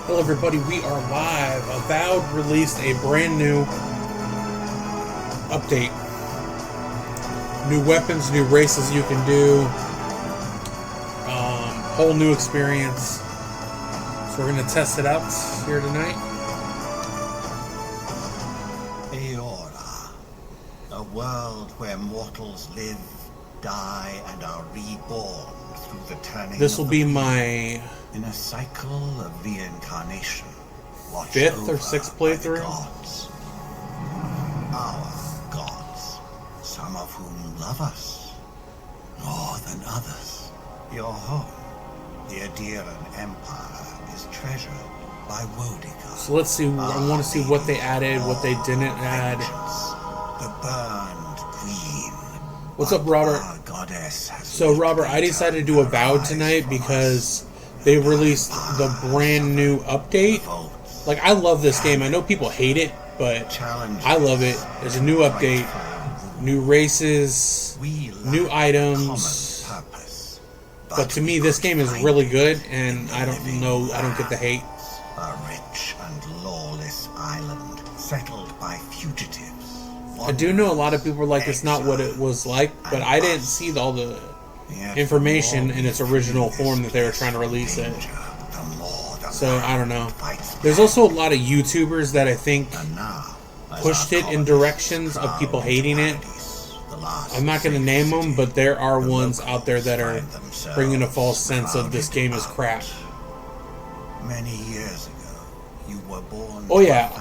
Hello everybody, we are live. Avowed released a brand new update. New weapons, new races you can do. Whole new experience. So we're going to test it out here tonight. Aora, a world where mortals live, die, and are reborn through the turning. This will be my in a cycle of reincarnation. Fifth or sixth playthrough. Gods. Our gods, some of whom love us more than others. Your home, the Adiran Empire, is treasured by Wodica. So let's see. I want to see what they added, what they didn't add. The burned queen. What's up, Robert? So, Robert, I decided to do Avowed tonight because they released the brand new update. Like, I love this game. I know people hate it, but I love it. There's a new update, new races, new items. But to me, this game is really good, and I don't get the hate. A rich and lawless island settled by fugitives. I do know a lot of people are like, it's not what it was like, but I didn't see all the information in its original form that they were trying to release it. So, I don't know. There's also a lot of YouTubers that I think pushed it in directions of people hating it. I'm not going to name them, but there are ones out there that are bringing a false sense of this game is crap. Many years ago, you were born. Oh yeah,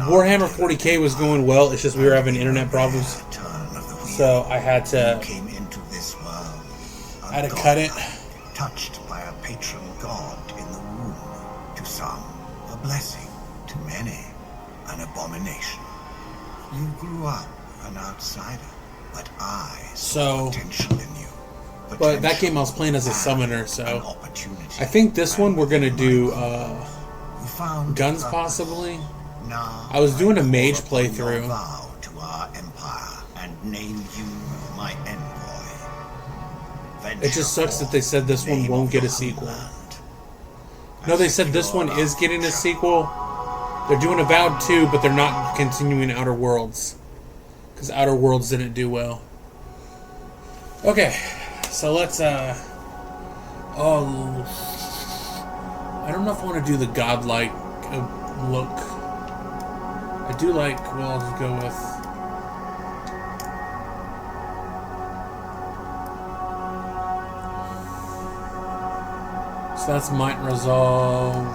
Warhammer 40k was going well. It's just we were having internet problems, so I had to. I had to cut it. Touched by a patron god in the womb, to some a blessing, to many an abomination. You grew up an outsider, but I saw potential in you. But that game I was playing as a summoner, so I think this one we're gonna do guns possibly. I was doing a mage playthrough. To our empire and name you my envoy. It just sucks that they said this one won't get a sequel. No, they said this one is getting a sequel. They're doing Avowed 2, but they're not continuing Outer Worlds. Because Outer Worlds didn't do well. Okay, so let's, I don't know if I want to do the godlike look. I do like, well, I'll just go with... So that's Might and Resolve.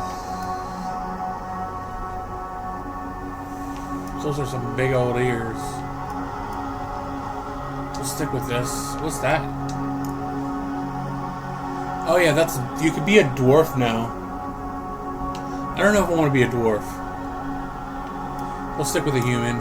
Those are some big old ears. We'll stick with this. What's that? Oh yeah, that's... You could be a dwarf now. I don't know if I want to be a dwarf. We'll stick with a human.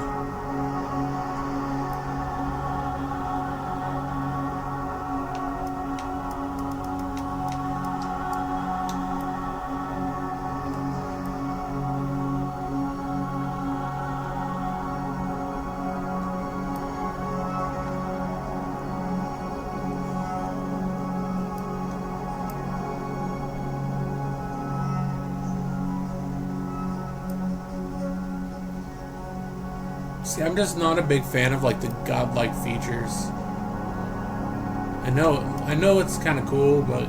See, I'm just not a big fan of like the godlike features. I know it's kind of cool, but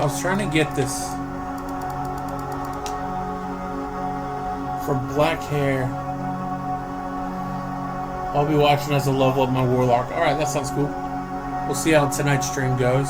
I was trying to get this for black hair. I'll be watching as a level up my warlock. Alright, that sounds cool. We'll see how tonight's stream goes.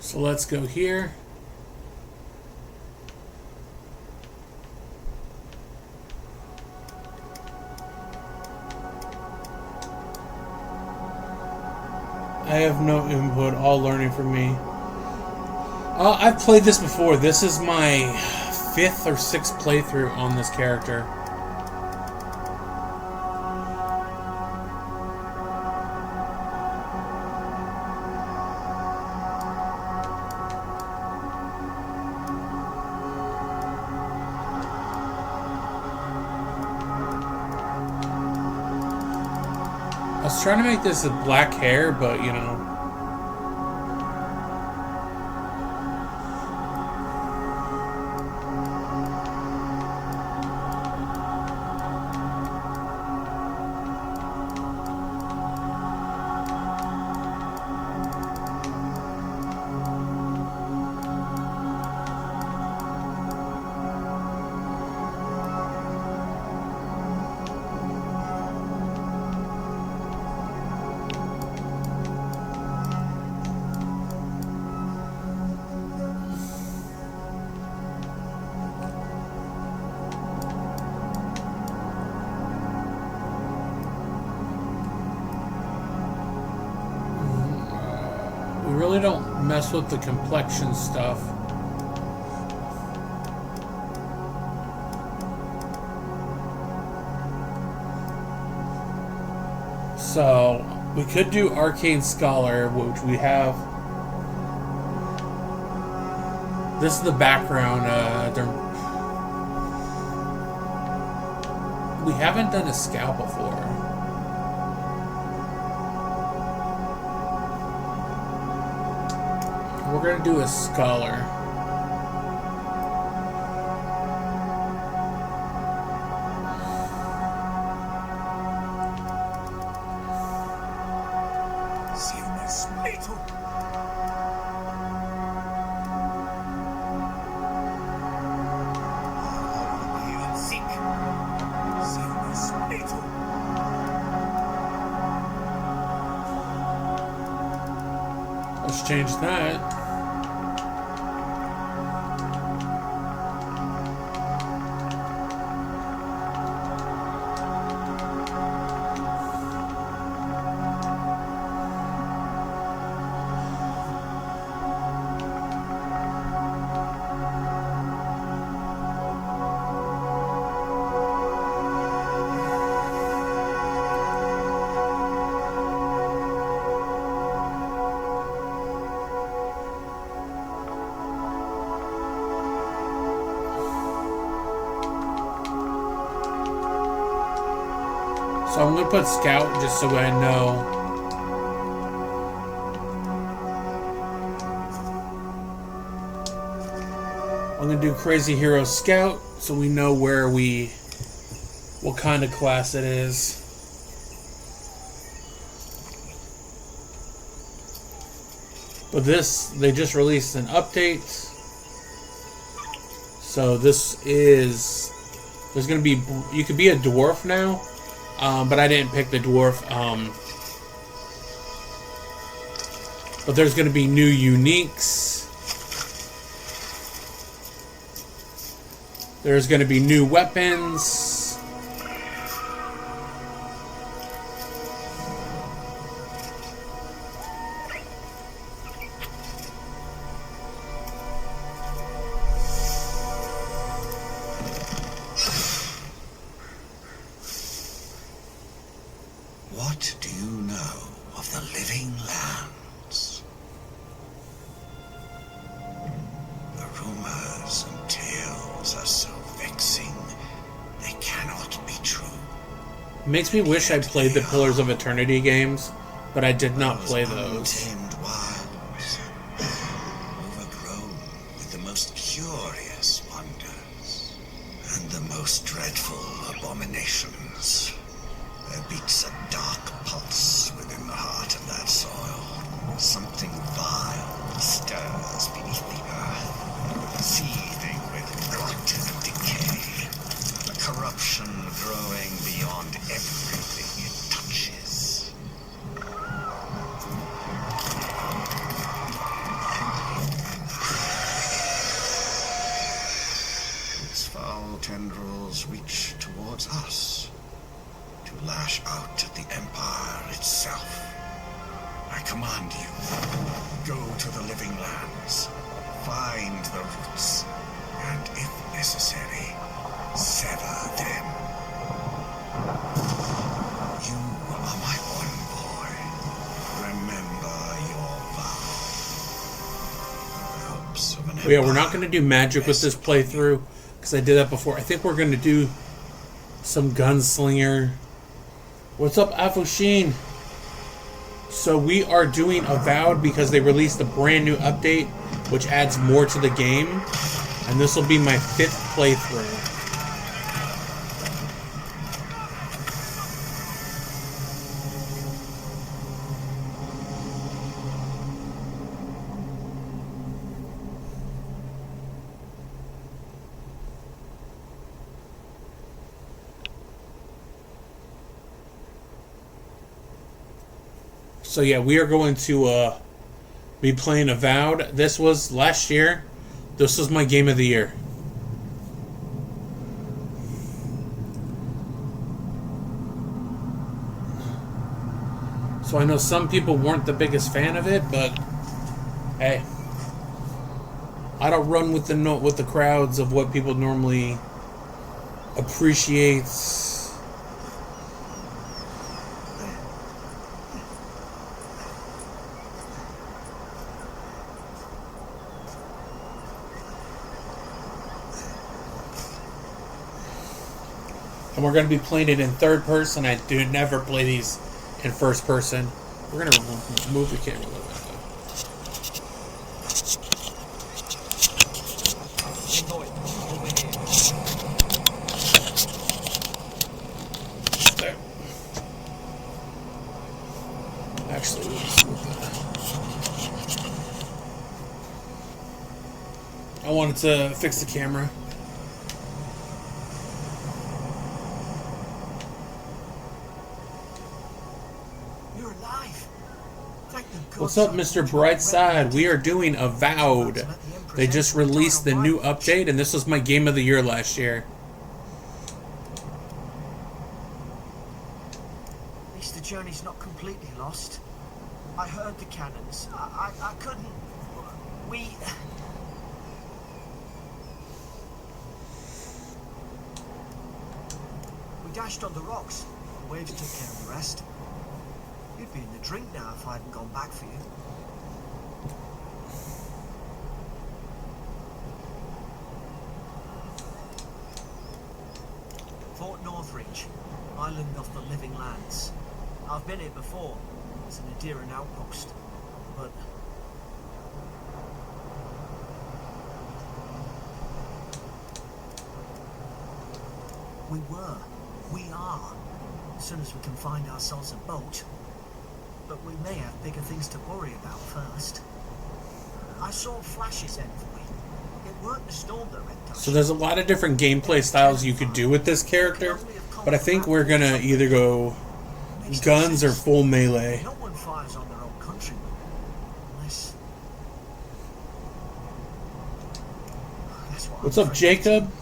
So let's go here. I have no input, all learning from me. I've played this before. This is my 5th or 6th playthrough on this character. I was trying to make this with black hair, but you know. We really don't mess with the complexion stuff. So, we could do Arcane Scholar, which we have. This is the background. We haven't done a scout before. We're gonna do a scholar. Let's change that. So I'm gonna put Scout just so I know. I'm gonna do Crazy Hero Scout so we know what kind of class it is. But they just released an update. So there's gonna be, you could be a dwarf now. But I didn't pick the dwarf. But there's going to be new uniques. There's going to be new weapons. What do you know of the living lands? The rumors and tales are so vexing, they cannot be true. It makes me wish I played the Pillars of Eternity games, but I did not play those. Untamed wilds, overgrown with the most curious wonders and the most dreadful abominations. There beats a dark pulse within the heart of that soil. Something vile stirs beneath the earth, seething with rot and decay. A corruption growing beyond everything it touches. Its foul tendrils reach towards us, to lash out at the Empire itself. I command you, go to the living lands, find the roots, and if necessary, sever them. You are my one boy. Remember your vow. The hopes of an Yeah, we're not going to do magic with this playthrough, because I did that before. I think we're going to do some gunslinger. What's up, Afushin? So we are doing Avowed because they released a brand new update, which adds more to the game. And this will be my 5th playthrough. So yeah, we are going to be playing Avowed. This was last year. This was my game of the year. So I know some people weren't the biggest fan of it, but hey, I don't run with the crowds of what people normally appreciate. And we're going to be playing it in 3rd person. I do never play these in 1st person. We're going to move the camera a little bit, though. There. Actually, let's move that. I wanted to fix the camera. What's up, Mr. Brightside? We are doing Avowed. They just released the new update, and this was my game of the year last year. At least the journey's not completely lost. I heard the cannons. I couldn't... We dashed on the rocks. The waves took care of the rest. You'd be in the drink now if I hadn't gone back for you. Fort Northreach, island off the living lands. I've been here before. It's an Adiran outpost, but we are, as soon as we can find ourselves a boat. But we may have bigger things to worry about first. I saw flashes, Envoy. It weren't the storm that wrecked us. So there's a lot of different gameplay styles you could do with this character, but I think we're gonna either go guns or full melee. No one fires on their own countrymen, unless... What's up, Jacob?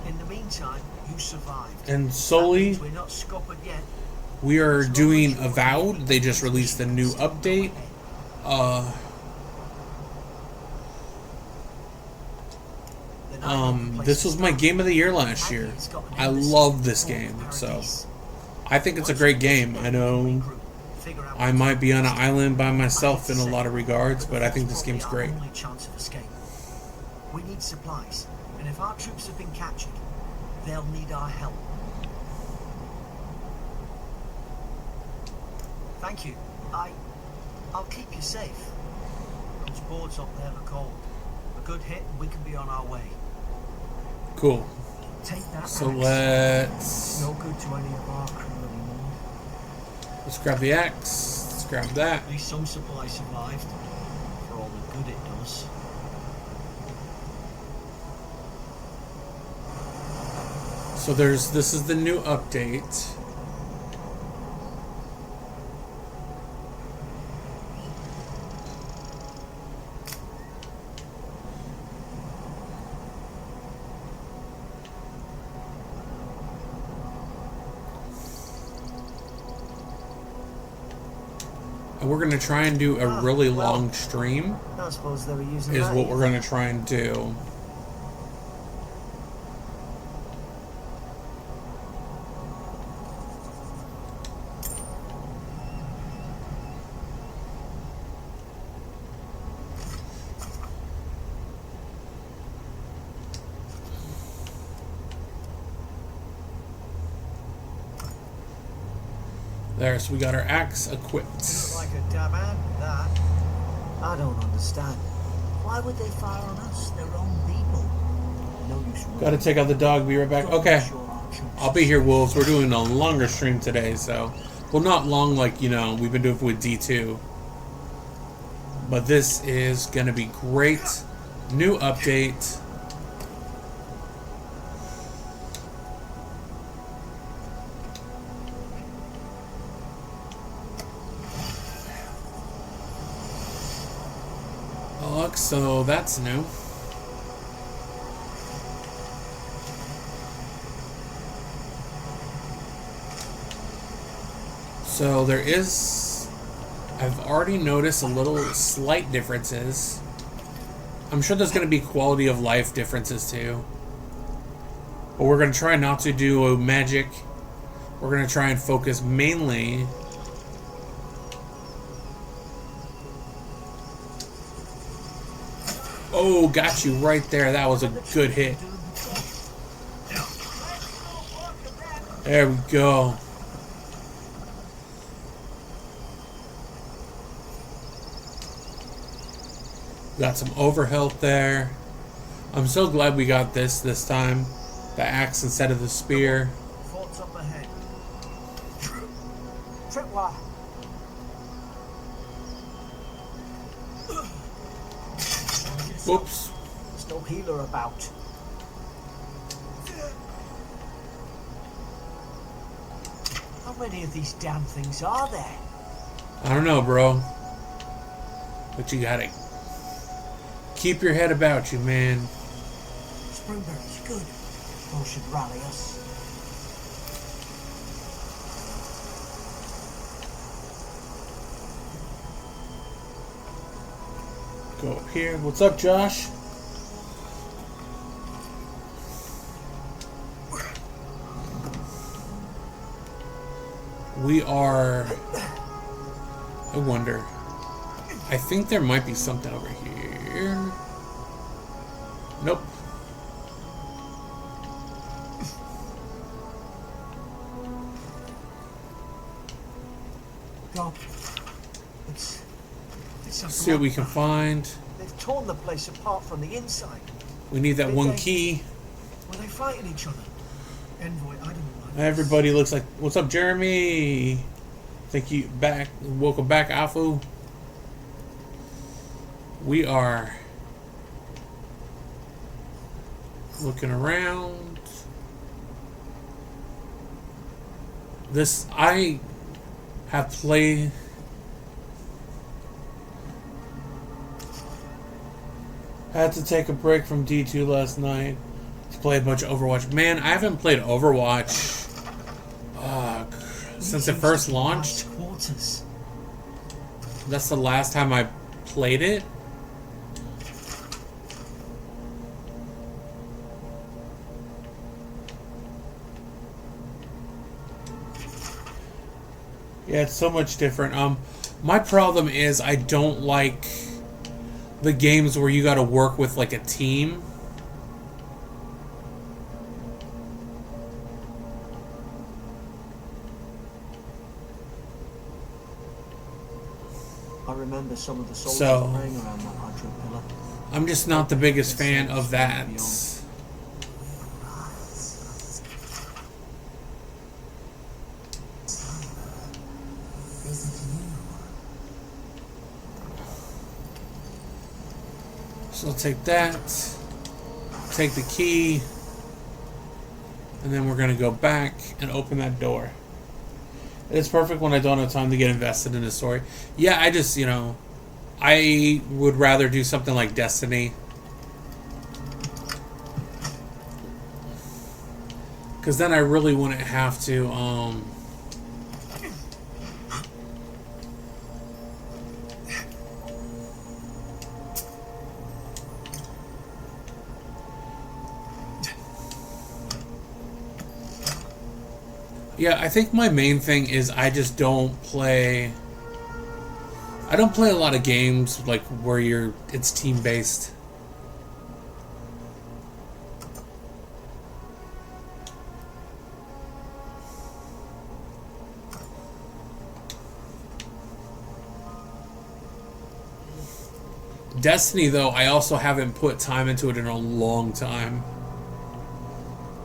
In the meantime, you survived. And Soli, We're not scuppered yet. we are doing Avowed. They just released a new update. This was my game of the year last year. I love this game, so I think it's a great game. I know I might be on an island by myself in a lot of regards, but I think this game's great. Only chance of escape. We need supplies, and if our troops have been captured, they'll need our help. Thank you. I'll keep you safe. Those boards up there are cold. A good hit and we can be on our way. Cool. Take that. So axe. let's No good to any of our crew anymore. grab the axe. Let's grab that. At least some supplies survived. For all the good it does. So this is the new update. And we're going to try and do a really long stream, I suppose they were using is that what either. we're going to try and do. There, so we got our axe equipped. Look like a dab ad, that. I don't understand. Why would they fire on us, their own people? No use. Gotta take out the dog, be right back. Okay. I'll be here, Wolves. We're doing a longer stream today, so... Well, not long like, you know, we've been doing with D2. But this is gonna be great. New update. So that's new. So there is, I've already noticed a little slight differences. I'm sure there's going to be quality of life differences too. But we're going to try not to do magic. We're going to try and focus mainly Oh, got you right there. That was a good hit. There we go. Got some overhealth there. I'm so glad we got this time. The axe instead of the spear. Fort's up ahead. Tripwire. Whoops. There's no healer about. How many of these damn things are there? I don't know, bro. But you gotta keep your head about you, man. Springberry's good. Those should rally us. Go up here. What's up, Josh? We are... I wonder. I think there might be something over here. Nope. No. It's a See what we can find. They've torn the place apart from the inside. We need that Did one they? key. Were they fighting each other? Envoy, I don't like Everybody looks like... What's up, Jeremy? Thank you. Back. Welcome back, Afu. We are looking around. This... I have played... Had to take a break from D2 last night to play a bunch of Overwatch. Man, I haven't played Overwatch since it first launched. Quarters. That's the last time I played it. Yeah, it's so much different. My problem is I don't like the games where you got to work with like a team. I remember some of the soldiers So, praying around that hydro pillar. I'm just not the biggest fan of that. So I'll take that, take the key, and then we're going to go back and open that door. It's perfect when I don't have time to get invested in the story. Yeah, I just, you know, I would rather do something like Destiny. Because then I really wouldn't have to, yeah, I think my main thing is I just don't play... I don't play a lot of games like where it's team-based. Destiny, though, I also haven't put time into it in a long time.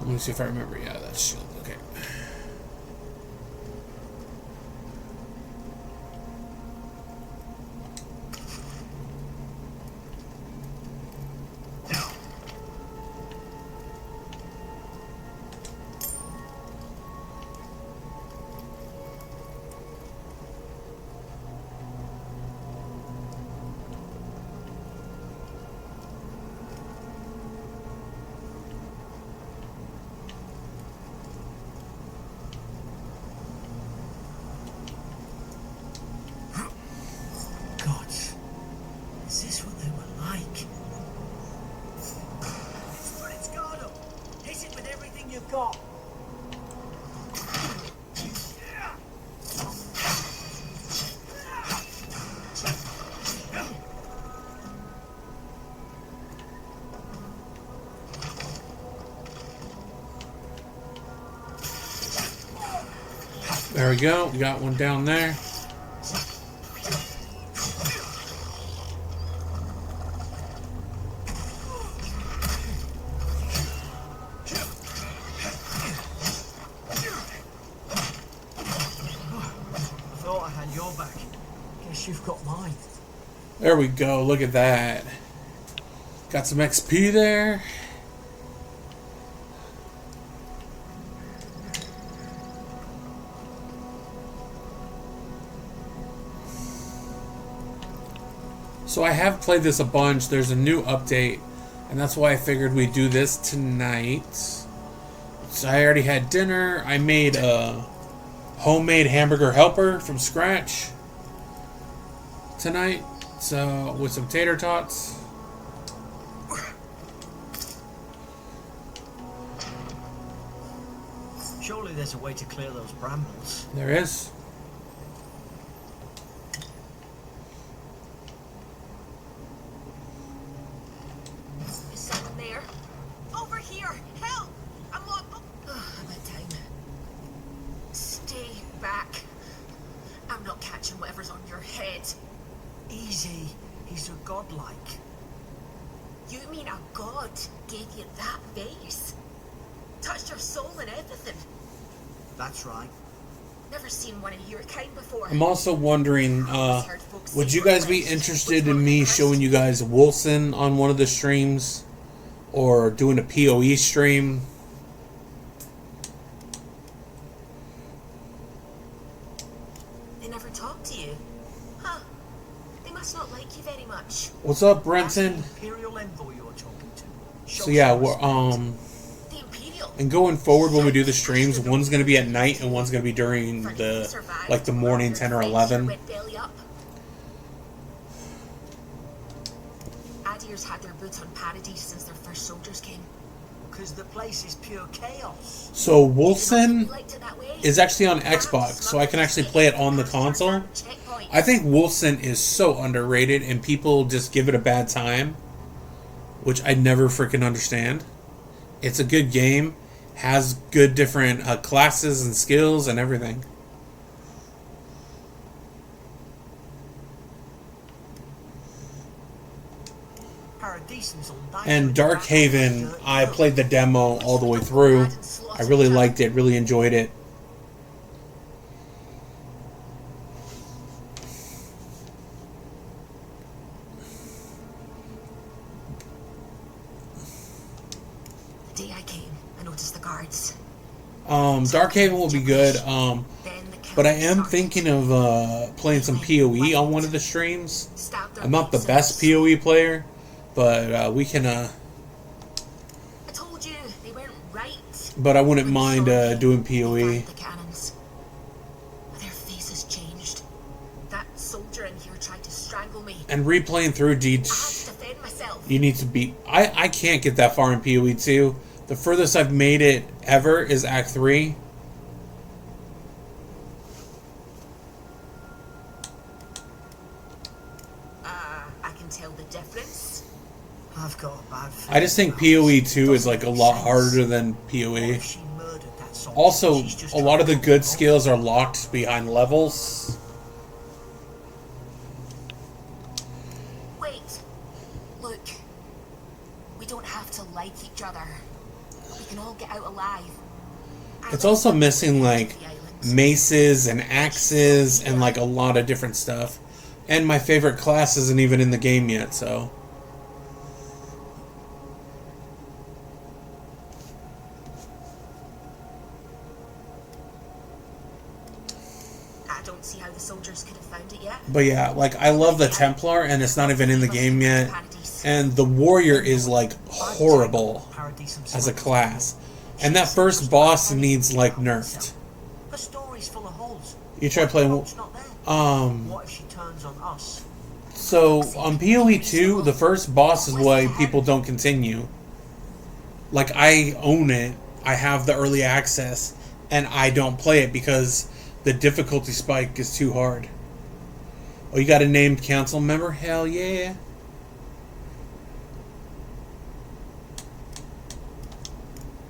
Let me see if I remember. Yeah, that's shield. Okay. There we go. We got one down there. Thought I had your back. Guess you've got mine. There we go. Look at that. Got some XP there. So I have played this a bunch. There's a new update, and that's why I figured we'd do this tonight. So I already had dinner. I made a homemade hamburger helper from scratch tonight. So with some tater tots. Surely there's a way to clear those brambles. There is. Easy. He's a godlike. You mean a god gave you that face? Touched your soul and everything? That's right. Never seen one of your kind before. I'm also wondering, would you guys be interested in me showing you guys Wilson on one of the streams? Or doing a PoE stream? They never talk to you. Huh. They must not like you very much. What's up, Brenton? Imperial envoy you're talking to. So yeah, we're The Imperial. and going forward when we do the streams, one's gonna be at night and one's gonna be during the morning 10 or 11. Adir's had their boots on Paradise since their first soldiers came. because the place is pure chaos. So Wolfson is actually on Xbox, so I can actually play it on the console. I think Wolfson is so underrated, and people just give it a bad time, which I never freaking understand. It's a good game, has good different classes and skills and everything. And Darkhaven, I played the demo all the way through. I really liked it, really enjoyed it. The day I came, I noticed the guards. Darkhaven will be good. But I am thinking of playing some PoE on one of the streams. I'm not the best PoE player, but we can. I told you they weren't right. But I wouldn't mind doing PoE. The cannons. Their faces changed. That soldier in here tried to strangle me. And replaying through I had to Deeds, defend myself. you need to be. I can't get that far in PoE 2. The furthest I've made it ever is Act 3. I can tell the difference. I've got a bad feeling I just think about PoE this. 2 is like a lot harder than What PoE. if she murdered that soldier? Also, She's just a lot of the trying to good kill skills are locked behind levels. Wait. Look. We don't have to like each other. We can all get out alive. It's also missing like maces and axes and like a lot of different stuff. And my favorite class isn't even in the game yet, so. I don't see how the soldiers could have found it yet. But yeah, like I love the Templar and it's not even in the game yet. And the Warrior is like horrible as a class. And that first boss needs like nerfed. Her story's full of holes. You try playing. Hope's not there. What if she turns on us? So on PoE 2, the first boss is why people don't continue. Like I own it, I have the early access, and I don't play it because the difficulty spike is too hard. Oh, you got a named council member? Hell yeah!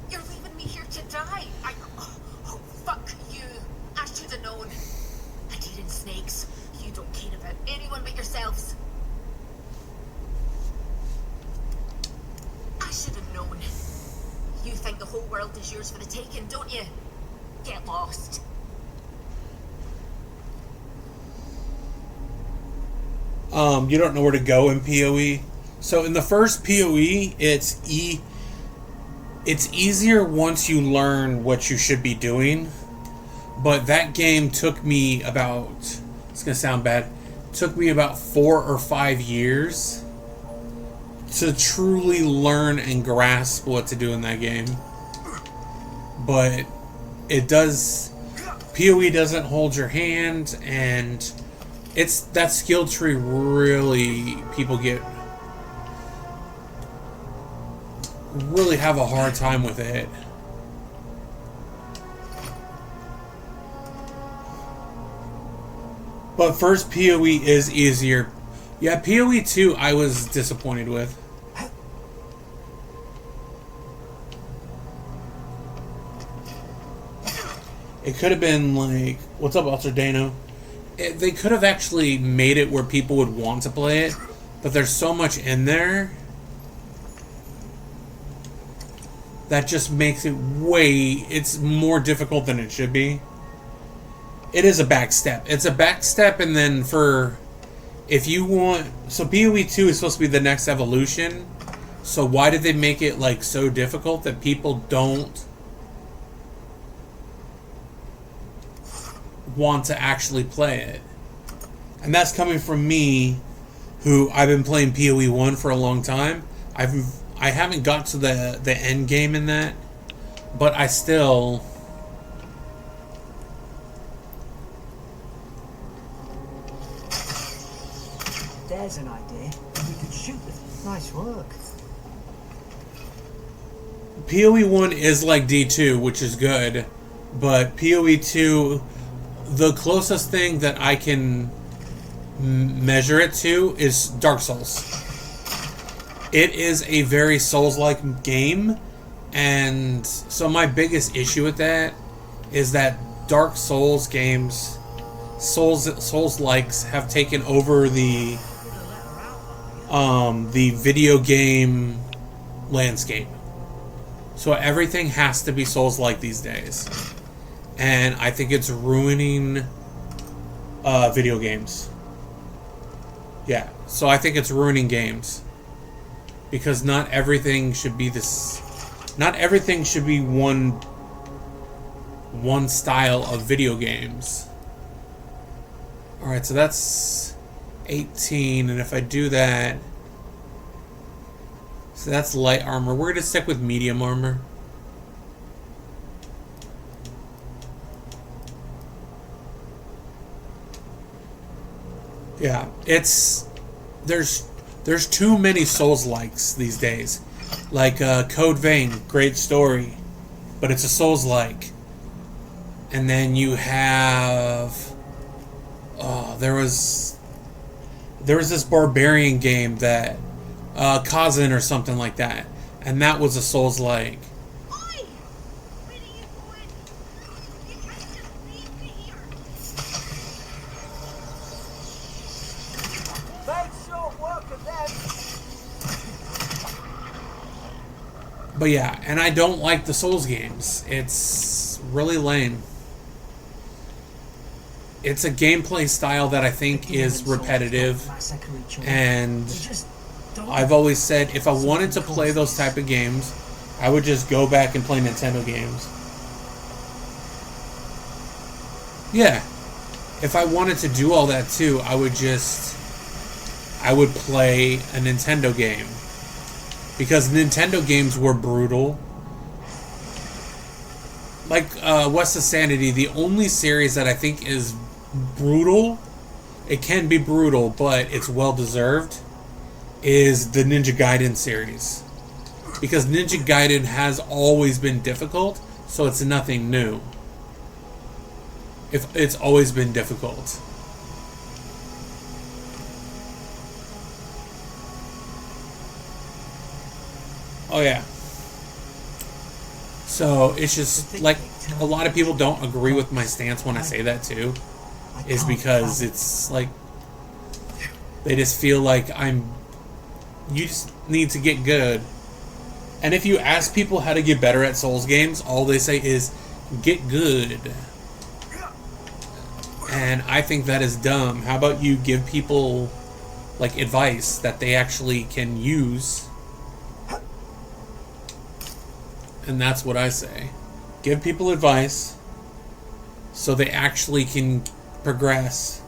You're leaving me here to die. Oh, fuck you. I should have known. Adherent snakes. You don't care about anyone but yourselves. I should have known. You think the whole world is yours for the taking, don't you? Get lost. You don't know where to go in PoE. So in the first PoE, it's easier once you learn what you should be doing. But that game took me about, it's gonna sound bad, took me about 4 or 5 years to truly learn and grasp what to do in that game. But it does, PoE doesn't hold your hand, and it's that skill tree really, people really have a hard time with it. But first PoE is easier. Yeah, PoE 2 I was disappointed with. It could have been like, what's up, Alterdano? They could have actually made it where people would want to play it, but there's so much in there that just makes it it's more difficult than it should be. It is a backstep. It's a backstep, and then if you want, so PoE 2 is supposed to be the next evolution, so why did they make it like so difficult that people don't want to actually play it? And that's coming from me, who I've been playing PoE 1 for a long time. I haven't got to the end game in that, but I still. There's an idea. We could shoot them. Nice work. PoE 1 is like D2, which is good, but PoE 2, the closest thing that I can measure it to is Dark Souls. It is a very Souls-like game, and so my biggest issue with that is that Dark Souls games, Souls-likes, have taken over the video game landscape. So everything has to be Souls-like these days, and I think it's ruining video games. Yeah, so I think it's ruining games. Because not everything should be this... Not everything should be one style of video games. Alright, so that's 18, and if I do that... So that's light armor. We're going to stick with medium armor. Yeah, it's... There's too many Souls-likes these days. Like Code Vein, great story, but it's a Souls-like. And then you have... there was this barbarian game that... Kazan or something like that. And that was a Souls-like. But yeah, and I don't like the Souls games. It's really lame. It's a gameplay style that I think is repetitive, and I've always said if I wanted to play those type of games, I would just go back and play Nintendo games. Yeah, if I wanted to do all that too, I would play a Nintendo game. Because Nintendo games were brutal. Like West of Sanity, the only series that I think is brutal, it can be brutal, but it's well-deserved, is the Ninja Gaiden series. Because Ninja Gaiden has always been difficult, so it's nothing new. It's always been difficult. Oh yeah. So it's just like a lot of people don't agree with my stance when I say that too, is because it's like they just feel like you just need to get good. And if you ask people how to get better at Souls games, all they say is get good. And I think that is dumb. How about you give people like advice that they actually can use? And that's what I say. Give people advice so they actually can progress.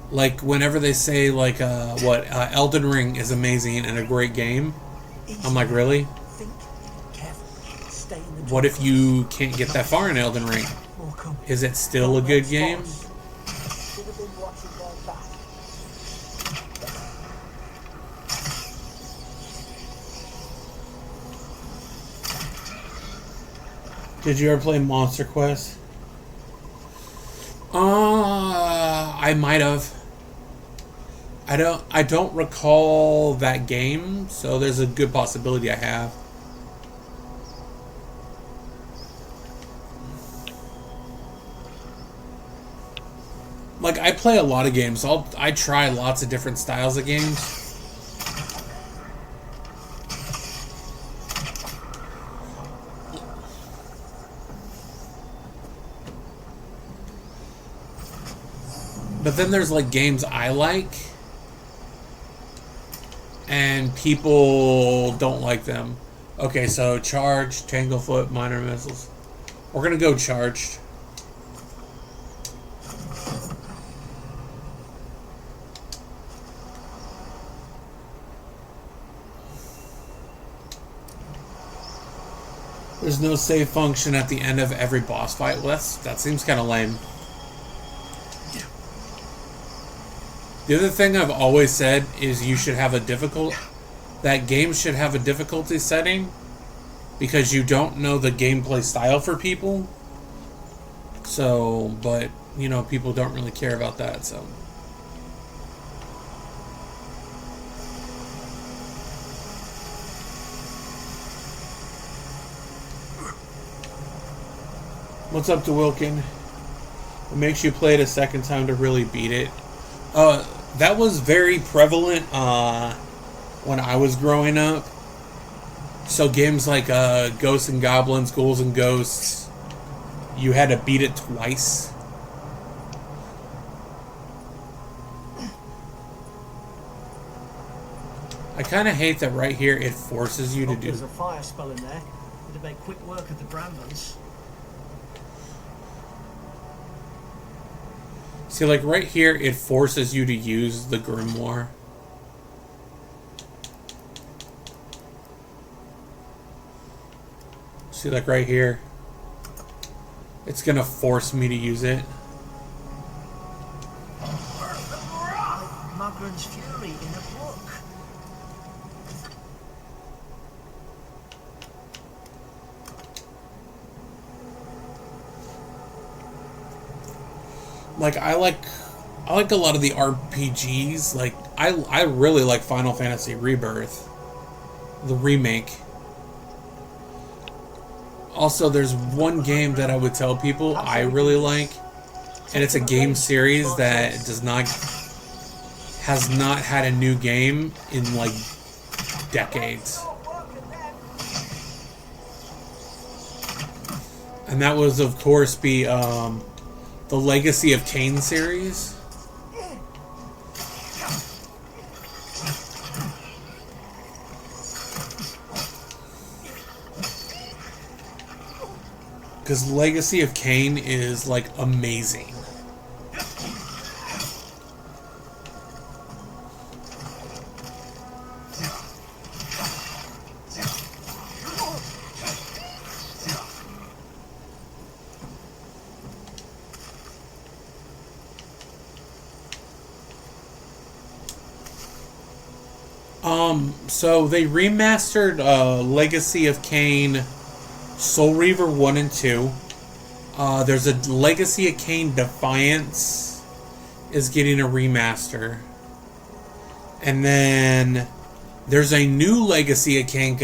Like, whenever they say, like, Elden Ring is amazing and a great game, I'm like, really? What if you can't get that far in Elden Ring? Is it still a good game? Did you ever play Monster Quest? I might have. I don't recall that game, so there's a good possibility I have. Like, I play a lot of games. I try lots of different styles of games. But then there's like games I like and people don't like them. Okay, so Charged, Tanglefoot, Minor Missiles. We're gonna go Charged. There's no save function at the end of every boss fight. Well, that seems kind of lame. The other thing I've always said is you should have that game should have a difficulty setting because you don't know the gameplay style for people. So, but, you know, people don't really care about that, so. What's up to Wilkin? What makes you play it a second time to really beat it? That was very prevalent when I was growing up. So games like Ghosts and Goblins, Ghouls and Ghosts, you had to beat it twice. I kind of hate that right here it forces you to do. There's a fire spell in there. It'd make quick work of the brambles. See, like right here, it forces you to use the grimoire. See, like right here, it's gonna force me to use it. Magran's Fury in a book. Like I like a lot of the RPGs. Like I really like Final Fantasy Rebirth, the remake. Also, there's one game that I would tell people I really like, and it's a game series that has not had a new game in like decades. And that was, of course, the Legacy of Kain series. Because Legacy of Kain is, like, amazing. So they remastered Legacy of Kain, Soul Reaver 1 and 2. There's a Legacy of Kain Defiance is getting a remaster. And then there's a new Legacy of Kain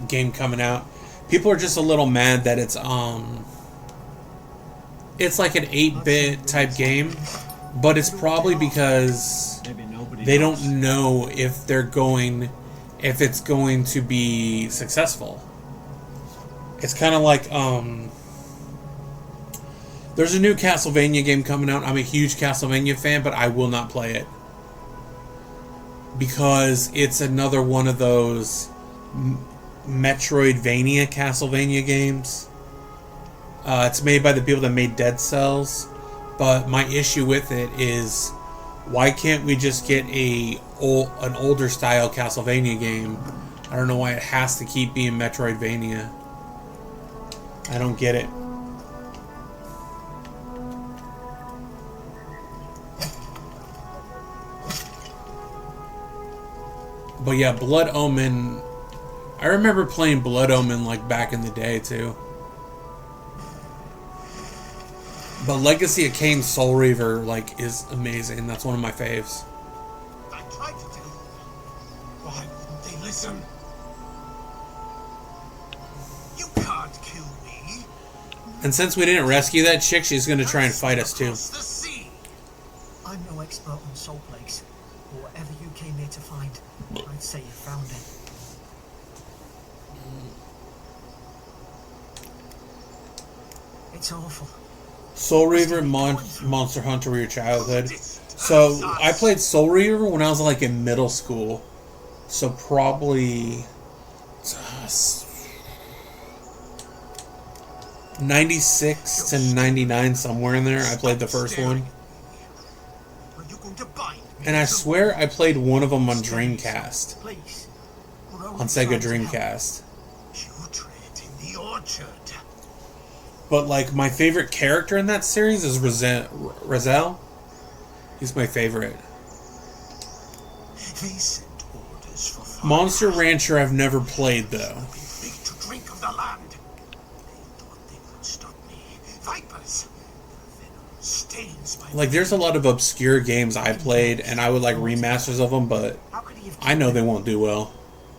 game coming out. People are just a little mad that it's like an 8-bit type game, but it's probably because they don't know if it's going to be successful. It's kind of like, there's a new Castlevania game coming out. I'm a huge Castlevania fan, but I will not play it. Because it's another one of those Metroidvania Castlevania games. It's made by the people that made Dead Cells. But my issue with it is, why can't we just get an older style Castlevania game? I don't know why it has to keep being Metroidvania. I don't get it. But yeah, Blood Omen. I remember playing Blood Omen like back in the day too. But Legacy of Kain Soul Reaver like is amazing. That's one of my faves. I tried to tell them. Why wouldn't they listen? You can't kill me. And since we didn't rescue that chick, she's gonna try and fight us too. Across the sea. I'm no expert on soul plagues, or whatever you came here to find. I'd say you found it. It's awful. Soul Reaver, Monster Hunter were your childhood. So I played Soul Reaver when I was like in middle school. So probably 96 to 99, somewhere in there. I played the first one. And I swear I played one of them on Dreamcast. Please. On Sega Dreamcast. Putrid in the orchard. But like my favorite character in that series is Razel. He's my favorite. They sent orders for fire. Monster Rancher I've never played though. To drink of of the land. They thought they would stop me. Vipers. Stains my Like, there's a lot of obscure games I played, and I would like remasters of them, but How could he have I know they won't do well.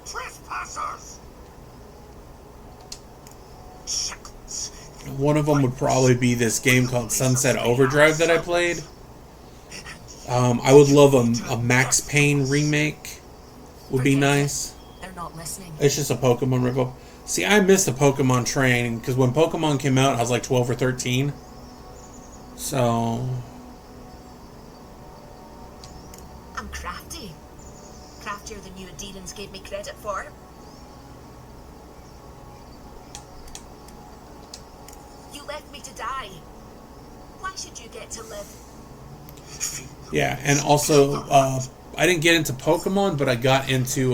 trespassers. Shackles. One of them would probably be this game called Sunset Overdrive that I played. I would love a Max Payne remake. Would be nice. They're not listening. It's just a Pokemon ripoff. See, I missed the Pokemon train because when Pokemon came out, I was like 12 or 13. So I'm crafty. Craftier than you Adherents gave me credit for. You left me to die. Why should you get to live? yeah, and also I didn't get into Pokemon, but I got into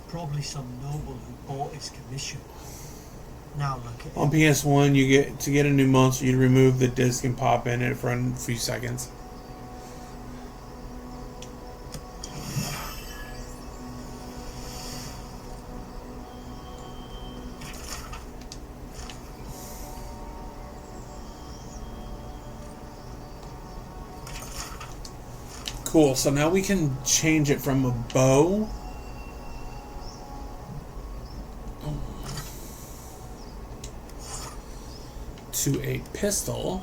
Probably some noble who bought his commission. Now look at on PS1. You get to get a new monster, you remove the disc and pop in it for a few seconds. Cool, so now we can change it from a bow to a pistol.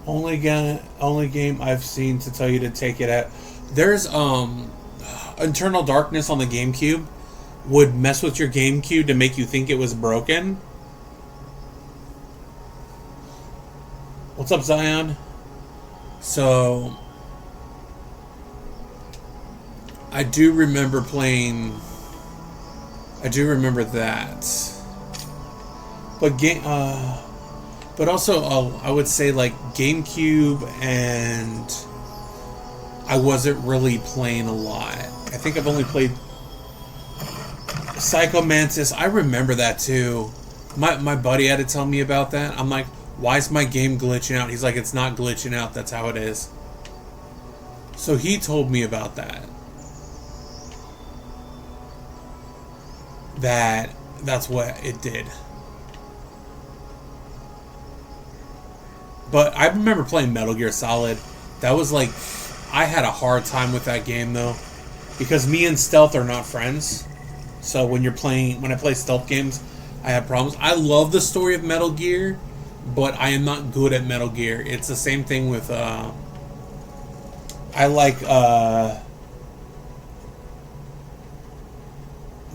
Only game I've seen to tell you to take it at. There's Internal Darkness on the GameCube would mess with your GameCube to make you think it was broken. What's up, Zion? So I do remember that. But also I would say like GameCube, and I wasn't really playing a lot. I think I've only played Psycho Mantis. I remember that too. My buddy had to tell me about that. I'm like, why is my game glitching out? He's like, it's not glitching out, that's how it is. So he told me about that. That's what it did. But I remember playing Metal Gear Solid. That was like, I had a hard time with that game though, because me and Stealth are not friends. So when I play stealth games, I have problems. I love the story of Metal Gear, but I am not good at Metal Gear. It's the same thing with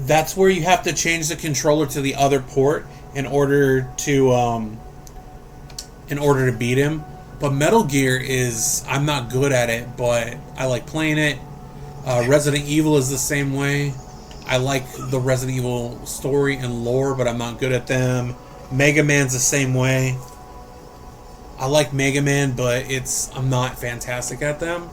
that's where you have to change the controller to the other port in order to beat him. But Metal Gear I'm not good at it, but I like playing it. Resident Evil is the same way. I like the Resident Evil story and lore, but I'm not good at them. Mega Man's the same way. I like Mega Man, but I'm not fantastic at them.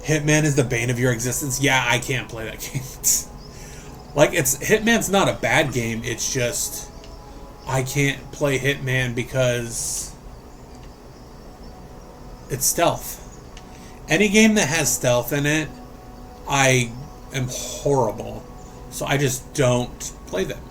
Hitman is the bane of your existence. Yeah, I can't play that game. Hitman's not a bad game. It's just I can't play Hitman because it's stealth. Any game that has stealth in it, I am horrible. So I just don't play them.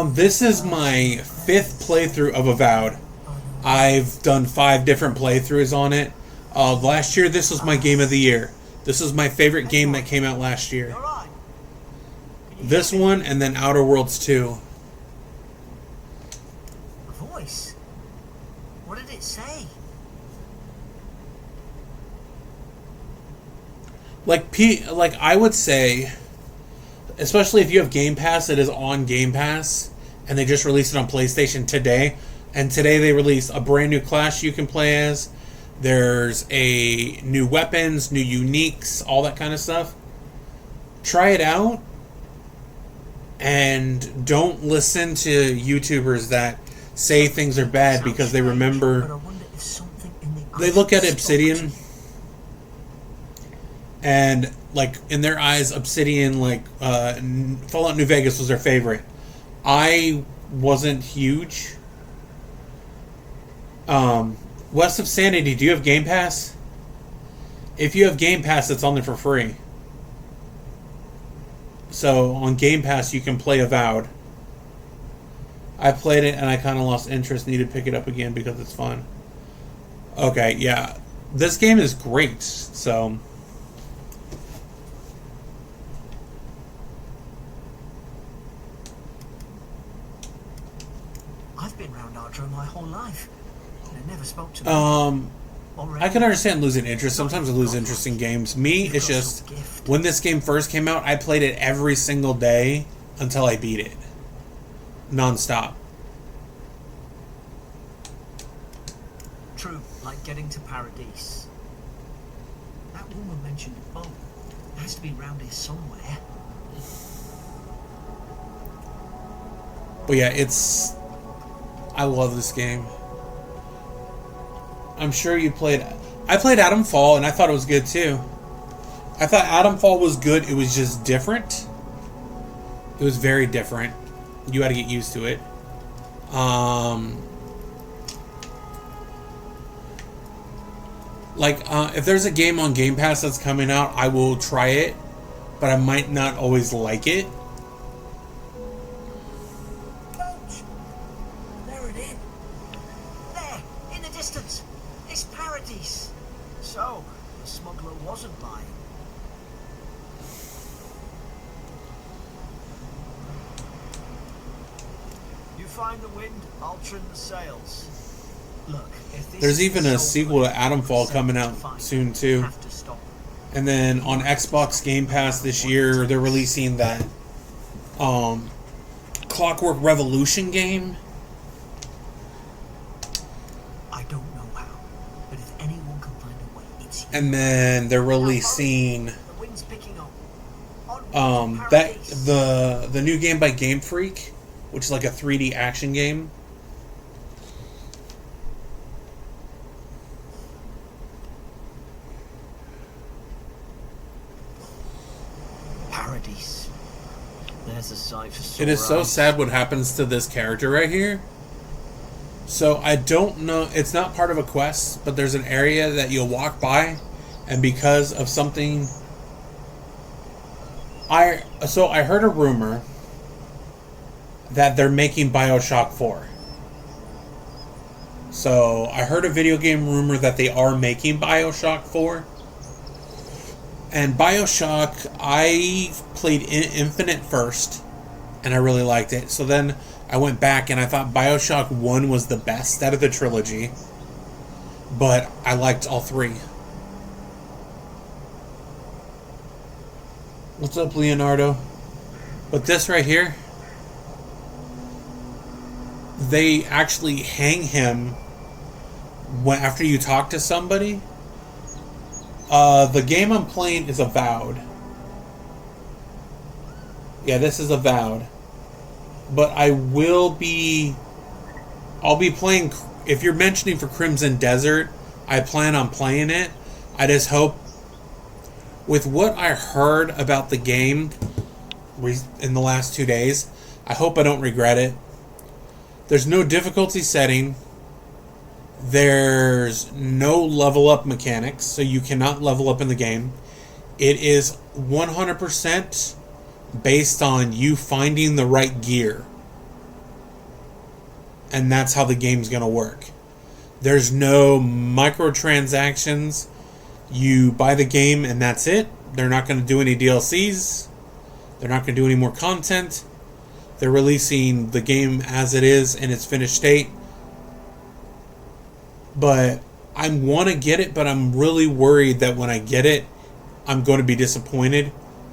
This is my 5th playthrough of Avowed. I've done 5 different playthroughs on it. Last year, this was my game of the year. This is my favorite game that came out last year. This one, and then Outer Worlds 2. like I would say, especially if you have Game Pass, it is on Game Pass, and they just released it on PlayStation today. And today they released a brand new class you can play as. There's a new weapons, new uniques, all that kind of stuff. Try it out, and don't listen to YouTubers that say things are bad because they remember. They look at Obsidian, and like in their eyes, Obsidian, like Fallout New Vegas was their favorite. I wasn't huge. West of Sanity, do you have Game Pass? If you have Game Pass, it's on there for free. So on Game Pass, you can play Avowed. I played it and I kind of lost interest. Need to pick it up again because it's fun. Okay, yeah, this game is great. So. I've been around Ardra my whole life. I never spoke to them. I can understand losing interest. Sometimes I lose interest in games. Me, it's just when this game first came out, I played it every single day until I beat it, non-stop. True, like getting to Paradise. That woman mentioned a boat. It has to be around here somewhere. But yeah, I love this game. I'm sure you played. I played Adam Fall and I thought it was good too. I thought Adam Fall was good. It was just different. It was very different. You had to get used to it. If there's a game on Game Pass that's coming out, I will try it, but I might not always like it. There it is. There, in the distance. It's Paradise. So, the smuggler wasn't lying. You find the wind, I'll trim the sails. Look, if this There's is even the a sequel to Adam Fall coming out soon too. have to stop. And then on Xbox Game Pass this year, they're releasing that Clockwork Revolution game. I don't know how, but if anyone can find a way, it's you. And then they're releasing The wind's picking up. Onward to that Paradise. the new game by Game Freak, which is like a 3D action game. Paradise. There's a sight for sore It is so eyes. sad what happens to this character right here. So I don't know, it's not part of a quest, but there's an area that you'll walk by, and because of something, I heard a rumor that they're making BioShock 4. So I heard a video game rumor that they are making BioShock 4. And BioShock, I played Infinite first, and I really liked it. So then I went back, and I thought BioShock 1 was the best out of the trilogy. But I liked all three. What's up, Leonardo? But this right here, they actually hang him after you talk to somebody. The game I'm playing is Avowed. Yeah, this is Avowed. But I'll be playing, if you're mentioning for Crimson Desert, I plan on playing it. I just hope, with what I heard about the game in the last 2 days, I hope I don't regret it. There's no difficulty setting. There's no level up mechanics, so you cannot level up in the game. It is 100% based on you finding the right gear. And that's how the game's going to work. There's no microtransactions. You buy the game and that's it. They're not going to do any DLCs. They're not going to do any more content. They're releasing the game as it is in its finished state. But I want to get it, but I'm really worried that when I get it, I'm going to be disappointed.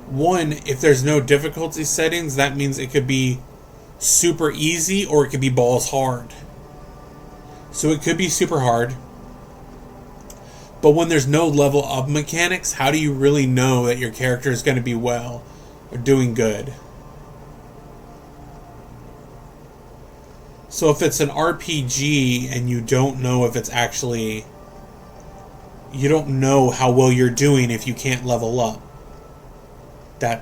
One, if there's no difficulty settings, that means it could be super easy or it could be balls hard. So it could be super hard. But when there's no level up mechanics, how do you really know that your character is going to be well or doing good? So if it's an RPG and you don't know if it's actually... You don't know how well you're doing if you can't level up. That...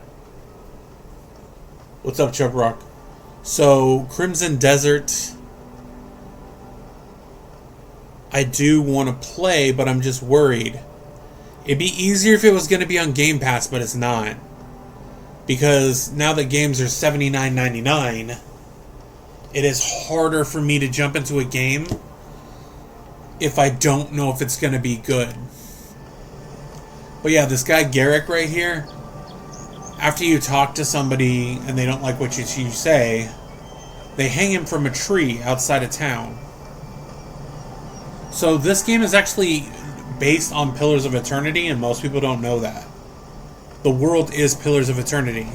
What's up, Chubb Rock? So, Crimson Desert... I do want to play, but I'm just worried. It'd be easier if it was going to be on Game Pass, but it's not. Because now that games are $79.99, it is harder for me to jump into a game if I don't know if it's going to be good. But yeah, this guy Garrick right here, after you talk to somebody and they don't like what you say, they hang him from a tree outside of town. So this game is actually based on Pillars of Eternity, and most people don't know that. The world is Pillars of Eternity.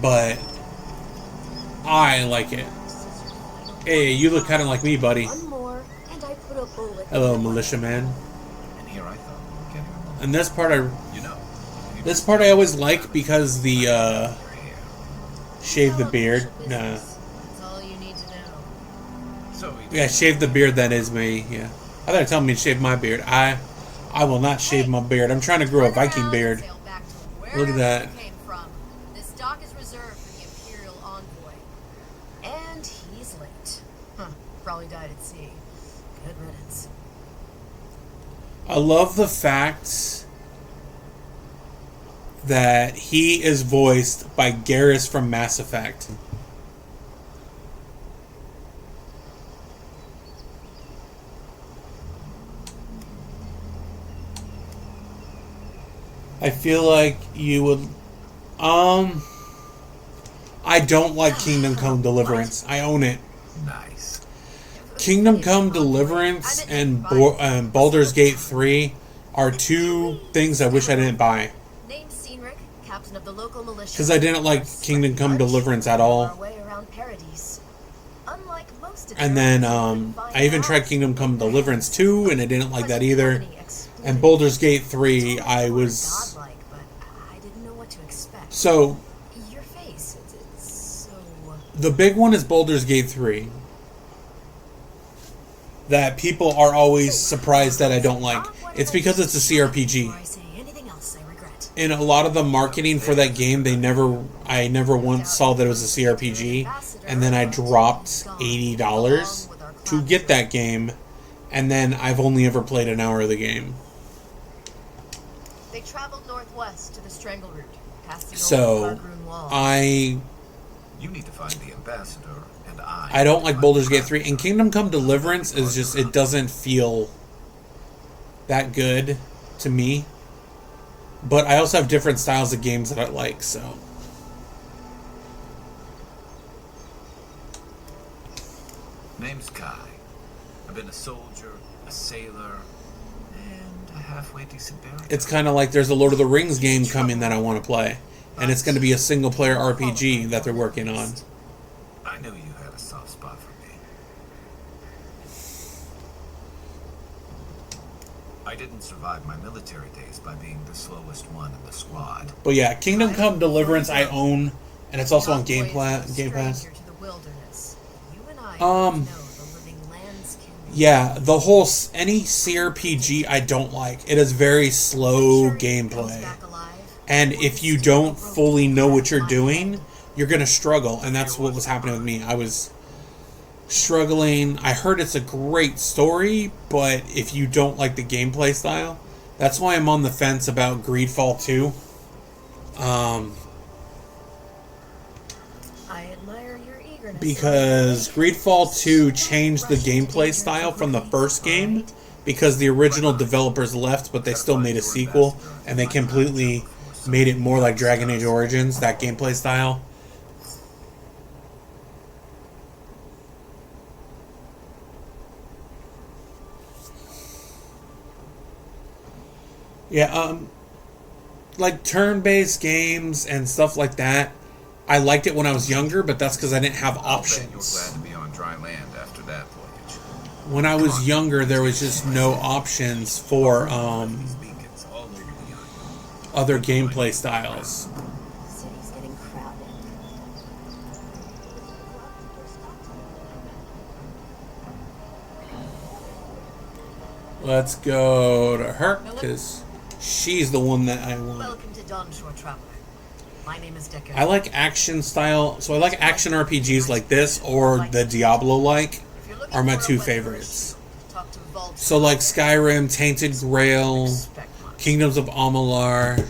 But I like it. Hey, you look kind of like me, buddy. Hello, militia man. And this part I always like because the shave the beard. Nah. Yeah, shave the beard, that is me, yeah. I thought you were telling me to shave my beard. I will not shave my beard. I'm trying to grow a Viking beard. Look at that. This dock is reserved for the Imperial envoy. And he's late. Probably died at sea. Good riddance. I love the fact that he is voiced by Garrus from Mass Effect. I feel like you would... I don't like Kingdom Come Deliverance. I own it. Nice. Kingdom Come Deliverance and Baldur's Gate 3 are two things I wish I didn't buy. Named Cynric, captain of the local militia. Because I didn't like Kingdom Come Deliverance at all. And then I even tried Kingdom Come Deliverance 2 and I didn't like that either. And Baldur's Gate 3, I was... So, the big one is Baldur's Gate 3. That people are always surprised that I don't like. It's because it's a CRPG. In a lot of the marketing for that game, I never once saw that it was a CRPG. And then I dropped $80 to get that game. And then I've only ever played an hour of the game. They traveled northwest to the Strangle Route, past the So, You need to find the ambassador, and I don't like Baldur's Gate 3. And Kingdom Come Deliverance is just, it doesn't feel that good to me. But I also have different styles of games that I like, so. Name's Kai. I've been a soldier, a sailor, and a halfway decent barrack. It's kind of like there's a Lord of the Rings game coming that I want to play. And it's going to be a single-player RPG that they're working on. I knew you had a soft spot for me. I didn't survive my military days by being the slowest one in the squad. But yeah, Kingdom Come Deliverance I own, and it's also on Game Pass. Yeah, the whole any CRPG I don't like. It is very slow gameplay. And if you don't fully know what you're doing, you're going to struggle. And that's what was happening with me. I was struggling. I heard it's a great story, but if you don't like the gameplay style, that's why I'm on the fence about Greedfall 2. Because Greedfall 2 changed the gameplay style from the first game because the original developers left, but they still made a sequel, and they completely made it more like Dragon Age Origins, that gameplay style. Yeah, like turn-based games and stuff like that. I liked it when I was younger, but that's because I didn't have I'll bet you're glad options. to be on dry land after that voyage. When I was younger, there was just no options for These beacons all over the island. other gameplay styles. The city's getting crowded. Let's go to her, because she's the one that I want. Welcome to Dawnshore, traveler. My name is Decker. I like action style, so I like action RPGs like this, or the Diablo-like, are my two favorites. Talk to Vault. So like Skyrim, Tainted Grail, Expect much. Kingdoms of Amalur.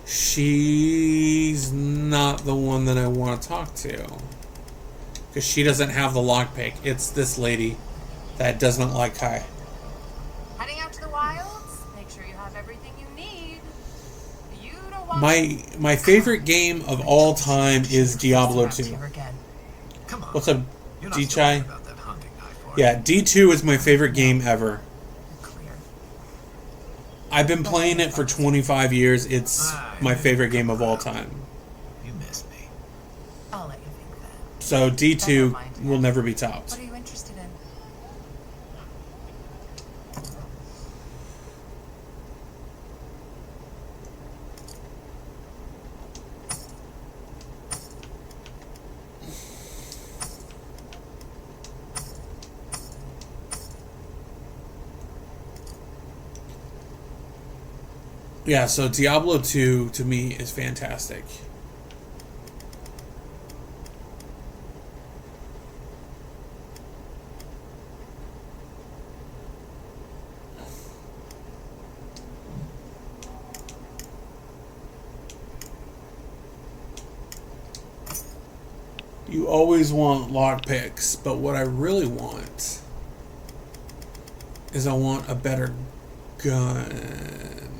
She's not the one that I want to talk to. Because she doesn't have the lockpick. It's this lady that doesn't like Kai. Heading out to the wilds? Make sure you have everything you need. You don't want My favorite game of all time is Diablo 2. Here again. Come on. What's up, You're not still D-Chai? worried about that hunting knife, are Yeah, D2 is my favorite game ever. Clear. I've been playing it for 25 years. It's my favorite game of all time. you? You miss me. I'll let you think that. So D2 will never be topped. What are you interested in? Yeah, so Diablo 2 to me is fantastic. You always want lockpicks, but what I really want is I want a better gun.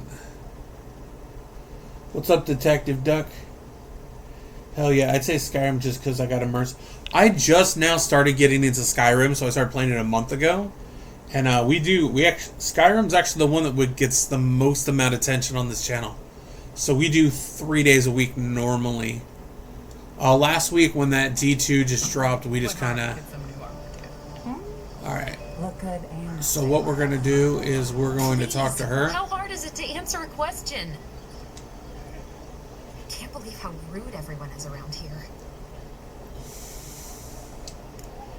What's up, Detective Duck? Hell yeah, I'd say Skyrim just because I got immersed. I just now started getting into Skyrim, so I started playing it a month ago. And Skyrim's actually the one that gets the most amount of attention on this channel. So we do 3 days a week normally. Last week when that D2 just dropped, we just kind of... Alright. Look good and So what we're going to do is we're going to talk to her. How hard is it to answer a question? I can't believe how rude everyone is around here.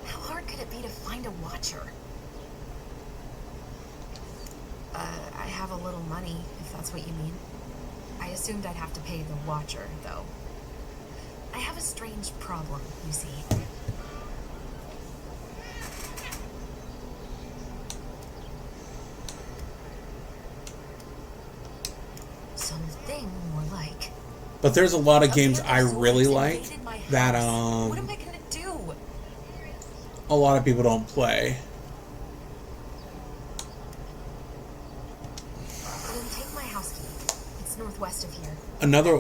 How hard could it be to find a watcher? I have a little money, if that's what you mean. I assumed I'd have to pay the watcher, though. I have a strange problem, you see. Something more like. But there's a lot of games Okay, I so really it's like invaded my that house. What am I gonna do? a lot of people don't play. Then take my house key. It's northwest of here. Another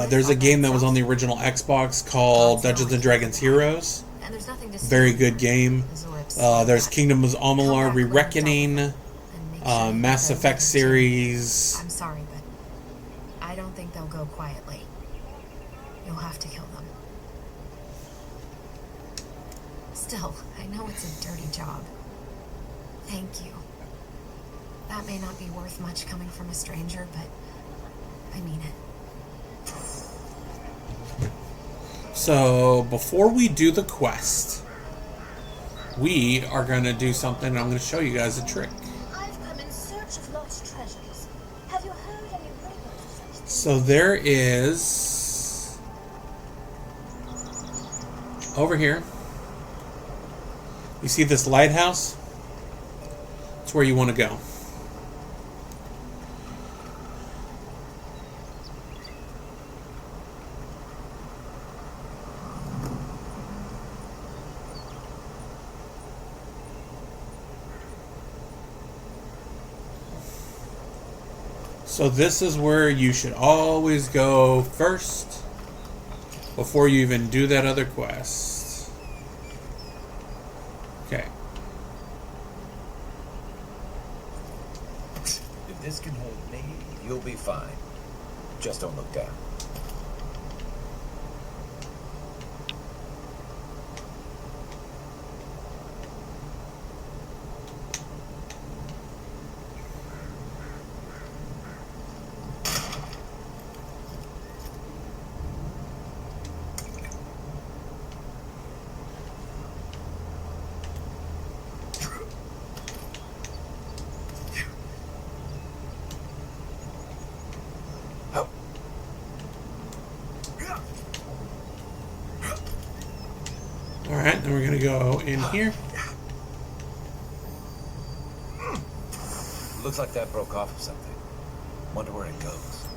there's a game that was on the original Xbox called Dungeons and Dragons Heroes. And there's nothing to Very see. good game. There's Kingdom of Amalur Re-Reckoning, And make sure you Mass have Effect everything. series. I'm sorry, but I don't think they'll go quietly. You'll have to kill them. Still, I know it's a dirty job. Thank you. That may not be worth much coming from a stranger, but I mean it. So before we do the quest, we are going to do something, and I'm going to show you guys a trick. I've come in search of lost treasures. Have you heard any rumors of such things? So there is... over here. You see this lighthouse? That's where you want to go. So this is where you should always go first before you even do that other quest. this can hold me, you'll be fine. Just don't look down. Alright, then we're going to go in here. Looks like that broke off of something. Wonder where it goes.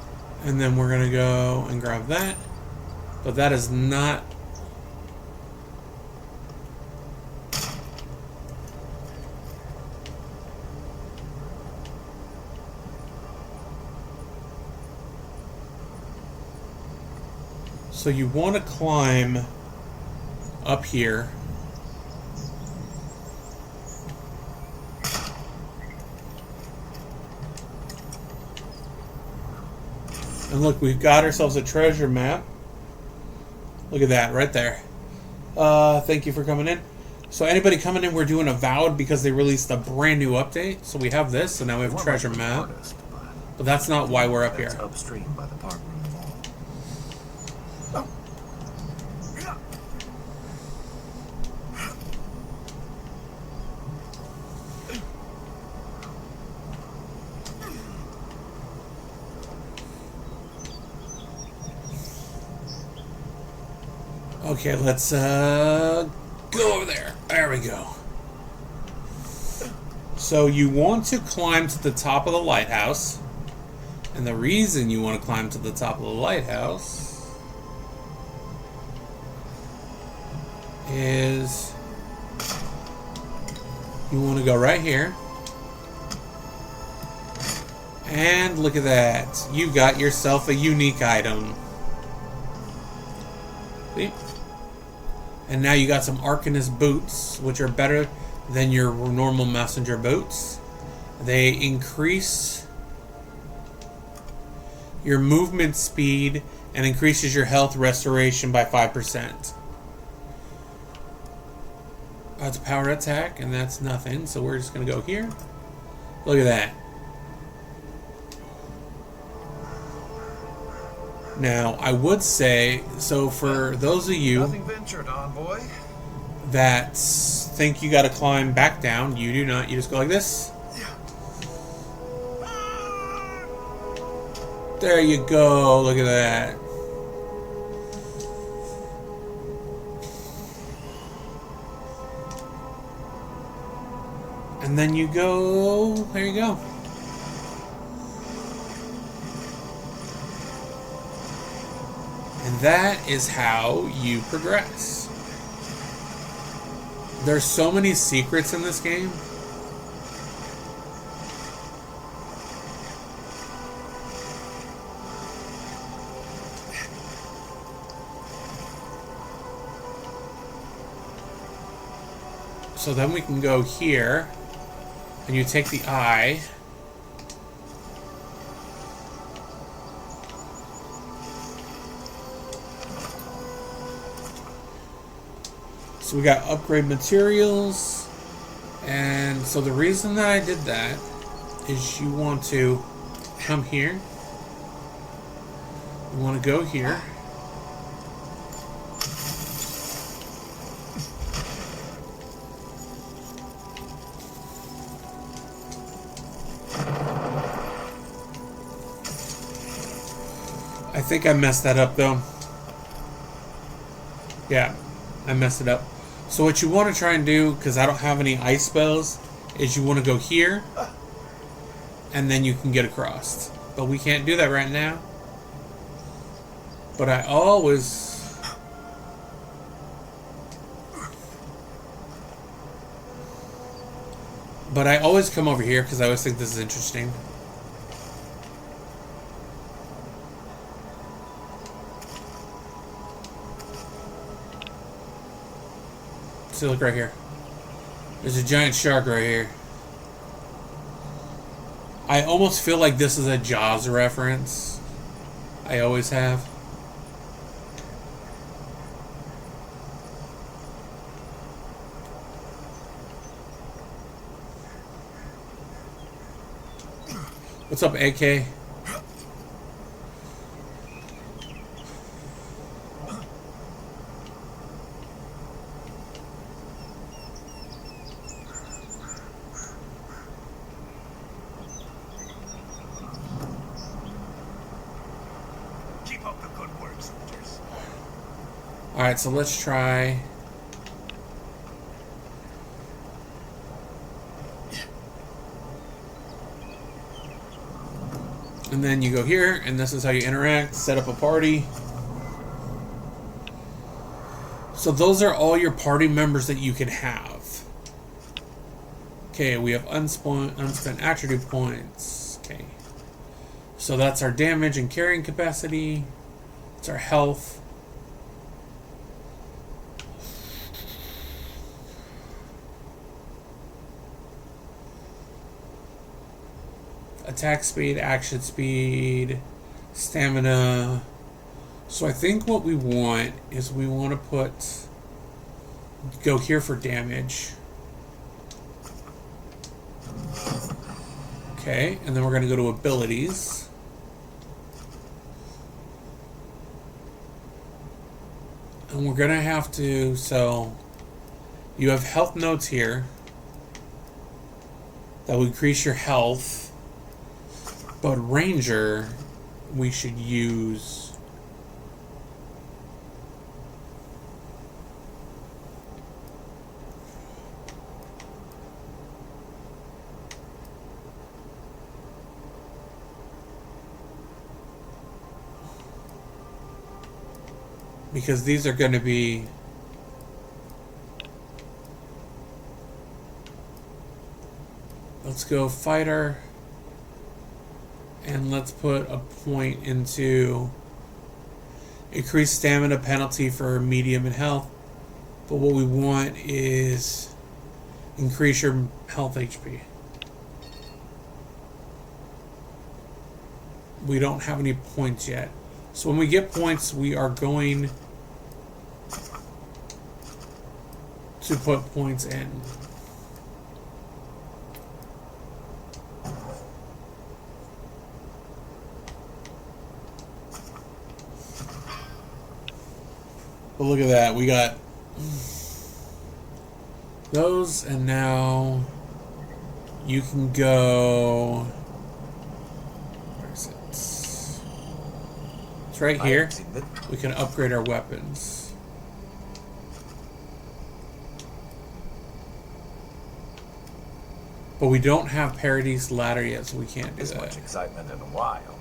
And then we're going to go and grab that. But that is not... So you want to climb up here. And look, we've got ourselves a treasure map. Look at that right there. Thank you for coming in. So anybody coming in, we're doing Avowed because they released a brand new update. So we have this, so now we have a treasure map. But that's not why we're up here. Upstream by the park room wall. Okay, let's go over there. There we go. So you want to climb to the top of the lighthouse. And the reason you want to climb to the top of the lighthouse is you want to go right here. And look at that. You got yourself a unique item. See? And now you got some Arcanist boots, which are better than your normal messenger boots. They increase your movement speed and increases your health restoration by 5%. That's power attack, and that's nothing. So we're just going to go here. Look at that. Now, I would say, so for those of you Nothing ventured, envoy. that think you got to climb back down, you do not. You just go like this. There you go. Look at that. And then you go, there you go. And that is how you progress. There's so many secrets in this game. So then we can go here, and you take the eye. So we got upgrade materials, and so the reason that I did that is you want to come here, you want to go here, I think I messed that up though. Yeah, I messed it up. So what you want to try and do, because I don't have any ice spells, is you want to go here, and then you can get across. But we can't do that right now. But I always... come over here, because I always think this is interesting. See, look right here. There's a giant shark right here. I almost feel like this is a Jaws reference. I always have. What's up, AK? Keep up the good work, soldiers. Alright, so let's try. And then you go here, and this is how you interact. Set up a party. So those are all your party members that you can have. Okay, we have unspent attribute points. Okay. So that's our damage and carrying capacity. It's our health. Attack speed, action speed, stamina. So I think what we want is we want to go here for damage. Okay, and then we're going to go to abilities. And we're going to have to, so you have health notes here that will increase your health. But Ranger, we should use because these are going to be let's go fighter. And let's put a point into increased stamina penalty for medium and health. But what we want is increase your health HP. We don't have any points yet. So when we get points, we are going to put points in. But look at that, we got those, and now you can go. Where is it? It's right here. We can upgrade our weapons. But we don't have Parady's ladder yet, so we can't do This that. much excitement in a while.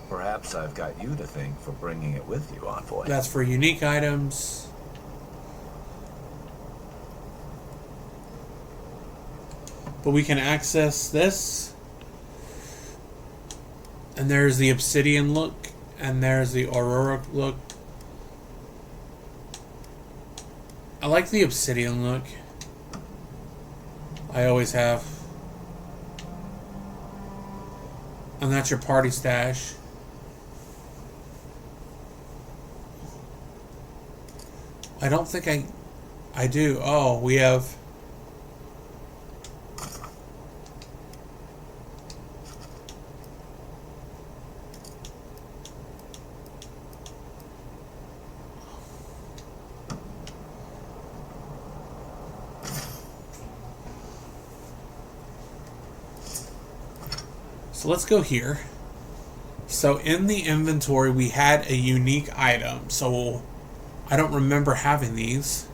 Perhaps I've got you to thank for bringing it with you, Envoy. That's for unique items. But we can access this. And there's the obsidian look. And there's the aurora look. I like the obsidian look. I always have. And that's your party stash. I don't think I do. Oh, we have. So let's go here. So in the inventory, we had a unique item. So I don't remember having these,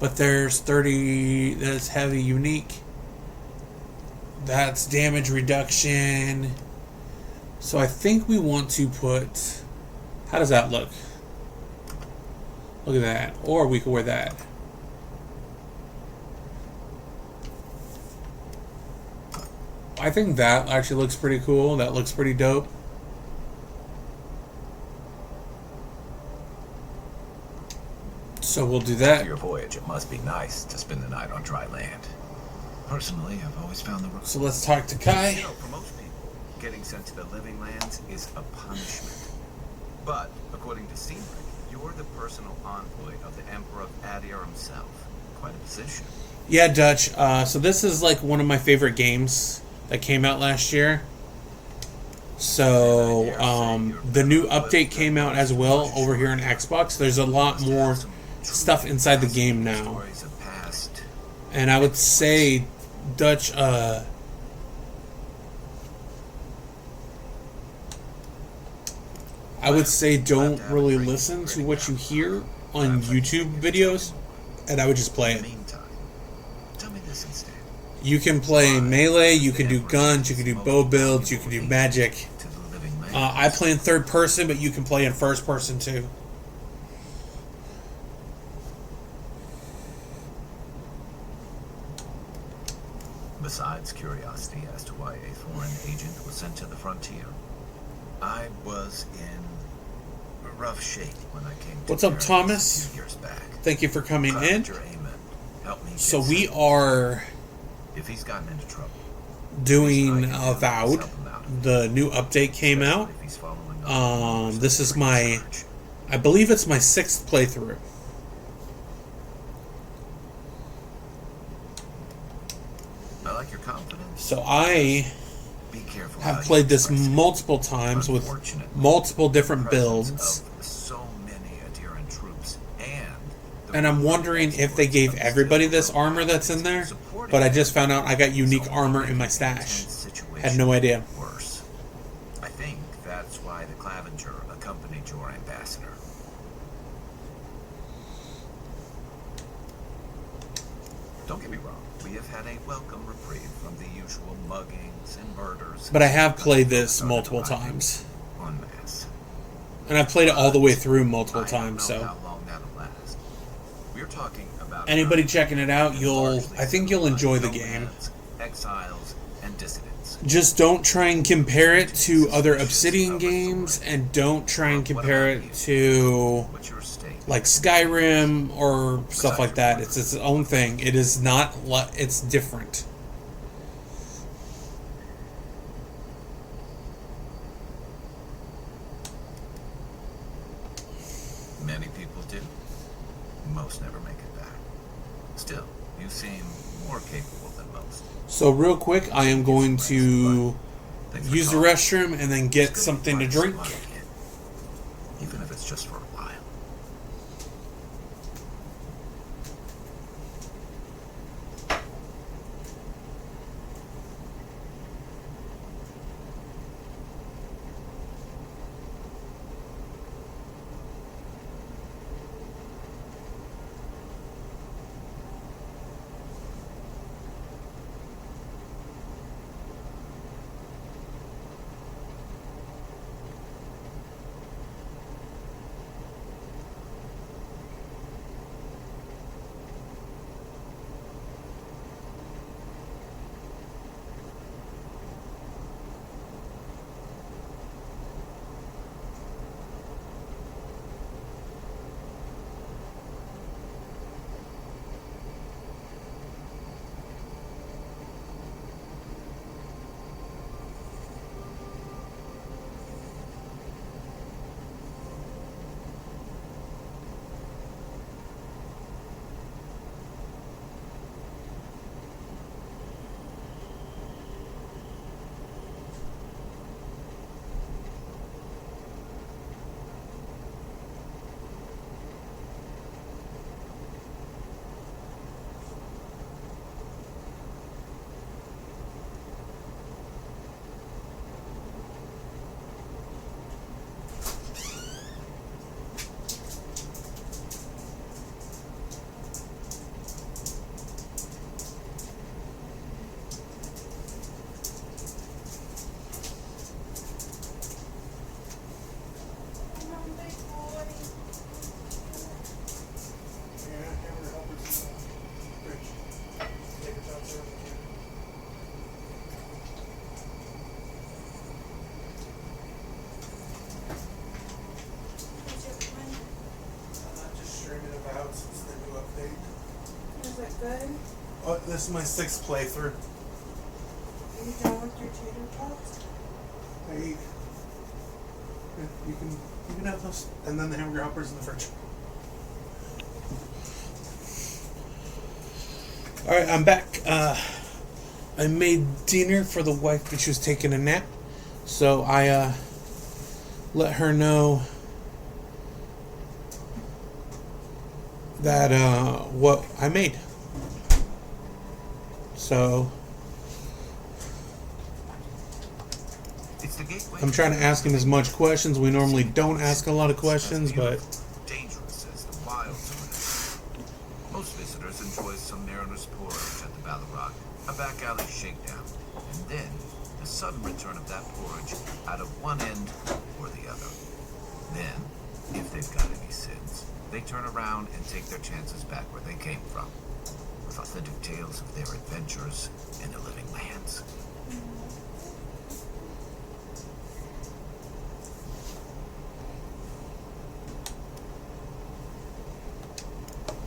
but there's 30, that's heavy unique. That's damage reduction. So I think we want to put, how does that look? Look at that. Or we could wear that. I think that actually looks pretty cool. That looks pretty dope. So we'll do that. After your voyage, it must be nice to spend the night on dry land. Personally, I've always found the... So let's talk to Kai. You know, for most people, Getting sent to the living lands is a punishment. But, according to Cedric, you're the personal envoy of the Emperor of Adir himself. Quite a position. Yeah, Dutch. So this is like one of my favorite games that came out last year. So the new update came out as well over here on Xbox. There's a lot more stuff inside the game now. And I would say, Dutch, I would say don't really listen to what you hear on YouTube videos, and I would just play it. You can play melee, you can do guns, you can do bow builds, you can do magic. I play in third person, but you can play in first person too. Besides curiosity as to why a foreign agent was sent to the frontier, I was in rough shape when I came to What's up, Paris Thomas? a few years back. Thank you for coming in. Help me So get we some- are If he's gotten into trouble, doing Avowed. The new update came out. if he's following up This is my, research. I believe it's my 6th playthrough. I like your confidence. So I Be careful how have you played this express it. multiple times with Unfortunately, multiple different presence builds. of so many adherent troops And I'm wondering if they gave everybody this armor that's in there. But I just found out I got unique armor in my stash. Had no idea. Worse. I think that's why the Clavenger accompanied your ambassador. Don't get me wrong, we have had a welcome reprieve from the usual muggings and murders. But I have played this multiple times. En masse. And I've played it all the way through multiple I don't times, know so how long that'll last. We're talking about anybody checking it out, I think you'll enjoy the game. Exiles and dissidents. Just don't try and compare it to other Obsidian games, and don't try and compare it to What's your stake? like Skyrim or stuff like that. It's its own thing. It is not, it's different. Many people do. Most never make it back. Still, you seem more capable than most. So real quick, I am going to use the restroom and then get something to drink. Even if it's just for a while. Good. Oh, this is my 6th playthrough. Are you done with your tater tots? Hey, you can have those, and then the hamburger helper's in the fridge. All right, I'm back. I made dinner for the wife, but she was taking a nap, so I let her know that what I made. So I'm trying to ask him as much questions. We normally don't ask a lot of questions, but dangerous as the wilds are. Most visitors enjoy some mariner's porridge at the Ballarog, a back alley shakedown, and then the sudden return of that porridge out of one end or the other. Then, if they've got any sins, they turn around and take their chances back where they came from, with authentic tales of their adventures in the living lands.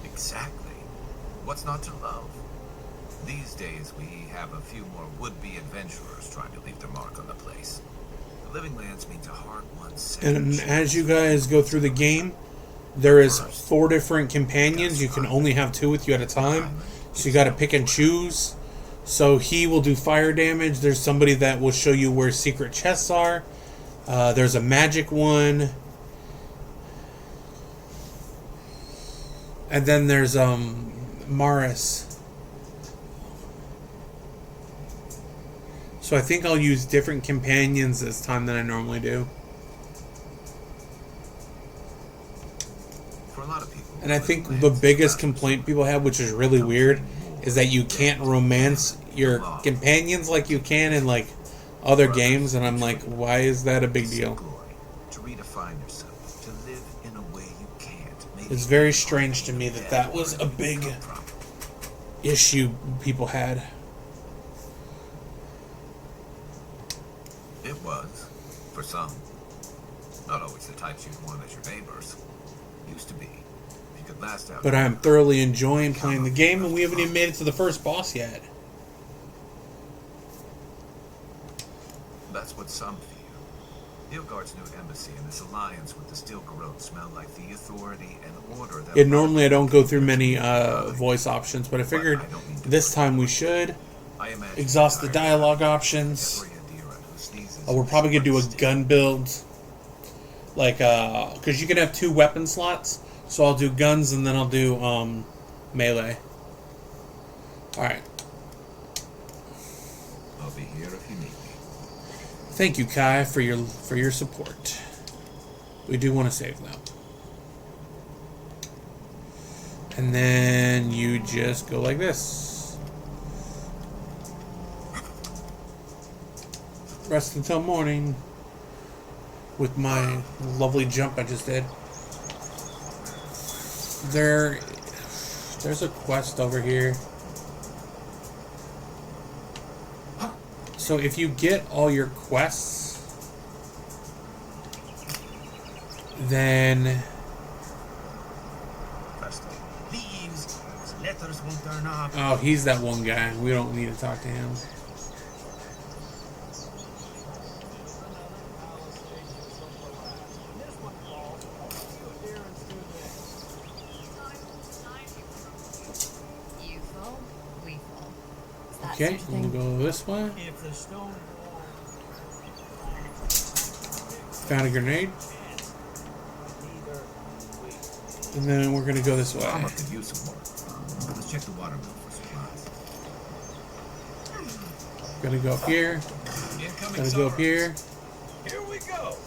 Exactly. What's not to love? These days, we have a few more would-be adventurers trying to leave their mark on the place. The living lands means a hard-won and as you guys go through the game, there is 4 different companions. You can only have 2 with you at a time, so you got to pick and choose. So he will do fire damage. There's somebody that will show you where secret chests are. There's a magic one. And then there's Maris. So I think I'll use different companions this time than I normally do. For a lot of people, and I think the biggest complaint people have, which is really weird, is that you can't romance your companions like you can in like other games, and I'm like, why is that a big deal? To redefine yourself, to live in a way you can't. It's very strange to me that that was a big issue people had. It was, for some. Not always the types you'd want as your neighbors. Used to be. You could last out. But I am thoroughly enjoying playing the game, and we haven't even made it to the first boss yet. That's what some fear. Nilfgaard's new embassy and this alliance with the Steel Garrote smell like the authority and order that... Yeah, normally I don't go through many voice options, but I figured this time we should exhaust the dialogue options. We're probably going to do a gun build. Like, because you can have 2 weapon slots. So I'll do guns and then I'll do melee. Alright. I'll be here if you need me. Thank you, Kai, for your support. We do want to save them. And then you just go like this. Rest until morning. With my lovely jump I just did. There's a quest over here. So if you get all your quests, then Thieves, letters won't turn up. oh, he's that one guy. We don't need to talk to him. Okay, we'll go this way. Found a grenade. And then we're gonna go this way. Mama could use some more. Let's check the watermill for supplies. Gonna go up here. Gonna go up here. Here we go.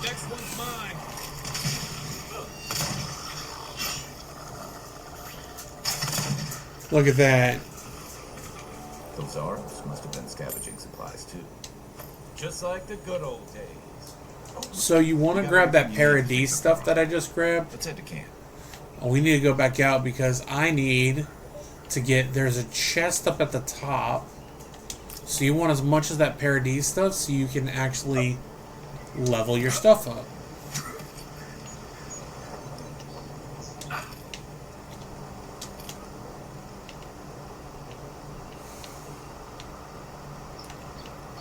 Next one's mine. Look at that. Those arms must have been scavenging supplies too. Just like the good old days. So you want to grab that Paradise stuff that I just grabbed? Let's head to camp. Oh, we need to go back out because I need to get... There's a chest up at the top. So you want as much of that Paradise stuff so you can actually level your stuff up.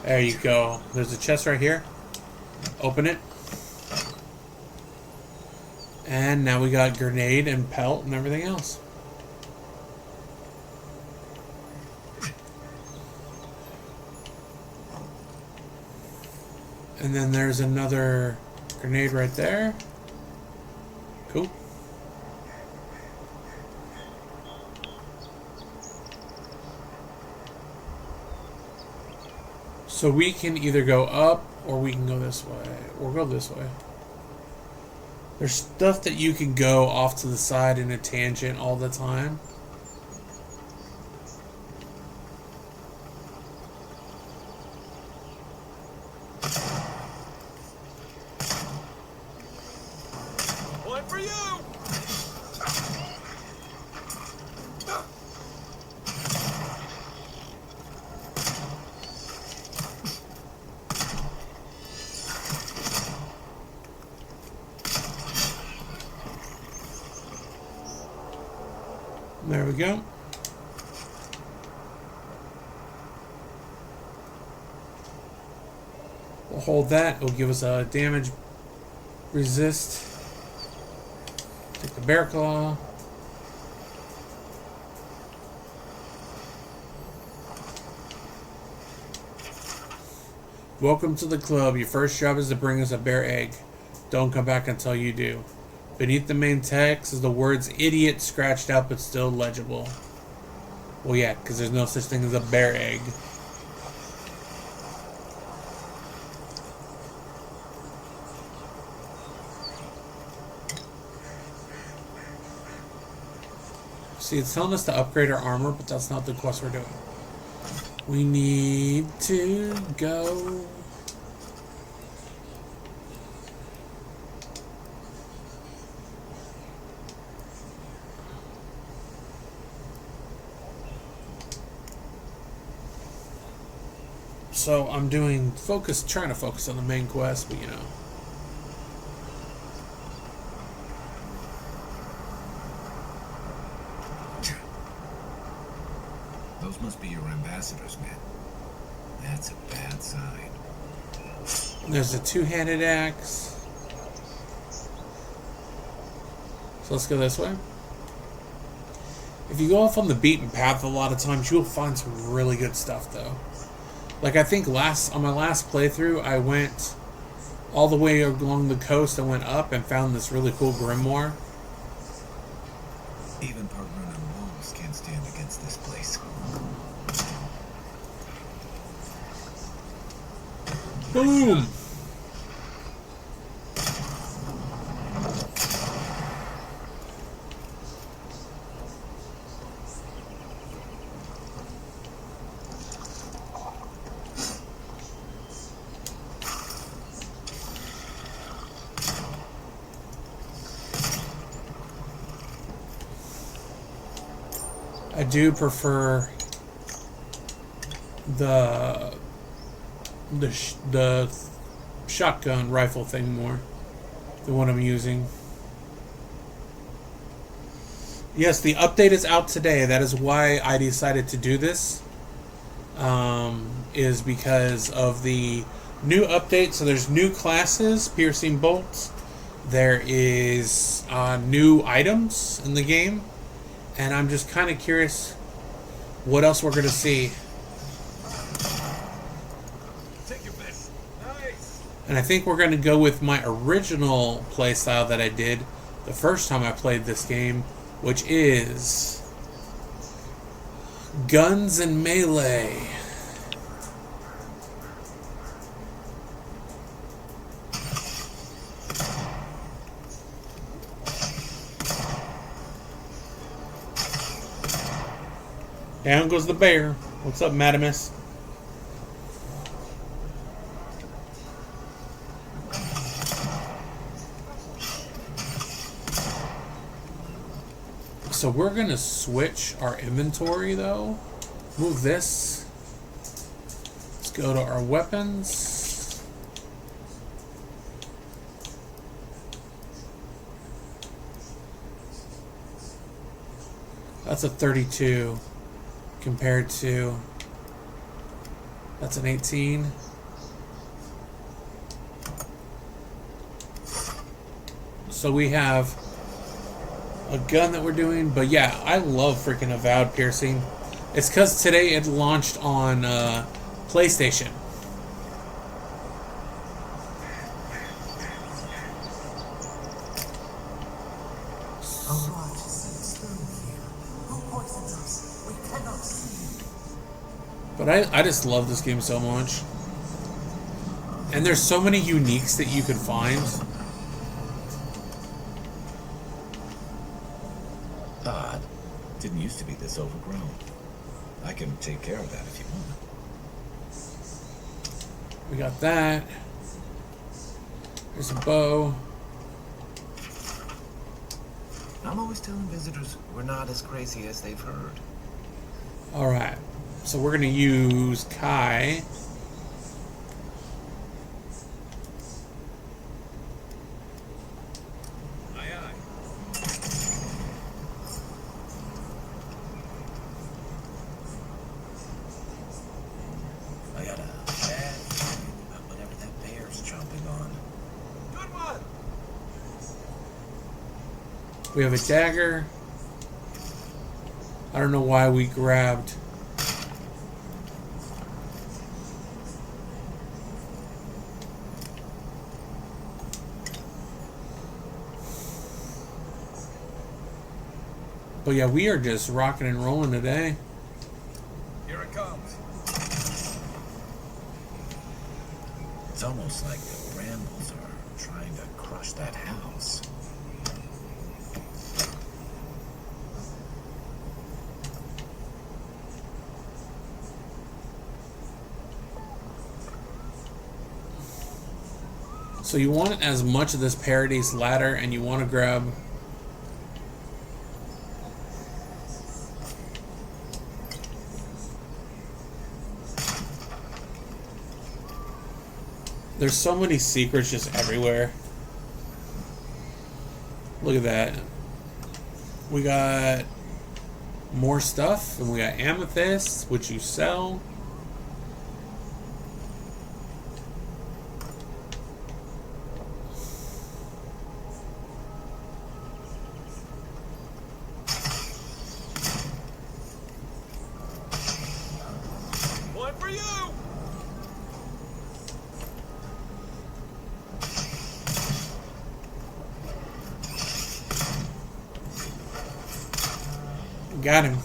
There you go. There's a chest right here. Open it. And now we got grenade and pelt and everything else. And then there's another grenade right there. Cool. So we can either go up or we can go this way or go this way. There's stuff that you can go off to the side in a tangent all the time. One for you! There we go. We'll hold that. It'll give us a damage resist. Take the bear claw. Welcome to the club. Your first job is to bring us a bear egg. Don't come back until you do. Beneath the main text is the words idiot scratched out but still legible. Well, yeah, because there's no such thing as a bear egg. See, it's telling us to upgrade our armor, but that's not the quest we're doing. We need to go... So I'm trying to focus on the main quest, but you know. Those must be your ambassadors, man. That's a bad sign. There's a two-handed axe. So let's go this way. If you go off on the beaten path a lot of times, you'll find some really good stuff, though. Like, I think on my last playthrough, I went all the way along the coast and went up and found this really cool grimoire. Even Parun and wolves can't stand against this place. Boom! I do prefer the shotgun rifle thing more than what I'm using. Yes, the update is out today. That is why I decided to do this. Is because of the new update. So there's new classes, piercing bolts. There is new items in the game. And I'm just kind of curious what else we're going to see. Take your best. Nice. And I think we're going to go with my original playstyle that I did the first time I played this game, which is guns and melee. Down goes the bear. What's up, Madamus? So we're going to switch our inventory, though. Move this. Let's go to our weapons. That's a 32 compared to... That's an 18. So we have a gun that we're doing. But yeah, I love freaking Avowed piercing. It's because today it launched on PlayStation. But I just love this game so much. And there's so many uniques that you can find. Odd. Didn't used to be this overgrown. I can take care of that if you want. We got that. There's a bow. I'm always telling visitors we're not as crazy as they've heard. Alright. So we're going to use Kai. Aye, aye. I got a bad feeling about whatever that bear's chomping on. Good one! We have a dagger. I don't know why we grabbed... But yeah, we are just rocking and rolling today. Here it comes. It's almost like the brambles are trying to crush that house. So you want as much of this Paradise ladder, and you want to grab... There's so many secrets just everywhere. Look at that. We got more stuff, and we got amethysts, which you sell. One for you! Got him.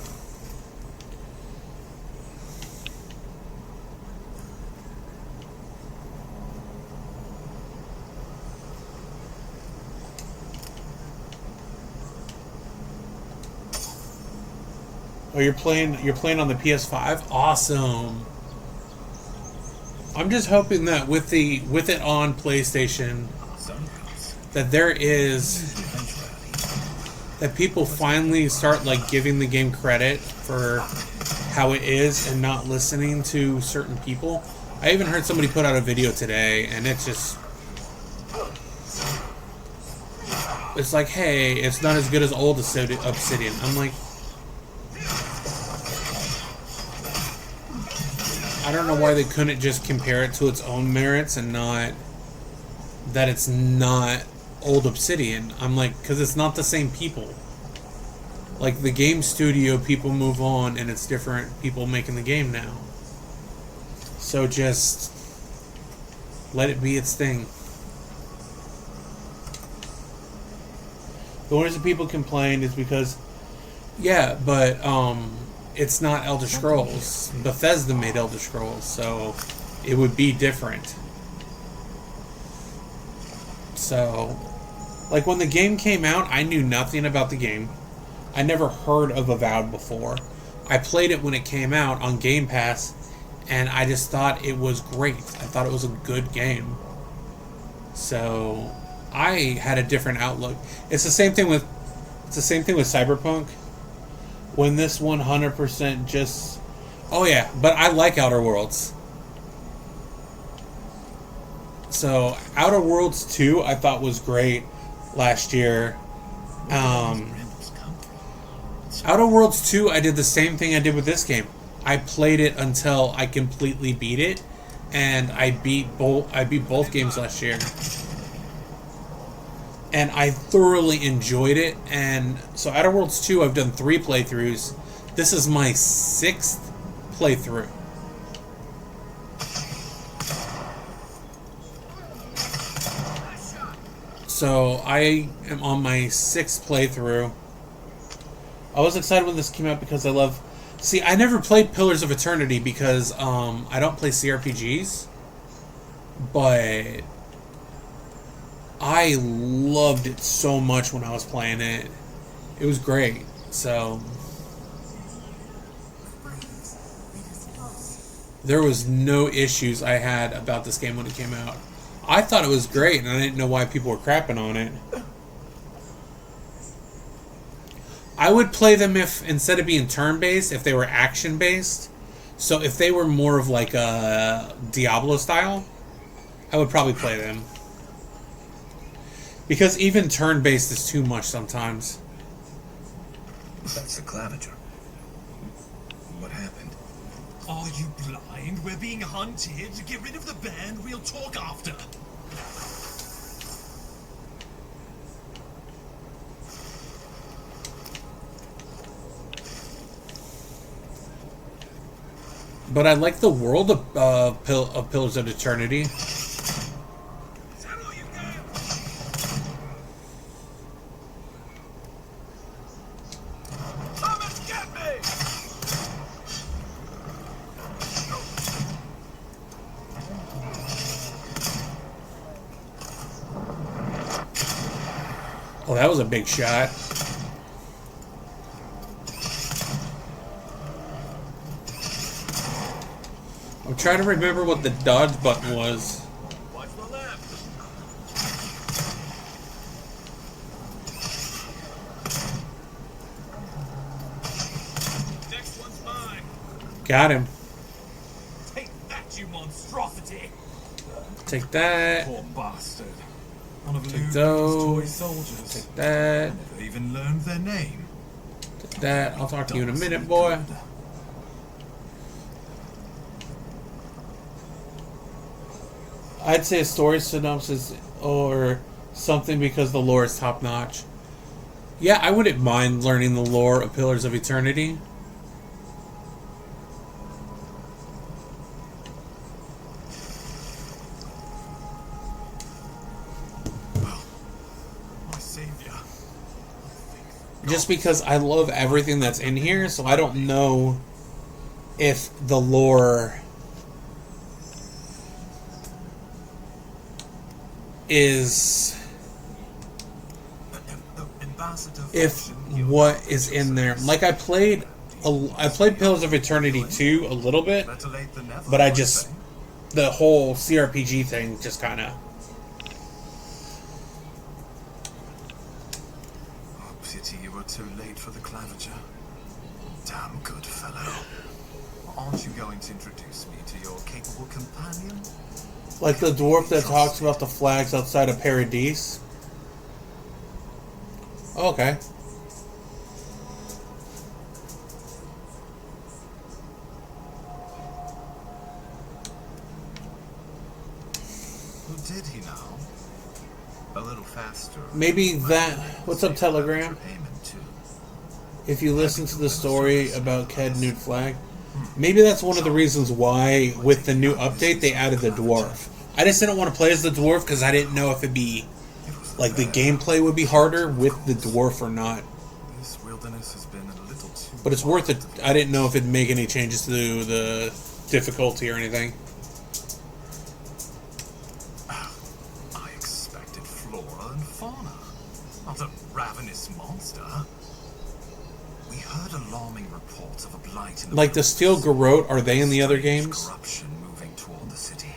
Oh, you're playing on the PS5? Awesome. I'm just hoping that with it on PlayStation that there is that people finally start like giving the game credit for how it is and not listening to certain people. I even heard somebody put out a video today, and it's like, hey, it's not as good as old Obsidian. I'm like, I don't know why they couldn't just compare it to its own merits and not that it's not old Obsidian. I'm like, because it's not the same people. Like, the game studio people move on, and it's different people making the game now. So just let it be its thing. The only reason people complain is because, yeah, but it's not Elder Scrolls. Bethesda made Elder Scrolls, so it would be different. So, like, when the game came out, I knew nothing about the game. I never heard of Avowed before. I played it when it came out on Game Pass, and I just thought it was great. I thought it was a good game. So, I had a different outlook. It's the same thing with Cyberpunk. When this 100% just... Oh yeah, but I like Outer Worlds. So, Outer Worlds 2 I thought was great last year. Outer Worlds 2, I did the same thing I did with this game. I played it until I completely beat it, and I beat both games last year. And I thoroughly enjoyed it. And so Outer Worlds 2, I've done 3 playthroughs. This is my 6th playthrough. So I am on my 6th playthrough. I was excited when this came out because I love... See, I never played Pillars of Eternity because I don't play CRPGs. But I loved it so much when I was playing it. It was great. So there was no issues I had about this game when it came out. I thought it was great, and I didn't know why people were crapping on it. I would play them if, instead of being turn-based, if they were action-based. So if they were more of like a Diablo style, I would probably play them. Because even turn-based is too much sometimes. That's the claviger. What happened? Are you blind? We're being hunted. Get rid of the band. We'll talk after. But I like the world of Pillars of Eternity. Oh, that was a big shot. I'm trying to remember what the dodge button was. Watch the left. Next one's mine. Got him. Take that, you monstrosity. Take that. Poor bastard. One of Take Luke's those. toy soldiers. Take that. Never even learned their name. Take that. I'll talk to you in a minute, boy. I'd say a story synopsis or something because the lore is top notch. Yeah, I wouldn't mind learning the lore of Pillars of Eternity. My savior. Just because I love everything that's in here, so I don't know if the lore is, if what is in there. Like I played Pillars of Eternity 2 a little bit, but I just, the whole CRPG thing just kind of. Oh, pity you were too late for the claviger. Damn good fellow. Aren't you going to introduce me to your capable companion? Like the dwarf that talks about the flags outside of Paradise. Okay. Who did he now? A little faster. Maybe that. What's up, Telegram? Payment too. If you listen to the story about Ked Nude Flag, maybe that's one of the reasons why, with the new update, they added the dwarf. I just didn't want to play as the dwarf because I didn't know if it'd be, like, the gameplay would be harder with the dwarf or not. This wilderness has been a little too. But it's worth it. I didn't know if it'd make any changes to the difficulty or anything. I expected flora and fauna, not a ravenous monster. We heard alarming reports of a blight in the Like the Steel Garrote, are they in the other strange games? corruption moving toward the city.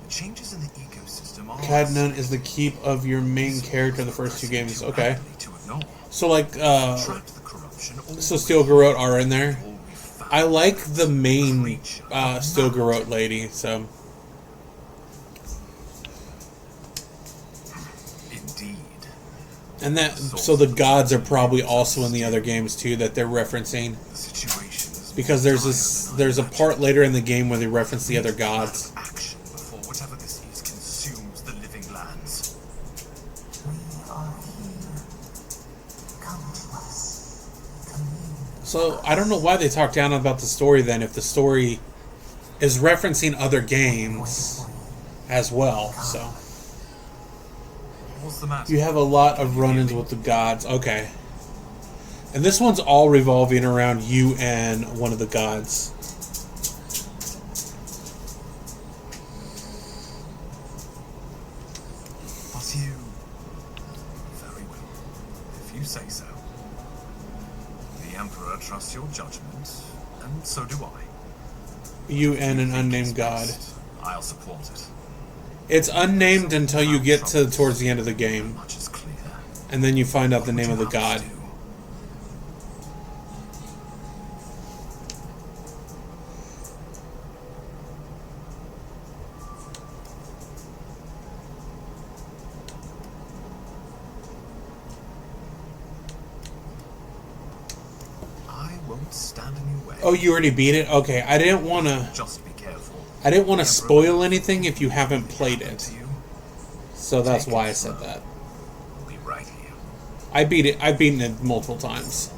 Changes in the ecosystem are Cadnan is the keep of your main character in the first 2 games. Okay. to ignore. So like, Track the corruption so Steel Garrote are in there. I like the main Steel Garrote lady, so. Indeed. And that, so the gods are probably also in the other games too that they're referencing. The situation is Because there's a part later in the game where they reference the other gods. action before whatever this is consumes the living lands. We are here. Come to us. Commune. So I don't know why they talk down about the story then if the story is referencing other games as well. So What's the matter? you have a lot of run-ins with the gods. Okay. And this one's all revolving around you and one of the gods. But you... Very well. If you say so. The Emperor trusts your judgment, and so do I. You and an unnamed god. I'll support it. It's unnamed until you get to towards the end of the game. Much is clear. And then you find out the name of the god. I won't stand in your way. Oh, you already beat it? Okay, I didn't want to Just be careful. spoil anything if you haven't played it. So that's why I said that. We'll be right here. I beat it. I've beaten it multiple times.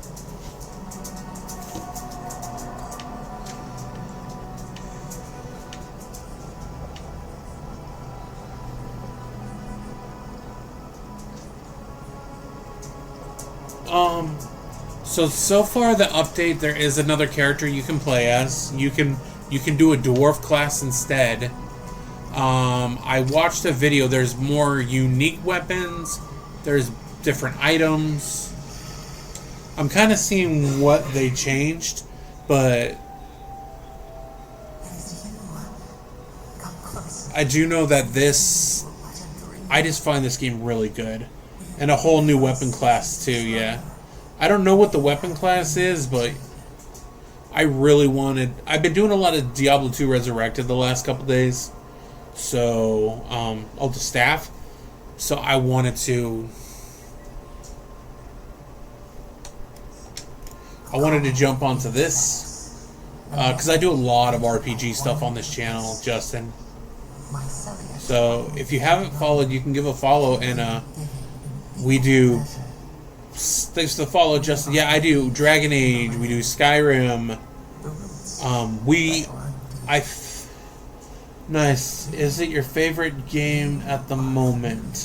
So far the update, there is another character you can play as. You can do a dwarf class instead. I watched a video. There's more unique weapons. There's different items. I'm kind of seeing what they changed, but I do know that this... I just find this game really good. And a whole new weapon class too, yeah. I don't know what the weapon class is, but I really wanted... I've been doing a lot of Diablo 2 Resurrected the last couple days. So, the staff. So I wanted to... jump onto this. Because I do a lot of RPG stuff on this channel, Justin. So, if you haven't followed, you can give a follow, and we do... Thanks to the follow, Justin. Yeah, I do Dragon Age. We do Skyrim. Nice. Is it your favorite game at the moment?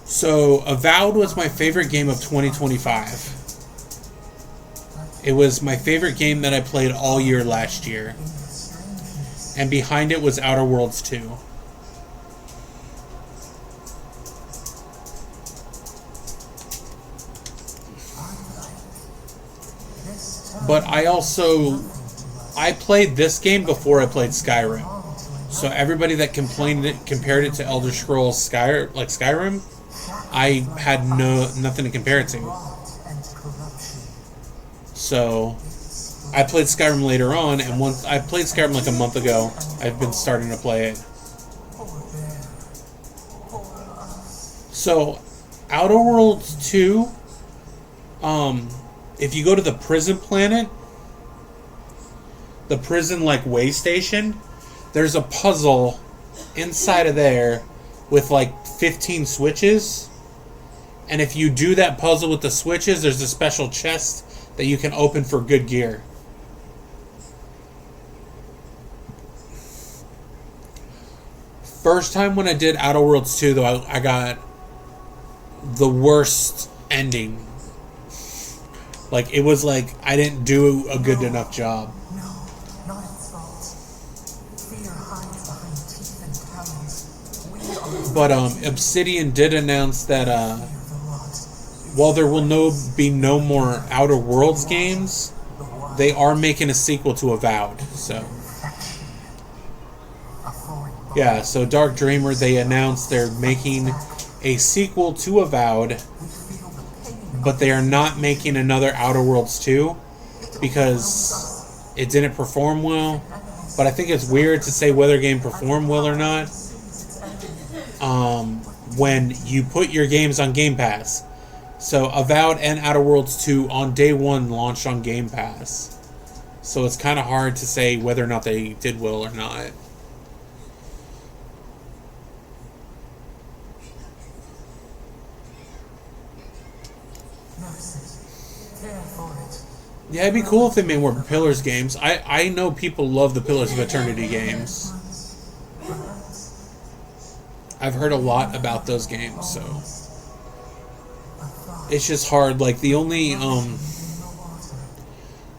So, Avowed was my favorite game of 2025. It was my favorite game that I played all year last year. And behind it was Outer Worlds 2. But I played this game before I played Skyrim. So everybody that compared it to Elder Scrolls Skyrim, I had nothing to compare it to. So I played Skyrim later on, and once I played Skyrim like a month ago, I've been starting to play it. So Outer Worlds 2, if you go to the prison planet, the prison way station, there's a puzzle inside of there with 15 switches. And if you do that puzzle with the switches, there's a special chest that you can open for good gear. First time when I did Outer Worlds 2, though, I got the worst ending. It was I didn't do a good enough job. But Obsidian did announce that while there will be no more Outer Worlds games, they are making a sequel to Avowed. So yeah, so Dark Dreamer, they announced they're making a sequel to Avowed, but they are not making another Outer Worlds 2 because it didn't perform well. But I think it's weird to say whether a game performed well or not when you put your games on Game Pass. So Avowed and Outer Worlds 2 on day one launched on Game Pass. So it's kind of hard to say whether or not they did well or not. Yeah, it'd be cool if they made more Pillars games. I know people love the Pillars of Eternity games. I've heard a lot about those games, so it's just hard. Like the only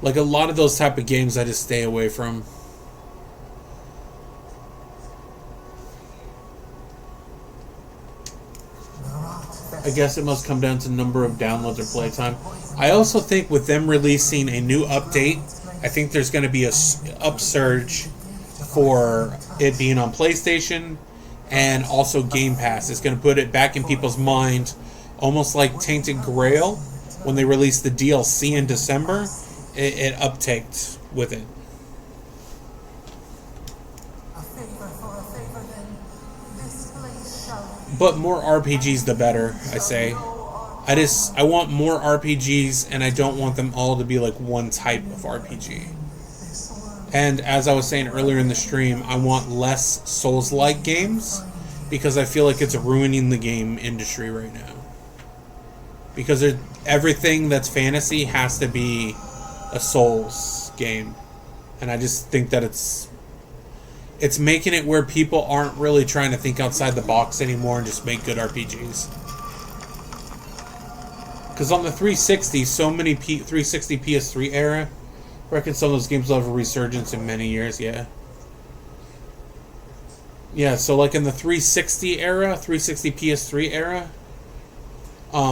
like a lot of those type of games I just stay away from. I guess it must come down to number of downloads or playtime. I also think with them releasing a new update, I think there's going to be a upsurge for it being on PlayStation and also Game Pass. It's going to put it back in people's mind, almost like Tainted Grail. When they released the DLC in December, it uptaked with it. But more RPGs the better, I say. I want more RPGs, and I don't want them all to be like one type of RPG. And as I was saying earlier in the stream, I want less Souls-like games, because I feel like it's ruining the game industry right now. Because everything that's fantasy has to be a Souls game. And I just think that it's making it where people aren't really trying to think outside the box anymore and just make good RPGs. Because on the 360, so many 360 PS3 era, I reckon some of those games will have a resurgence in many years, yeah. Yeah, so like in the 360 era, 360 PS3 era,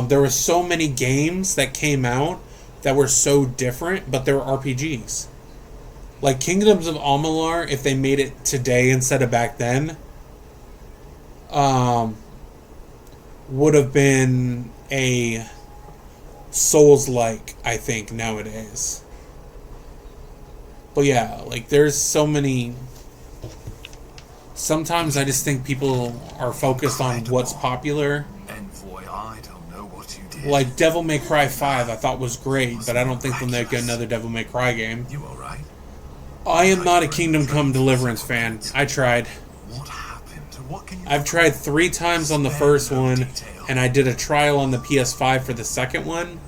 there were so many games that came out that were so different, but they were RPGs. Like Kingdoms of Amalur, if they made it today instead of back then, would have been a Souls-like, I think, nowadays. But yeah, like there's so many. Sometimes I just think people are focused on what's popular. Like Devil May Cry 5, I thought was great, but I don't think they'll make another Devil May Cry game. You all right? I am not a Kingdom Come Deliverance fan. I tried. I've tried 3 times on the first one, and I did a trial on the PS5 for the second one.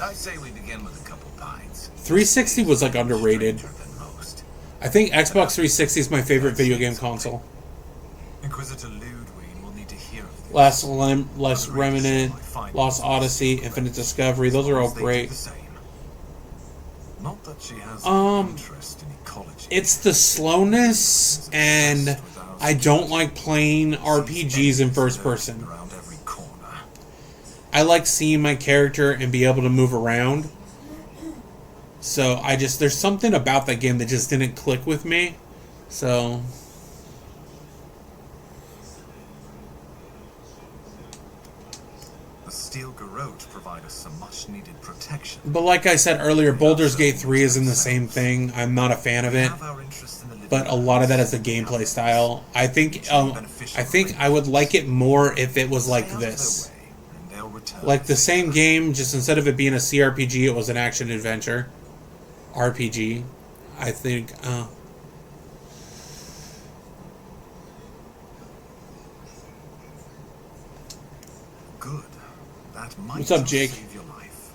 I say we begin with a couple pints. 360 was like underrated. I think Xbox 360 is my favorite video game console. Inquisitor Ludwig will need to hear of this. Last Remnant, Lost Odyssey, Infinite Discovery, those are all great. Not that she has interest in ecology. It's the slowness, and I don't like playing RPGs in first person. I like seeing my character and be able to move around. So there's something about that game that just didn't click with me. So The steel garrote provide us some much needed protection. but like I said earlier, Baldur's Gate 3 is in the same thing. I'm not a fan of it. But a lot of that is the gameplay style. I think I would like it more if it was like this. Like the same game, just instead of it being a CRPG, it was an action adventure RPG. I think. Good. That might What's up, Jake? save your life.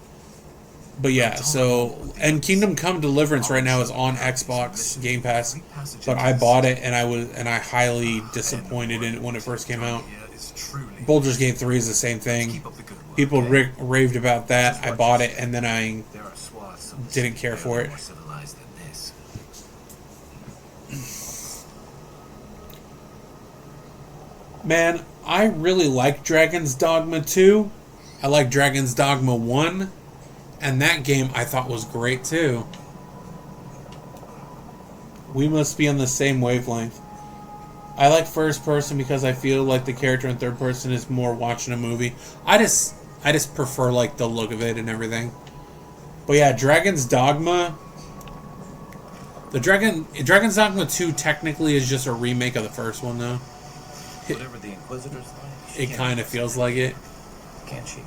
But yeah, so and Kingdom Come Deliverance right now is on Xbox Game Pass, but I bought it and I highly disappointed in it when it first came out. Baldur's Gate 3 is the same thing. People raved about that. I bought it and then I didn't care for it. Man, I really like Dragon's Dogma 2. I like Dragon's Dogma 1. And that game I thought was great too. We must be on the same wavelength. I like first person because I feel like the character in third person is more watching a movie. I just prefer like the look of it and everything. But yeah, Dragon's Dogma. The Dragon's Dogma 2 technically is just a remake of the first one, though. Whatever the Inquisitor's like, It kind of feels like it. can't she?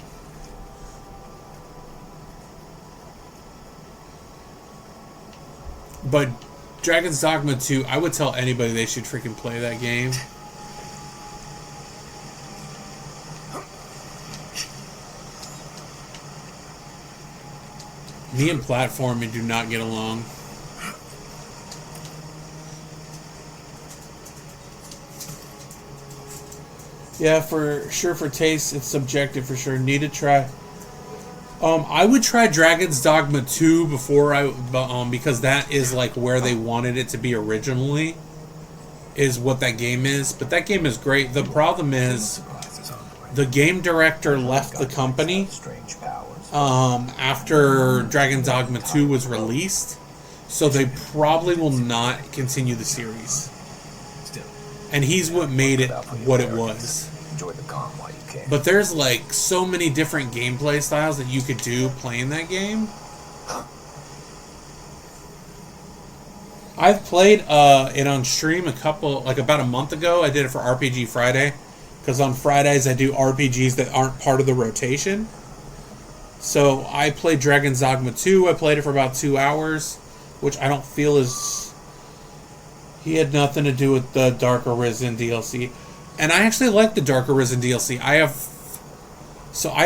But Dragon's Dogma 2, I would tell anybody they should freaking play that game. Me and platforming do not get along. Yeah, for sure, for taste, it's subjective for sure. Need to try. I would try Dragon's Dogma 2 before because that is like where they wanted it to be originally, is what that game is. But that game is great. The problem is the game director left the company after Dragon's Dogma 2 was released, so they probably will not continue the series. And he's what made it what it was. Enjoy the calm while you can. But there's like so many different gameplay styles that you could do playing that game. I've played it on stream about a month ago. I did it for RPG Friday, because on Fridays I do RPGs that aren't part of the rotation. So I played Dragon's Dogma 2. I played it for about 2 hours, which I don't feel is... He had nothing to do with the Dark Arisen DLC. And I actually like the Dark Arisen DLC. I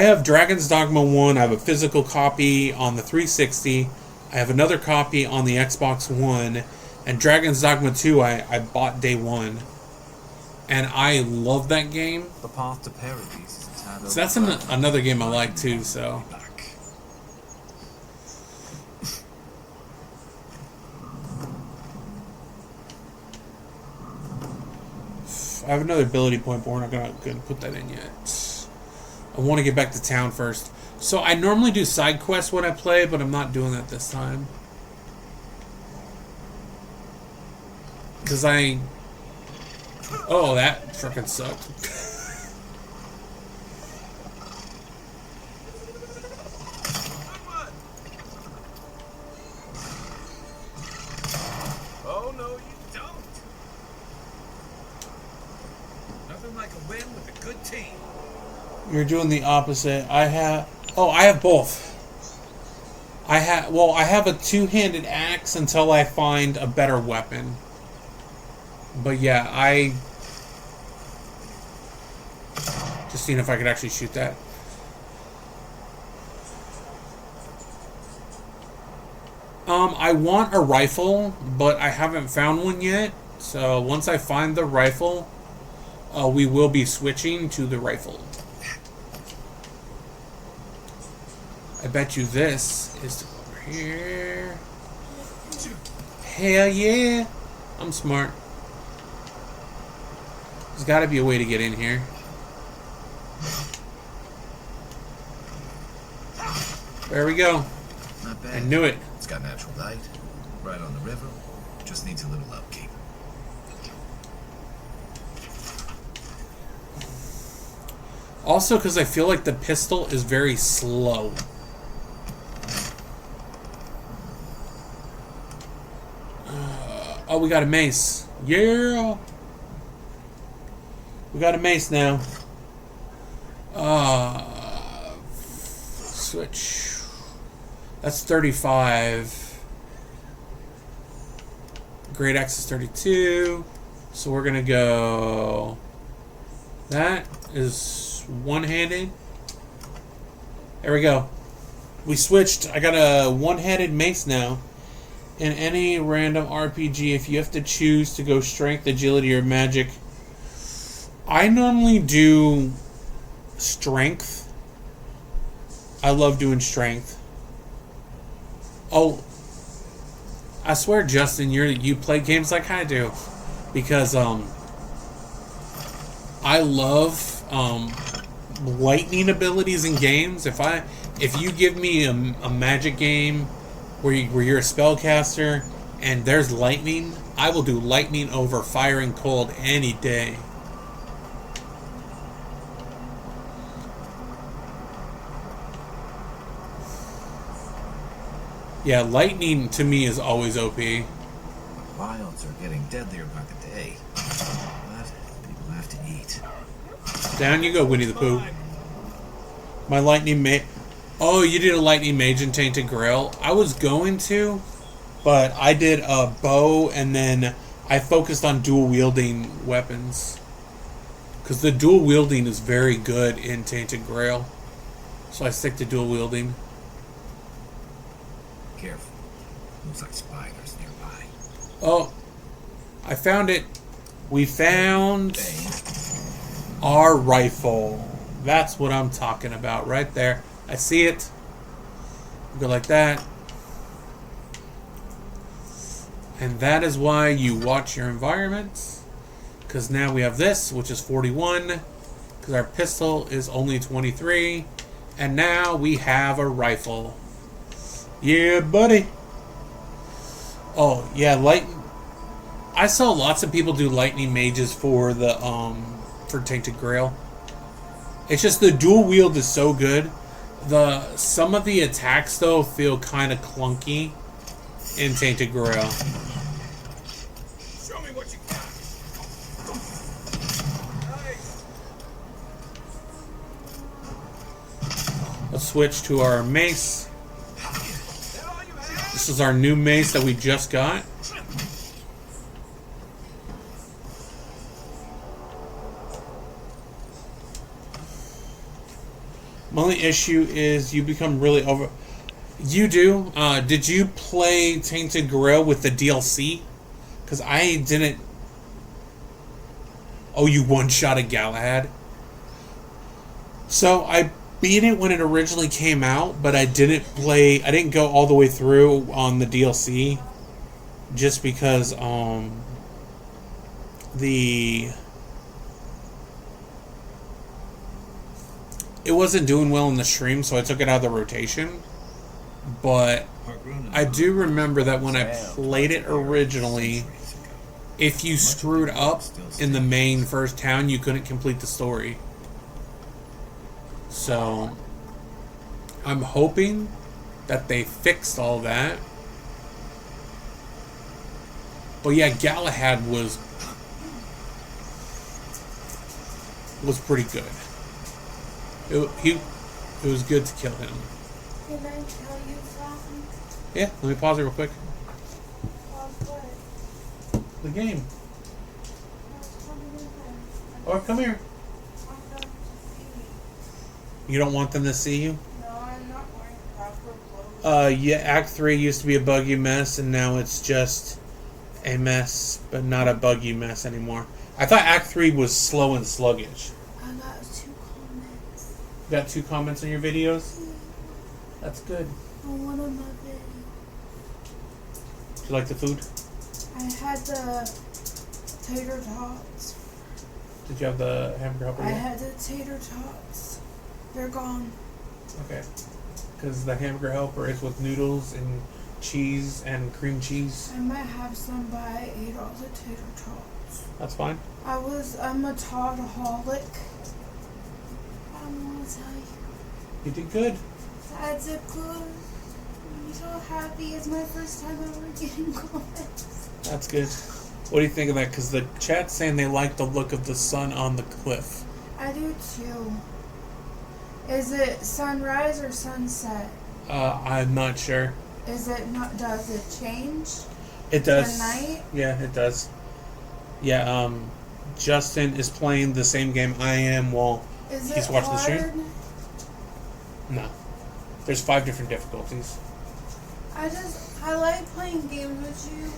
have Dragon's Dogma 1. I have a physical copy on the 360. I have another copy on the Xbox One. And Dragon's Dogma 2 I bought day one. And I love that game. The path to paradise is entirely So that's another game I like too, so... I have another ability point, but we're not gonna put that in yet. I want to get back to town first. So I normally do side quests when I play, but I'm not doing that this time. Because Oh, that frickin' sucked. Oh, no, you don't. Nothing like a win with a good team. You're doing the opposite. I have both. I have a two-handed axe until I find a better weapon. But yeah, just seeing if I could actually shoot that. I want a rifle, but I haven't found one yet. So once I find the rifle, we will be switching to the rifle. I bet you this is over here. Hell yeah! I'm smart. There's got to be a way to get in here. There we go. Not bad. I knew it. It's got natural light, right on the river. Just needs a little upkeep. Also, because I feel like the pistol is very slow. Oh, we got a mace. Yeah! We got a mace now. Switch. That's 35. Great Axe is 32. So we're gonna go... That is one-handed. There we go. We switched. I got a one-handed mace now. In any random RPG, if you have to choose to go strength, agility, or magic, I normally do strength. I love doing strength. Oh, I swear, Justin, you play games like I do, because I love lightning abilities in games. If you give me a magic game where you're a spellcaster and there's lightning, I will do lightning over firing cold any day. Yeah, lightning to me is always OP. Wilds are getting deadlier by the day. But people have to eat. Down you go, Winnie the Pooh. My lightning mage. Oh, you did a lightning mage in Tainted Grail? I was going to, but I did a bow and then I focused on dual wielding weapons. Because the dual wielding is very good in Tainted Grail. So I stick to dual wielding. Careful. Looks like spiders nearby. Oh, I found it. We found our rifle. That's what I'm talking about right there. I see it. Go like that. And that is why you watch your environments. Because now we have this, which is 41. Because our pistol is only 23. And now we have a rifle. Yeah, buddy. Oh, yeah, I saw lots of people do lightning mages for the for Tainted Grail. It's just the dual wield is so good. Some of the attacks though feel kind of clunky in Tainted Grail. Show me what you got. Nice. Let's switch to our mace. This is our new mace that we just got. My only issue is you become really over... You do? Did you play Tainted Grail with the DLC? Because I didn't... Oh, you one-shotted Galahad? So, I beat it when it originally came out, but I didn't go all the way through on the DLC. Just because, it wasn't doing well in the stream, so I took it out of the rotation. But I do remember that when I played it originally, if you screwed up in the main first town, you couldn't complete the story. So I'm hoping that they fixed all that. But yeah, Galahad was pretty good. It was good to kill him. Can I tell you something? Yeah, let me pause it real quick. Pause what? The game. What's coming in there? Or come here. I want them to see me. You don't want them to see you? No, I'm not wearing proper clothes. Yeah, Act 3 used to be a buggy mess, and now it's just a mess, but not a buggy mess anymore. I thought Act 3 was slow and sluggish. I got 2 comments. You got 2 comments on your videos? That's good. On one of my videos. Do you like the food? I had the tater tots. Did you have the hamburger helper? I yet? had the tater tots. They're gone. Okay. Because the hamburger helper is with noodles and cheese and cream cheese. I might have some, but I ate all the tater tots. That's fine. I'm a Toddaholic. I want to tell you. You did good. That's a good. I'm so happy. It's my first time ever getting comments. That's good. What do you think of that? Because the chat's saying they like the look of the sun on the cliff. I do too. Is it sunrise or sunset? I'm not sure. Is it not? Does it change? It does. The night? Yeah, it does. Yeah, Justin is playing the same game I am while Is he's it watching the hard? stream. No. There's 5 different difficulties. I like playing games with you,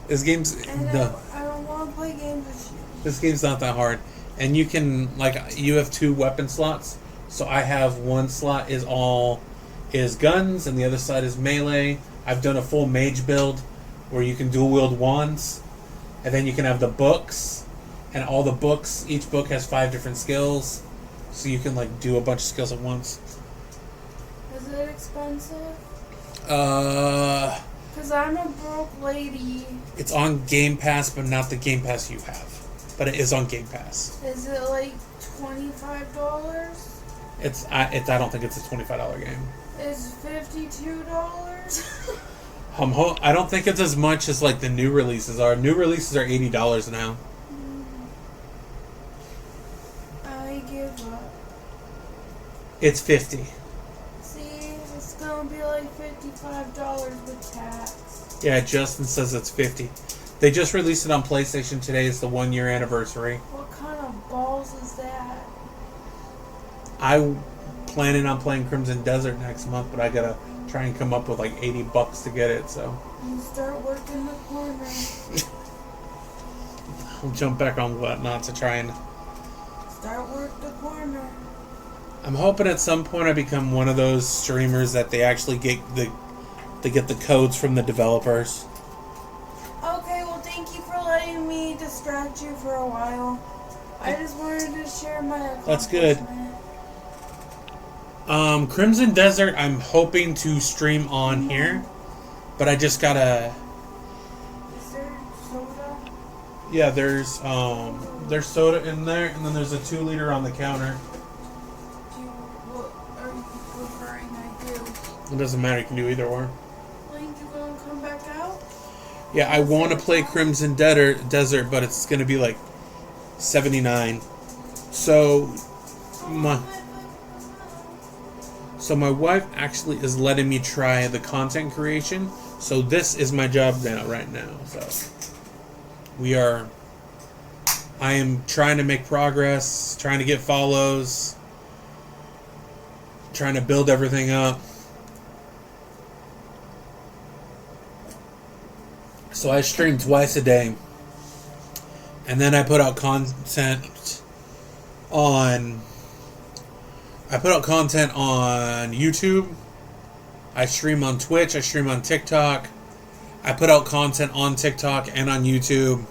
This game's and I don't want to play games with you. This game's not that hard. And you can, you have 2 weapon slots. So I have one slot is guns, and the other side is melee. I've done a full mage build where you can dual wield wands. And then you can have the books. And all the books, each book has 5 different skills. So you can, do a bunch of skills at once. Is it expensive? Because I'm a broke lady. It's on Game Pass, but not the Game Pass you have. But it is on Game Pass. Is it $25? I don't think it's a $25 game. Is $52? I don't think it's as much as like the new releases are. New releases are $80 now. I give up. It's 50. See, it's gonna be like $55 with tax. Yeah, Justin says it's 50. They just released it on PlayStation today. It's the 1 year anniversary. What kind of balls is that? I'm planning on playing Crimson Desert next month, but I gotta try and come up with like $80 to get it. So You start working the corner. I'll jump back on Whatnot to try and. Start work the corner. I'm hoping at some point I become one of those streamers that they actually get the codes from the developers. Okay, well, thank you for letting me distract you for a while. I just wanted to share my That's good. Crimson Desert, I'm hoping to stream on here, but I just gotta. Is there soda? Yeah, there's soda in there, and then there's a 2-liter on the counter. What are you preferring I do? It doesn't matter, you can do either or. Link, you gonna come back out? Yeah, I want to play Crimson Desert, but it's gonna be like $79. So my wife actually is letting me try the content creation. So this is my job right now. So I am trying to make progress, trying to get follows, trying to build everything up. So I stream twice a day. And then I put out content on YouTube. I stream on Twitch. I stream on TikTok. I put out content on TikTok and on YouTube.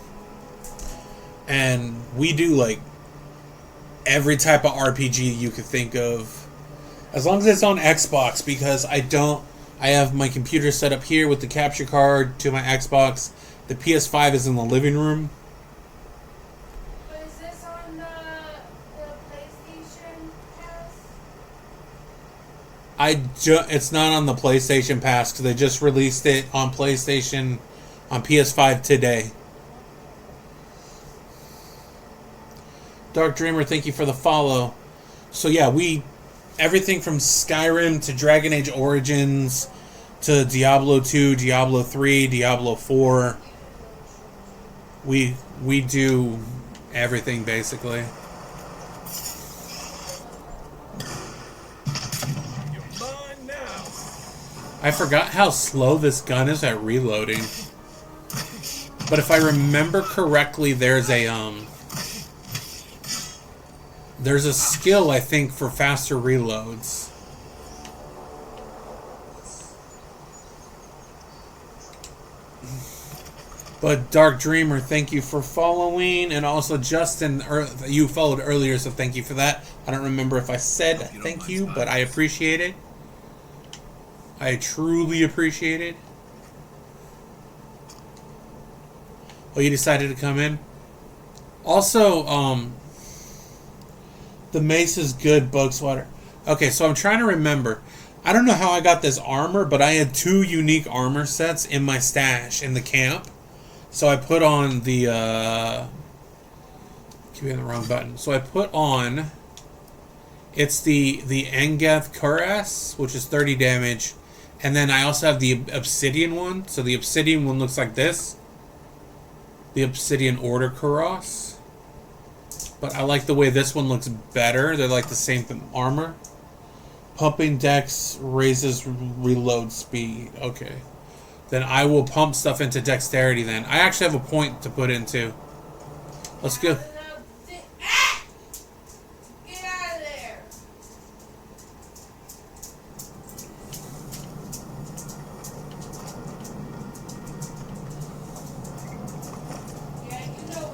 And we do like every type of RPG you could think of. As long as it's on Xbox, because I have my computer set up here with the capture card to my Xbox. The PS5 is in the living room. But is this on the PlayStation Pass? It's not on the PlayStation Pass because they just released it on PlayStation, on PS5 today. Dark Dreamer, thank you for the follow. So yeah, everything from Skyrim to Dragon Age Origins to Diablo 2, Diablo 3, Diablo 4. We do everything basically. I forgot how slow this gun is at reloading. But if I remember correctly, there's a skill, I think, for faster reloads. But Dark Dreamer, thank you for following. And also Justin, you followed earlier, so thank you for that. I don't remember if I said thank you, but I appreciate it. I truly appreciate it. Oh, you decided to come in? Also, the mace is good, Bug Swatter. Okay, so I'm trying to remember. I don't know how I got this armor, but I had 2 unique armor sets in my stash in the camp. So I put on the... keep hitting the wrong button. So I put on... It's the Engeth Cuirass, which is 30 damage. And then I also have the Obsidian one. So the Obsidian one looks like this. The Obsidian Order Cuirass. But I like the way this one looks better. They're like the same armor. Pumping dex raises reload speed. Okay. Then I will pump stuff into dexterity then. I actually have a point to put into. Let's go. Get out of there.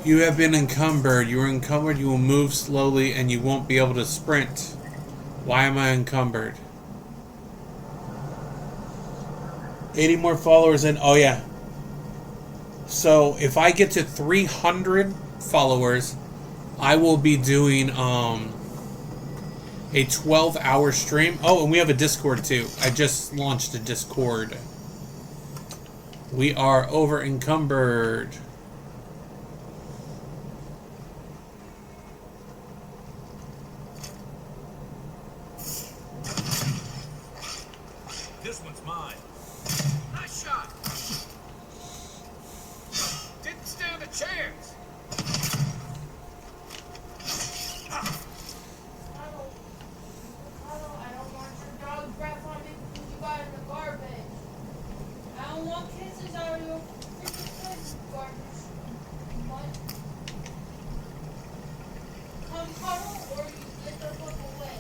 You have been encumbered. You are encumbered. You will move slowly and you won't be able to sprint. Why am I encumbered? 80 more followers in. Oh, yeah. So, if I get to 300 followers, I will be doing a 12-hour stream. Oh, and we have a Discord, too. I just launched a Discord. We are over encumbered. This one's mine. Nice shot. Didn't stand a chance. I don't want your dog breath on me because you got in the garbage. I don't want kisses out of your freaking face, garbage. What? Come cuddle or you get the fuck away.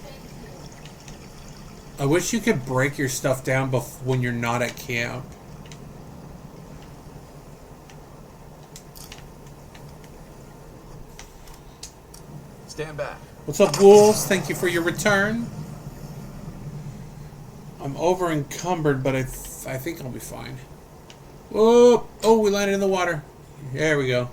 Thank you. I wish you could break your stuff down when you're not at camp. Stand back. What's up, Wolves? Thank you for your return. I'm over encumbered, but I think I'll be fine. Oh, we landed in the water. There we go.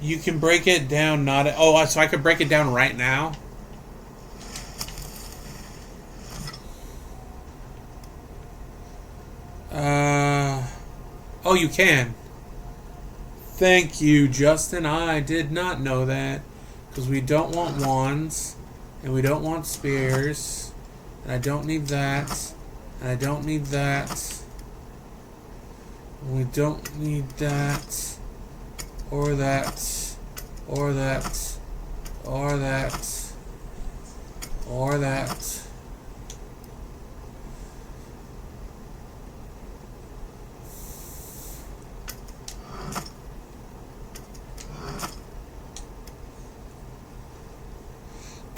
You can break it down, not... Oh, so I could break it down right now? Oh, you can. Thank you, Justin. I did not know that. Because we don't want wands. And we don't want spears. And I don't need that. And I don't need that. And we don't need that. Or that. Or that. Or that. Or that.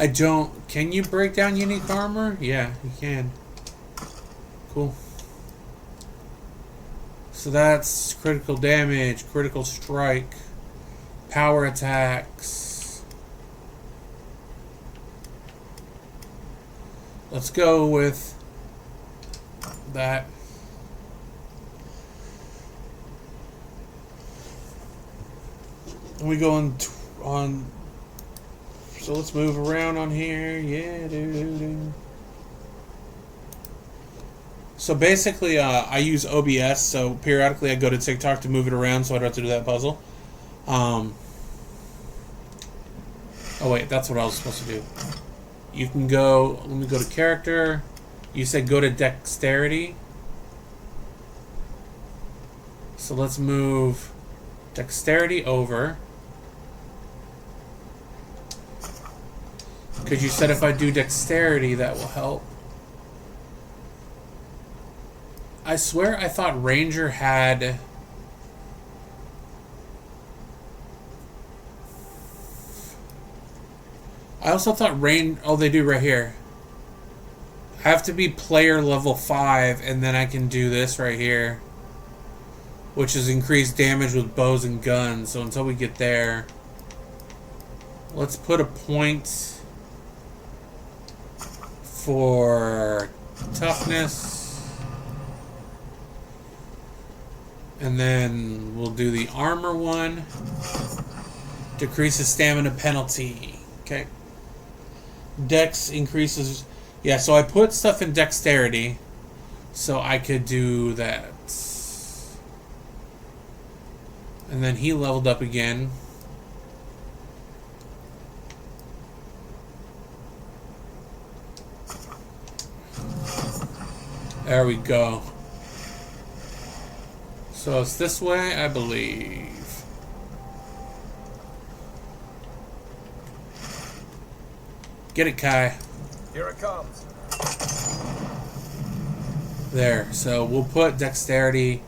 I don't... Can you break down unique armor? Yeah, you can. Cool. So that's critical damage, critical strike, power attacks. Let's go with that. We go on so let's move around on here. Yeah, do. So basically, I use OBS, so periodically I go to TikTok to move it around so I don't have to do that puzzle. Oh wait, that's what I was supposed to do. You can go, let me go to character. You said go to dexterity. So let's move dexterity over. Because you said if I do dexterity, that will help. I swear I thought Ranger had... I also thought Oh, they do right here. I have to be player level 5, and then I can do this right here. Which is increased damage with bows and guns. So until we get there... Let's put a point... for toughness, and then we'll do the armor one. Decreases stamina penalty. Okay. Dex increases. Yeah, so I put stuff in dexterity so I could do that. And then he leveled up again. There we go. So it's this way, I believe. Get it, Kai. Here it comes. There. So we'll put dexterity.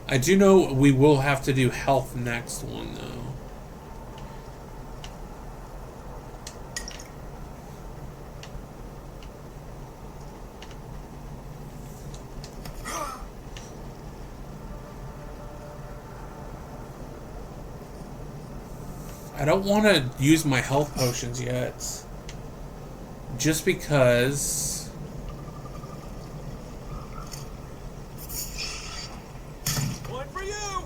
I do know we will have to do health next one, though. I don't want to use my health potions yet. Just because... One for you!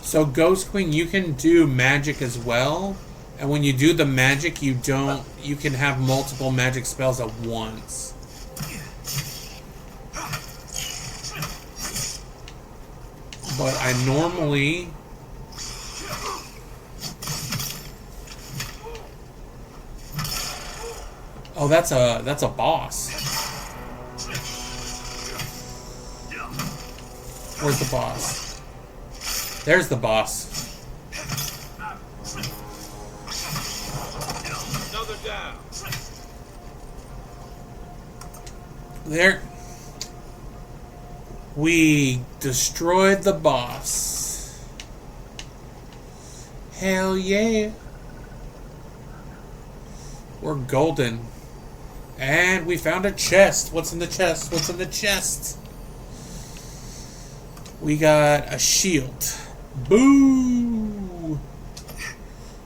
So Ghost Queen, you can do magic as well, and when you do the magic, you can have multiple magic spells at once. But I normally oh, that's a boss. Where's the boss? There's the boss. Another down. There. We destroyed the boss. Hell yeah. We're golden. And we found a chest. What's in the chest? What's in the chest? We got a shield. Boo!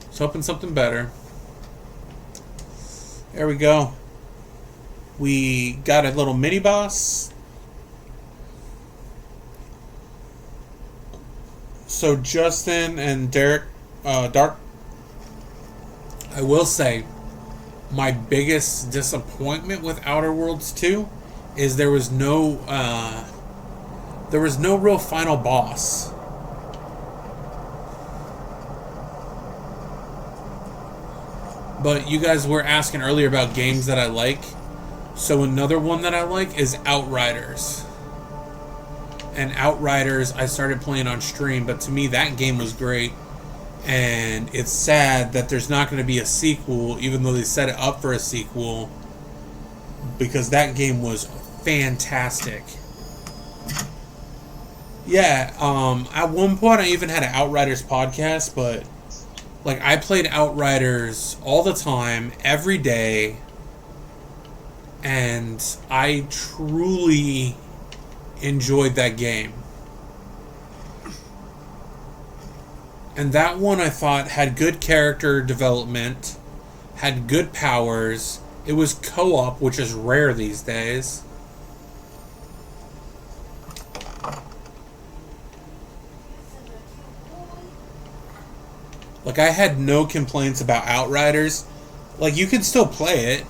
Let's open something better. There we go. We got a little mini boss. So Justin and Derek, Dark, I will say, my biggest disappointment with Outer Worlds 2 is there was no real final boss. But you guys were asking earlier about games that I like. So another one that I like is Outriders. And Outriders I started playing on stream, but to me that game was great. And it's sad that there's not going to be a sequel, even though they set it up for a sequel, because that game was fantastic. Yeah, at one point I even had an Outriders podcast, but like I played Outriders all the time, every day, and I truly enjoyed that game. And that one I thought had good character development, had good powers. It was co-op, which is rare these days. Like, I had no complaints about Outriders. Like, you could still play it.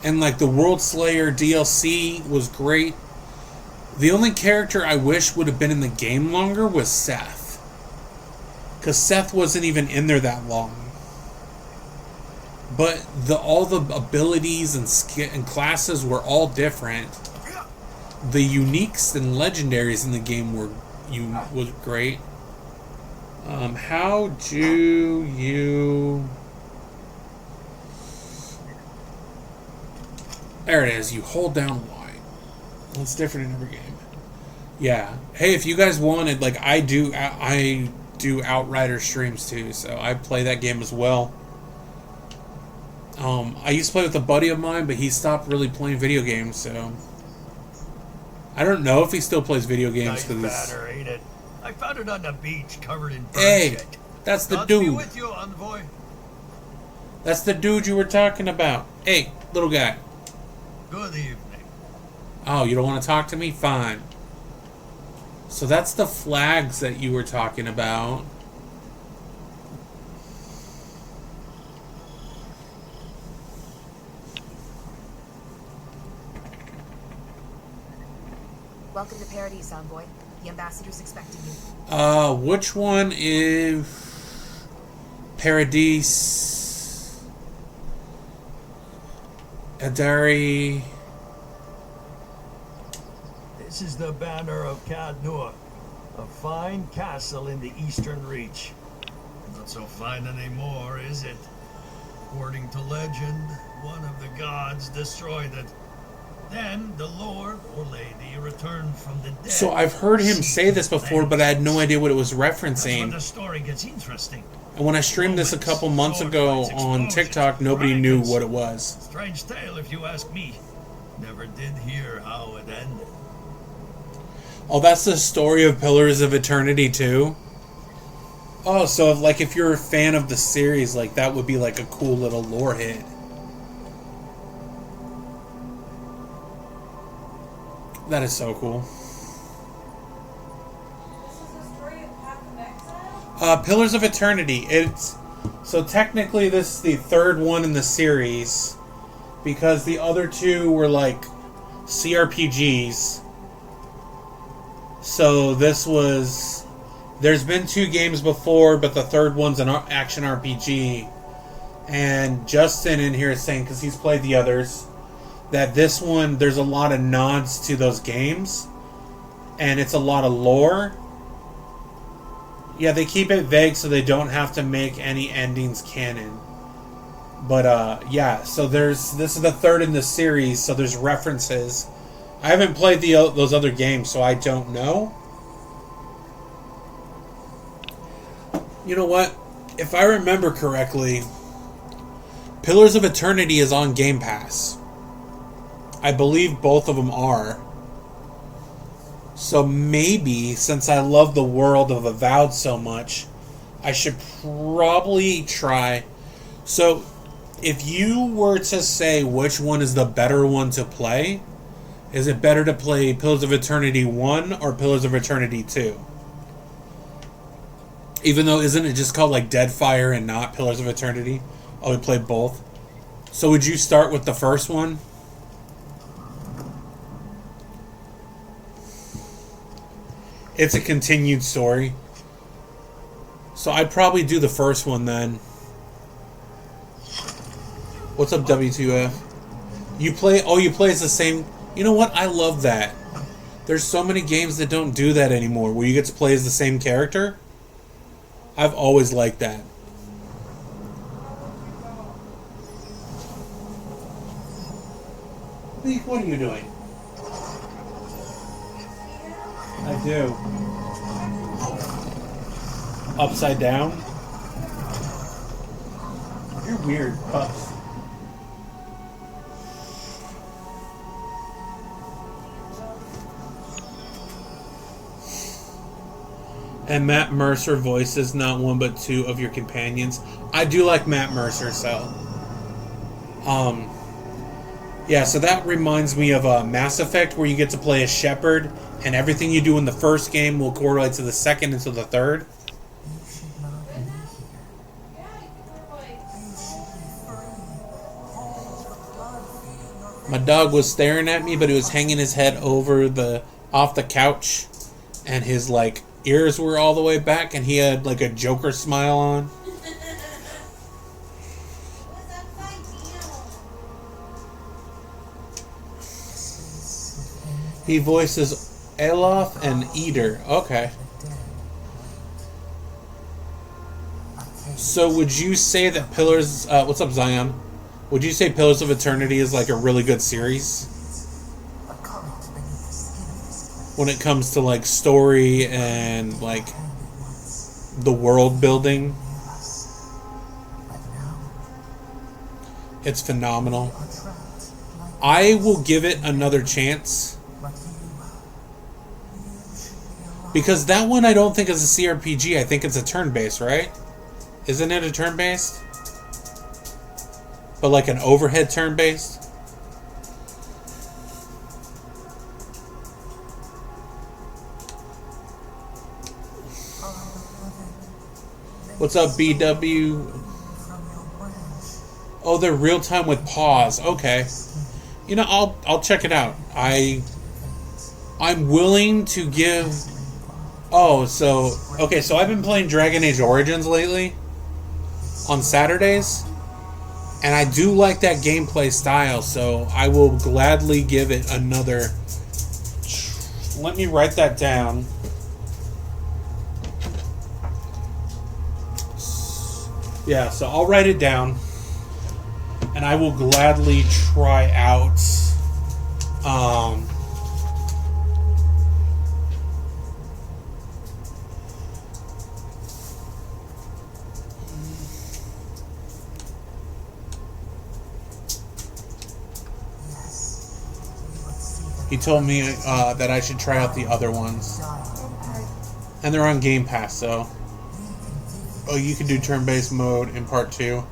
And, like, the World Slayer DLC was great. The only character I wish would have been in the game longer was Seth. Because Seth wasn't even in there that long. But all the abilities and classes were all different. The uniques and legendaries in the game was great. How do you... There it is. You hold down Y. It's different in every game. Yeah. Hey, if you guys wanted, like, I do Outrider streams too, so I play that game as well. I used to play with a buddy of mine, but he stopped really playing video games, so I don't know if he still plays video games. Nice banner, ain't it? I found it on the beach, covered in bird Hey, shit. that's the God be dude. with you, envoy. That's the dude you were talking about. Hey, little guy. Good evening. Oh, you don't want to talk to me? Fine. So that's the flags that you were talking about. Welcome to Paradise, envoy. The ambassador's expecting you. Which one is Paradise? Adari. This is the banner of Cad-Nur, a fine castle in the Eastern Reach. Not so fine anymore, is it? According to legend, one of the gods destroyed it. Then the Lord or Lady returned from the dead. So I've heard him say this before, but I had no idea what it was referencing. That's when the story gets interesting. And when I streamed this a couple months ago on TikTok, nobody knew what it was. Strange tale, if you ask me. Never did hear how it ended. Oh, that's the story of Pillars of Eternity too? Oh, so if you're a fan of the series, like that would be like a cool little lore hit. That is so cool. This is the story of Path of Exile? Pillars of Eternity. It's so technically this is the third one in the series because the other two were like CRPGs. So this was. There's been 2 games before, but the third one's an action RPG. And Justin in here is saying, because he's played the others, that this one there's a lot of nods to those games, and it's a lot of lore. Yeah, they keep it vague so they don't have to make any endings canon. But yeah, so this is the third in the series, so there's references. I haven't played those other games, so I don't know. You know what? If I remember correctly, Pillars of Eternity is on Game Pass. I believe both of them are. So maybe, since I love the world of Avowed so much, I should probably try. So, if you were to say which one is the better one to play, is it better to play Pillars of Eternity 1 or Pillars of Eternity 2? Even though, isn't it just called like Deadfire and not Pillars of Eternity? Oh, we played both. So would you start with the first one? It's a continued story. So I'd probably do the first one then. What's up, W2F? You play as the same... You know what? I love that. There's so many games that don't do that anymore, where you get to play as the same character. I've always liked that. What are you doing? I do. Upside down? You're weird, pups. And Matt Mercer voices not one but 2 of your companions. I do like Matt Mercer, so... Yeah, so that reminds me of Mass Effect, where you get to play a Shepard, and everything you do in the first game will correlate to the second and to the third. My dog was staring at me, but he was hanging his head off the couch, and his, like, ears were all the way back, and he had like a Joker smile on. He voices Eloth and Eater. Okay. So would you say that Pillars... what's up, Zion? Would you say Pillars of Eternity is like a really good series? When it comes to like story and like the world building, it's phenomenal. I will give it another chance, because that one I don't think is a CRPG. I think it's a turn-based, right? Isn't it a turn-based? But like an overhead turn-based? What's up, BW? Oh, they're real time with pause. Okay. You know, I'll check it out. I'm willing to give... Oh, so... Okay, so I've been playing Dragon Age Origins lately. On Saturdays. And I do like that gameplay style, so I will gladly give it another... Let me write that down. Yeah, so I'll write it down, and I will gladly try out he told me that I should try out the other ones, and they're on Game Pass, so... Oh, you can do turn-based mode in part 2.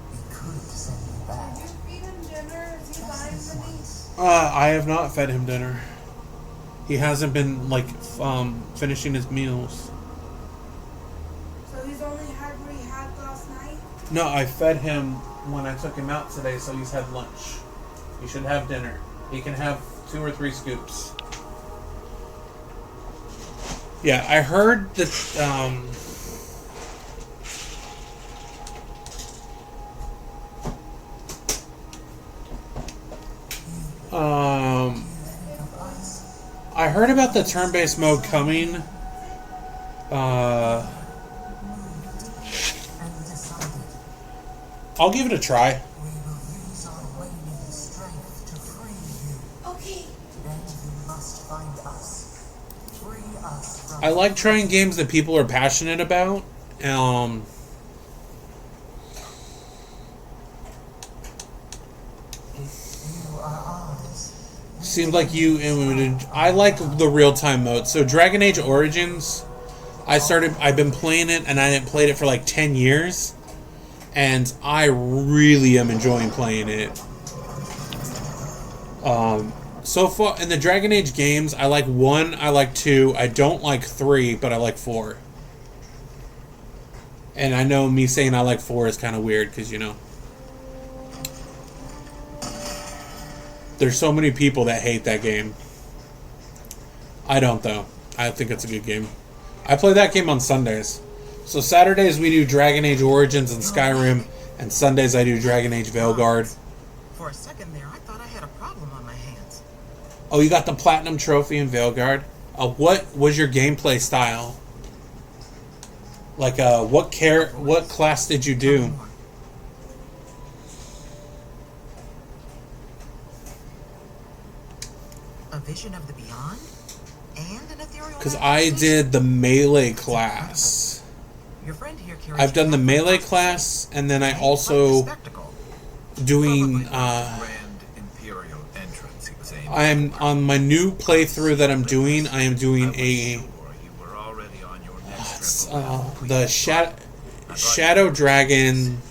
I have not fed him dinner. He hasn't been, like, finishing his meals. So he's only No, I fed him when I took him out today, so he's had lunch. He should have dinner. He can have 2 or 3 scoops. Yeah, I heard that, I heard about the turn-based mode coming. I'll give it a try. I like trying games that people are passionate about. Seems like I like the real-time mode. So Dragon Age Origins, I've been playing it, and I hadn't played it for like 10 years. And I really am enjoying playing it. So far, in the Dragon Age games, I like 1, I like 2, I don't like 3, but I like 4. And I know me saying I like 4 is kind of weird, because, you know, there's so many people that hate that game. I don't, though. I think it's a good game. I play that game on Sundays. So Saturdays we do Dragon Age Origins and Skyrim, and Sundays I do Dragon Age Veilguard. For a second there, I thought I had a problem on my hands. Oh, you got the Platinum Trophy in Veilguard? What was your gameplay style? Like, what class did you do? A vision of the beyond? And an ethereal... Because I did the melee class. Your friend here carries I've done the melee class, and then I also doing, I'm on my new playthrough that I'm doing, I am doing the Shadow Dragon,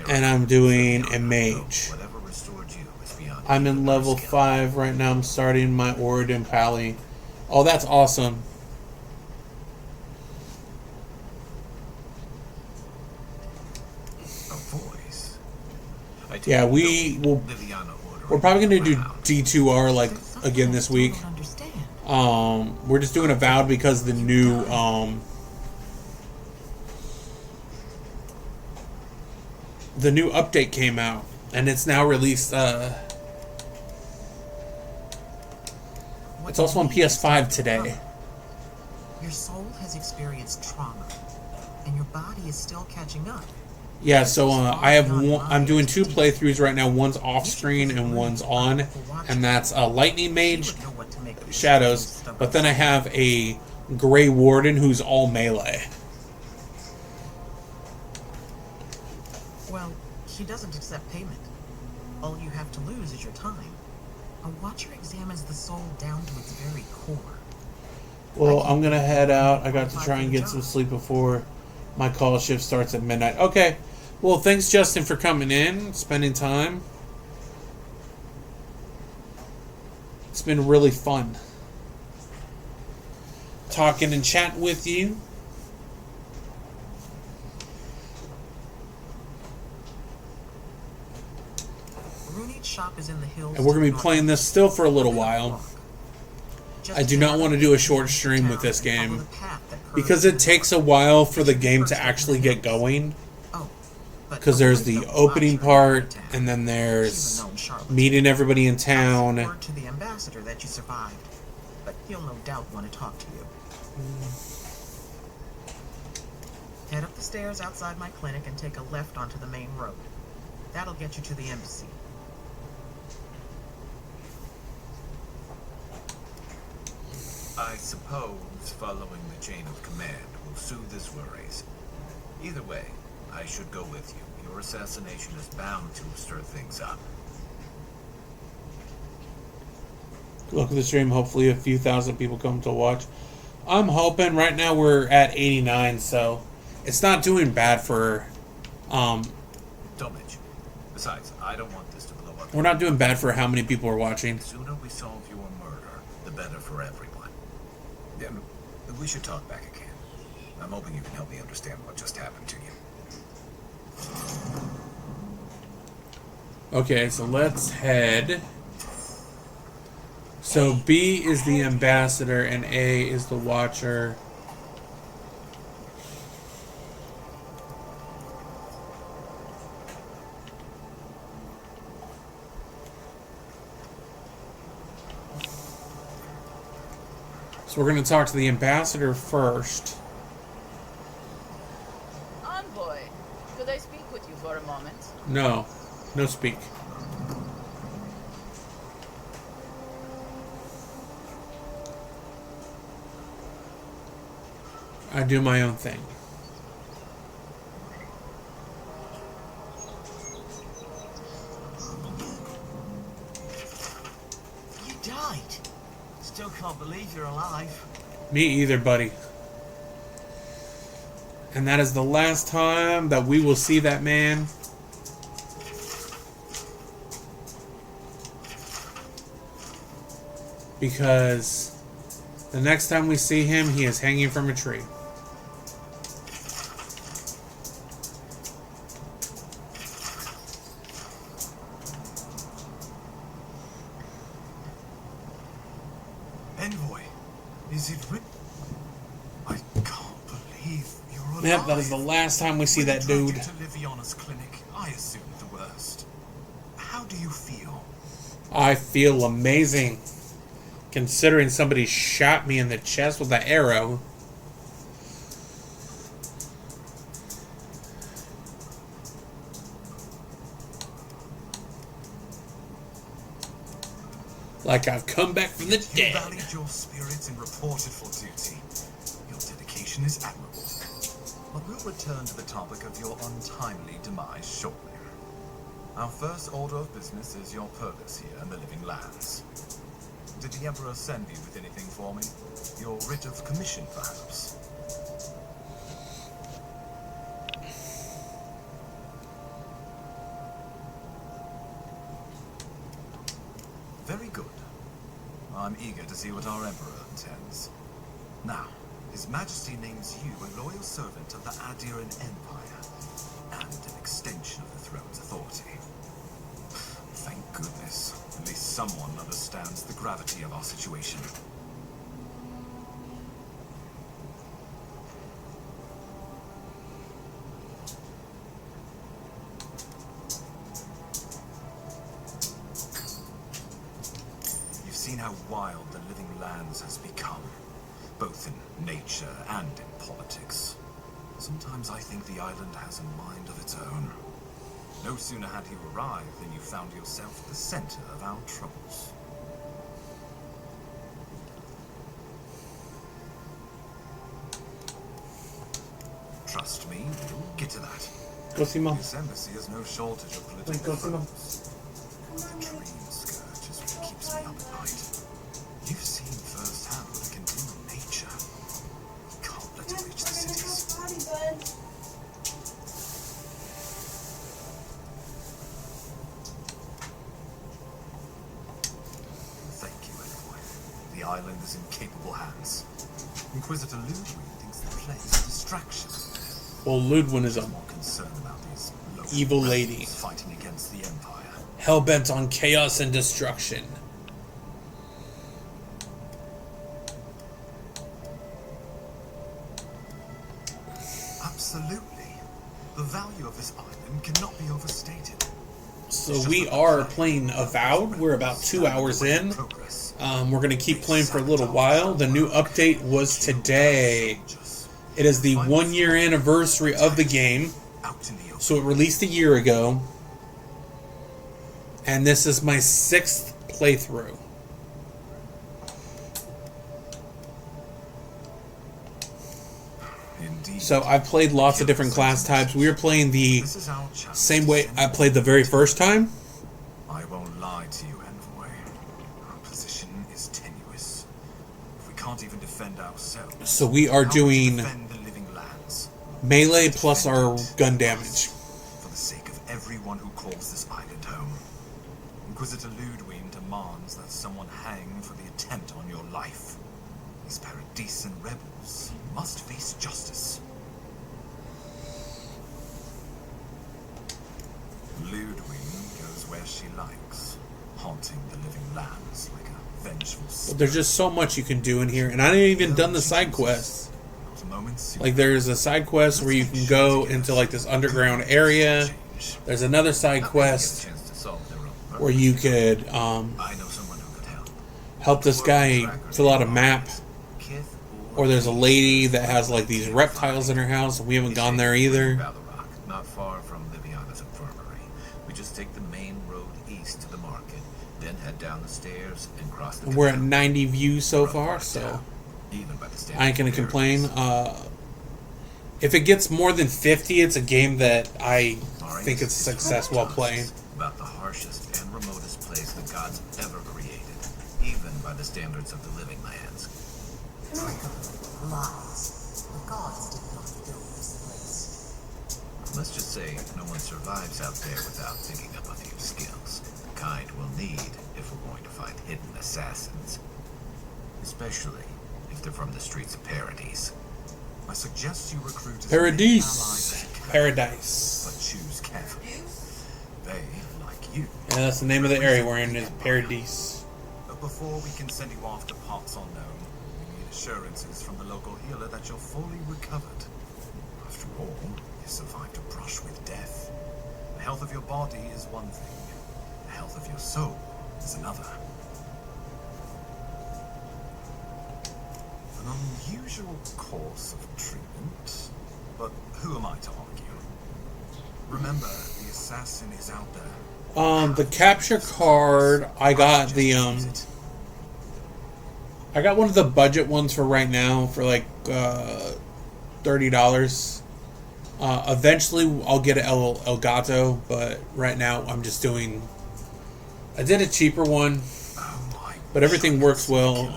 and I'm doing a mage. I'm in level 5 right now. I'm starting my Oridan Pally. Oh, that's awesome. Yeah, we're probably going to do D2R like again this week. We're just doing Avowed because the new update came out, and it's now released. It's also on PS5 today. Your soul has experienced trauma, and your body is still catching up. Yeah, so I'm doing 2 playthroughs right now. One's off screen and one's on, and that's Lightning Mage Shadows. But then I have a Grey Warden who's all melee. Well, she doesn't accept payment. All you have to lose is your time. A watcher examines the soul down to its very core. Well, I'm gonna head out. I got to try and get some sleep before my call shift starts at midnight. Okay. Well, thanks, Justin, for coming in, spending time. It's been really fun talking and chatting with you. Shop is in the hills, and we're going to be playing this still for a little while. I do not want to do a short stream with this game because it takes a while for the game to actually get going. Because there's the opening part, and then there's meeting everybody in town. Word to the ambassador that you survived, but he'll no doubt want to talk to you. Head up the stairs outside my clinic and take a left onto the main road. That'll get you to the embassy. I suppose following the chain of command will soothe his worries. Either way, I should go with you. Your assassination is bound to stir things up. Good luck with the stream. Hopefully a few thousand people come to watch. I'm hoping. Right now we're at 89, so it's not doing bad for... Don't mention. Besides, I don't want this to blow up. We're not doing bad for how many people are watching. The sooner we solve your murder, the better for everyone. Yeah, we should talk back again. I'm hoping you can help me understand what just happened to you. Okay, so let's head. So B is the ambassador and A is the watcher. So we're going to talk to the ambassador first. Envoy, could I speak with you for a moment? No. No speak. I do my own thing. You died. Still can't believe you're alive. Me either, buddy. And that is the last time that we will see that man. Because the next time we see him, he is hanging from a tree. Envoy, is it written? I can't believe you're alive. Yep, that is the last time we see that dude. To Liviana's clinic, I assumed the worst. How do you feel? I feel amazing. Considering somebody shot me in the chest with an arrow. Like I've come back from the dead. You valued your spirits and reported for duty. Your dedication is admirable. But we'll return to the topic of your untimely demise shortly. Our first order of business is your purpose here in the Living Lands. Did the Emperor send you with anything for me? Your writ of commission, perhaps? Very good. I'm eager to see what our Emperor intends. Now, His Majesty names you a loyal servant of the Adiran Empire, and an extension of the throne's authority. Thank goodness. At least someone understands the gravity of our situation. You've seen how wild the Living Lands has become, both in nature and in politics. Sometimes I think the island has a mind of its own. No sooner had you arrived than you found yourself at the center of our troubles. Trust me, we'll get to that. Go see Mom. This embassy has no shortage of political foes. The dream scourge is what keeps me up at night. You've seen firsthand what it can do in nature. We can't let it reach the cities. Thank you, Envoy. The island is in capable hands. Inquisitor Ludwig thinks the plague is a distraction. Well, Ludwig is a More concerned about these local evil rebels lady. fighting against the Empire. hell-bent on chaos and destruction. Absolutely. The value of this island cannot be overstated. So we are playing Avowed. We're about 2 hours in. We're going to keep playing for a little while. The new update was today. It is the 1 year anniversary of the game. So it released a year ago. And this is my 6th playthrough. So I've played lots of different class types. We are playing the same way I played the very first time. I won't lie to you, Envoy. Our position is tenuous. If we can't even defend ourselves, So we are how will we doing defend the Living Lands? melee plus our gun damage. For the sake of everyone who calls this island home, Inquisitor Ludwig demands that someone hang for the attempt on your life. These Paradisen rebels must face justice. Ludwig goes where she likes, haunting the living lands like a vengeful spirit. There's just so much you can do in here, and I haven't even done the side quests. Like, there's a side quest where you can go into like this underground area. There's another side quest where you could help this guy fill out a map. Or there's a lady that has like these reptiles in her house, and we haven't gone there either. Not far from Liviana's infirmary. We just take the main road east to the market, then head down the stairs and cross the. We're at 90 views so far, so I ain't gonna complain. If it gets more than 50, it's a game that I think it's a success while playing. About the harshest and remotest place the gods ever created, even by the standards of the living lands. Lies. The gods did not build this place. Let's just say no one survives out there without picking up a few skills. The kind we'll need if we're going to find hidden assassins. Especially if they're from the streets of Paradise. I suggest you recruit as Paradise. Paradise. But choose carefully. They, like you. Yeah, that's the name of the area we're in, is Paradise. But before we can send you off to parts unknown, we need assurances from the local healer that you're fully recovered. After all, you survived a brush with death. The health of your body is one thing. The health of your soul is another. An unusual course of treatment, but who am I to argue? Remember, the assassin is out there. The capture card, I got the I got one of the budget ones for right now for like $30. Eventually I'll get an El Gato, but right now I'm just doing. I did a cheaper one, but everything works well.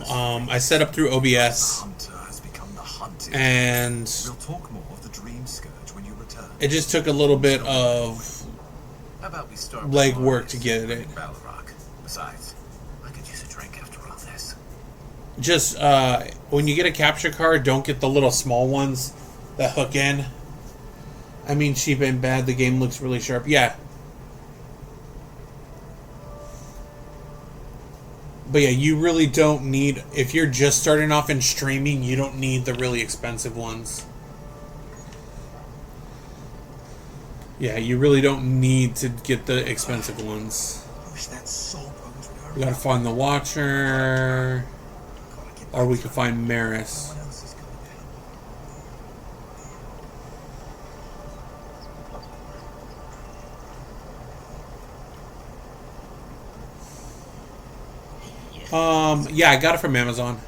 I set up through OBS, and it just took a little bit of leg work to get it. Besides, I could use a drink after all this. Just when you get a capture card, don't get the little small ones that hook in. I mean, cheap and bad. The game looks really sharp. Yeah. But yeah, you really don't need, if you're just starting off in streaming, you don't need the really expensive ones. Yeah, you really don't need to get the expensive ones. We gotta find the Watcher, or we could find Maris. Yeah, I got it from Amazon.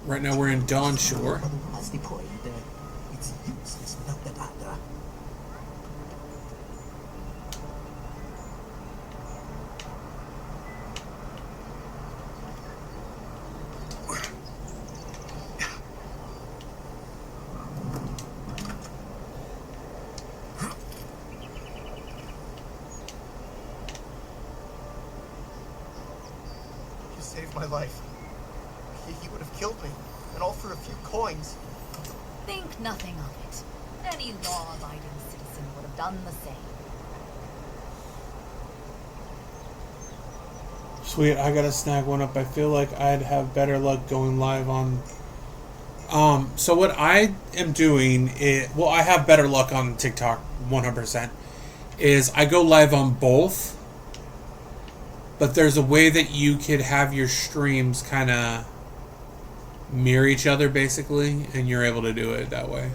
Right now we're in Dawn Shore. It's useless without the doctor. You saved my life. He would have killed me, and all for a few coins. Think nothing of it. Any law-abiding citizen would have done the same. Sweet, I gotta snag one up. I feel like I'd have better luck going live on. So what I am doing is, well, I have better luck on TikTok, 100%. Is I go live on both, but there's a way that you could have your streams kind of mirror each other, basically, and you're able to do it that way.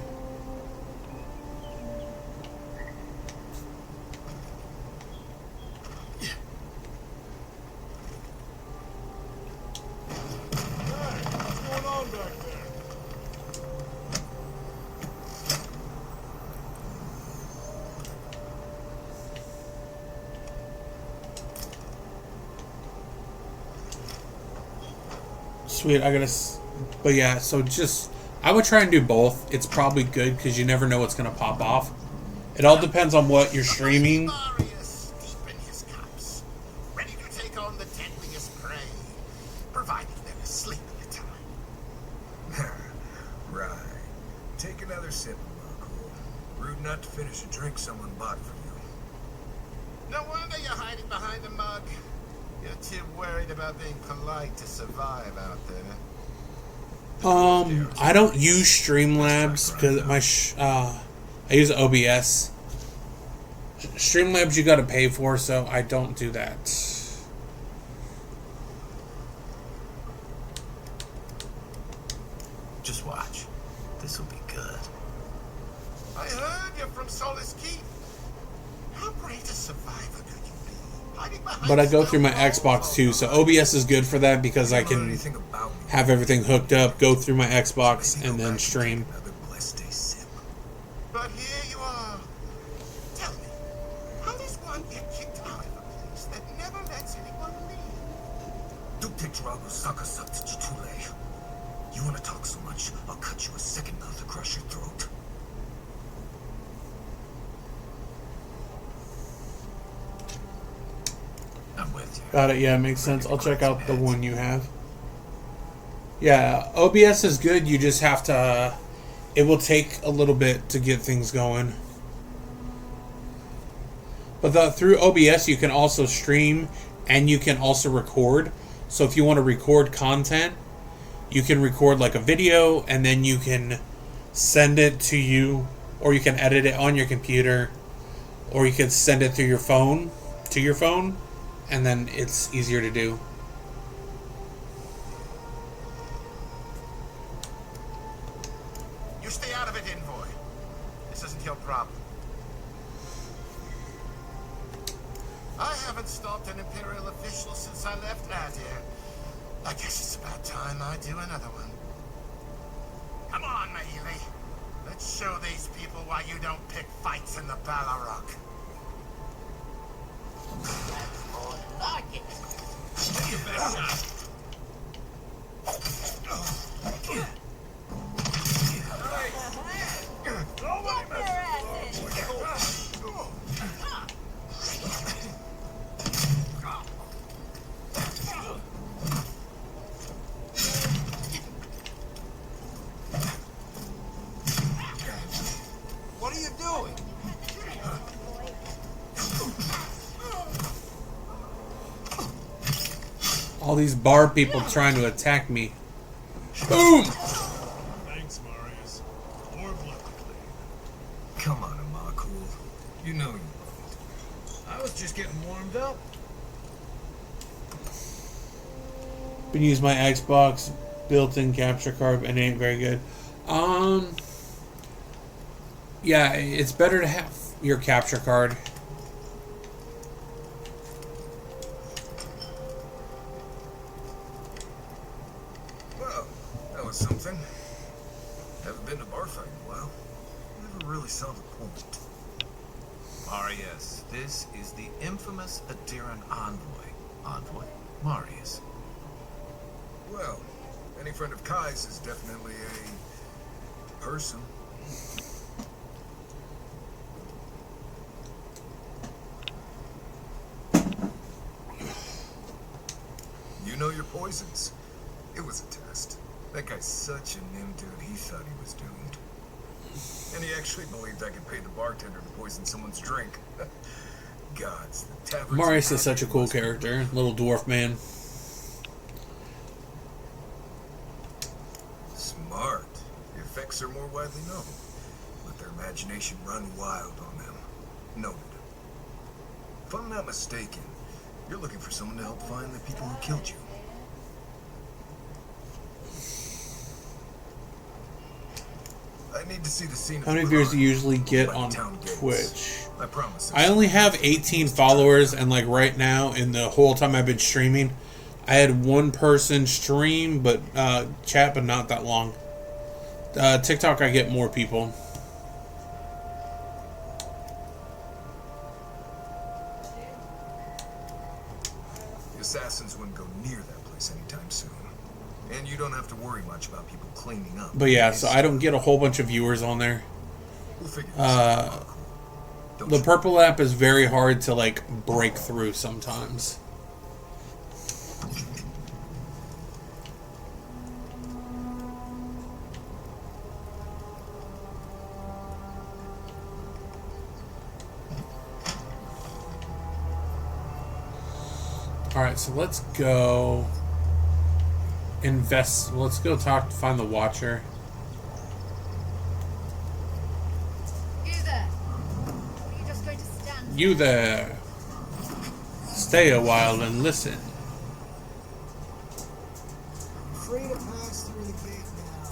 Sweet, I gotta. But yeah, so just I would try and do both. It's probably good because you never know what's gonna pop off. It all depends on what you're streaming. about to finish a drink someone bought for you. No wonder you're hiding behind a mug. You're too worried about being polite to survive out there. I don't use Streamlabs because I use OBS. Streamlabs you got to pay for, so I don't do that. Just watch. This will be good. I heard you're from Solace Keep. How great a survivor could you be? Hiding behind But I go through my Xbox too, so OBS is good for that because I can have everything hooked up, go through my Xbox, and then stream. But here you are. Tell me, how does one get kicked out of a place that never lets anyone leave? Duke Drago Sakasaktichitule. You want to talk so much, I'll cut you a second mouth across your throat. I'm with you. Got it, yeah, makes sense. I'll check out the one you have. Yeah, OBS is good, you just have to... It will take a little bit to get things going. But through OBS, you can also stream, and you can also record. So if you want to record content, you can record like a video, and then you can send it to you, or you can edit it on your computer, or you can send it through your phone, to your phone, and then it's easier to do. You stay out of it, Envoy. This isn't your problem. I haven't stopped an Imperial official since I left Adir. I guess it's about time I do another one. Come on, Mahili. Let's show these people why you don't pick fights in the Ballarok. That's more like it. Take your best shot. What are you doing? All these bar people trying to attack me. Boom! Thanks, Marius. More blood to clean. Come on, Amakul. You know you won't. I was just getting warmed up. Been using my Xbox built-in capture card and it ain't very good. Yeah, it's better to have your capture card. Well, that was something. Haven't been to bar fight in a while. Never really saw the point. Marius, this is the infamous Adiran envoy. Envoy? Marius. Well, any friend of Kai's is definitely a person. You know your poisons. It was a test. That guy's such a nim dude, he thought he was doomed. And he actually believed I could pay the bartender to poison someone's drink. Gods, the tavern. Marius is such a cool character. Little dwarf man. Smart. The effects are more widely known. Let their imagination run wild on them. Noted. If I'm not mistaken, you're looking for someone to help find the people who killed you. I need to see the scene. How many viewers do you usually get on Twitch? I promise. I only have 18 followers, and like right now, in the whole time I've been streaming, I had one person stream, but chat, but not that long. TikTok, I get more people. The assassins wouldn't go near that place anytime soon. And you don't have to worry much about people cleaning up. But yeah, so I don't get a whole bunch of viewers on there. We'll figure this out. The purple app is very hard to like break through sometimes. Alright, so let's go invest. Let's go find the Watcher. You there? Are you just going to stand? You there. Stay a while and listen. Free to pass through the gate now.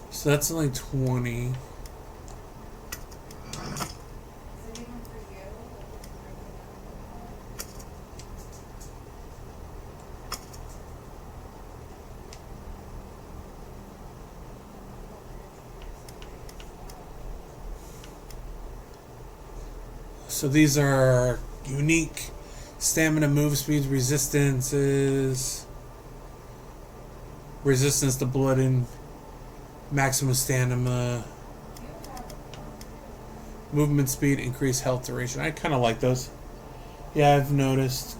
So that's only 20. So these are unique stamina, move speeds, resistances, resistance to blood, and maximum stamina, movement speed, increased health duration. I kind of like those. Yeah, I've noticed.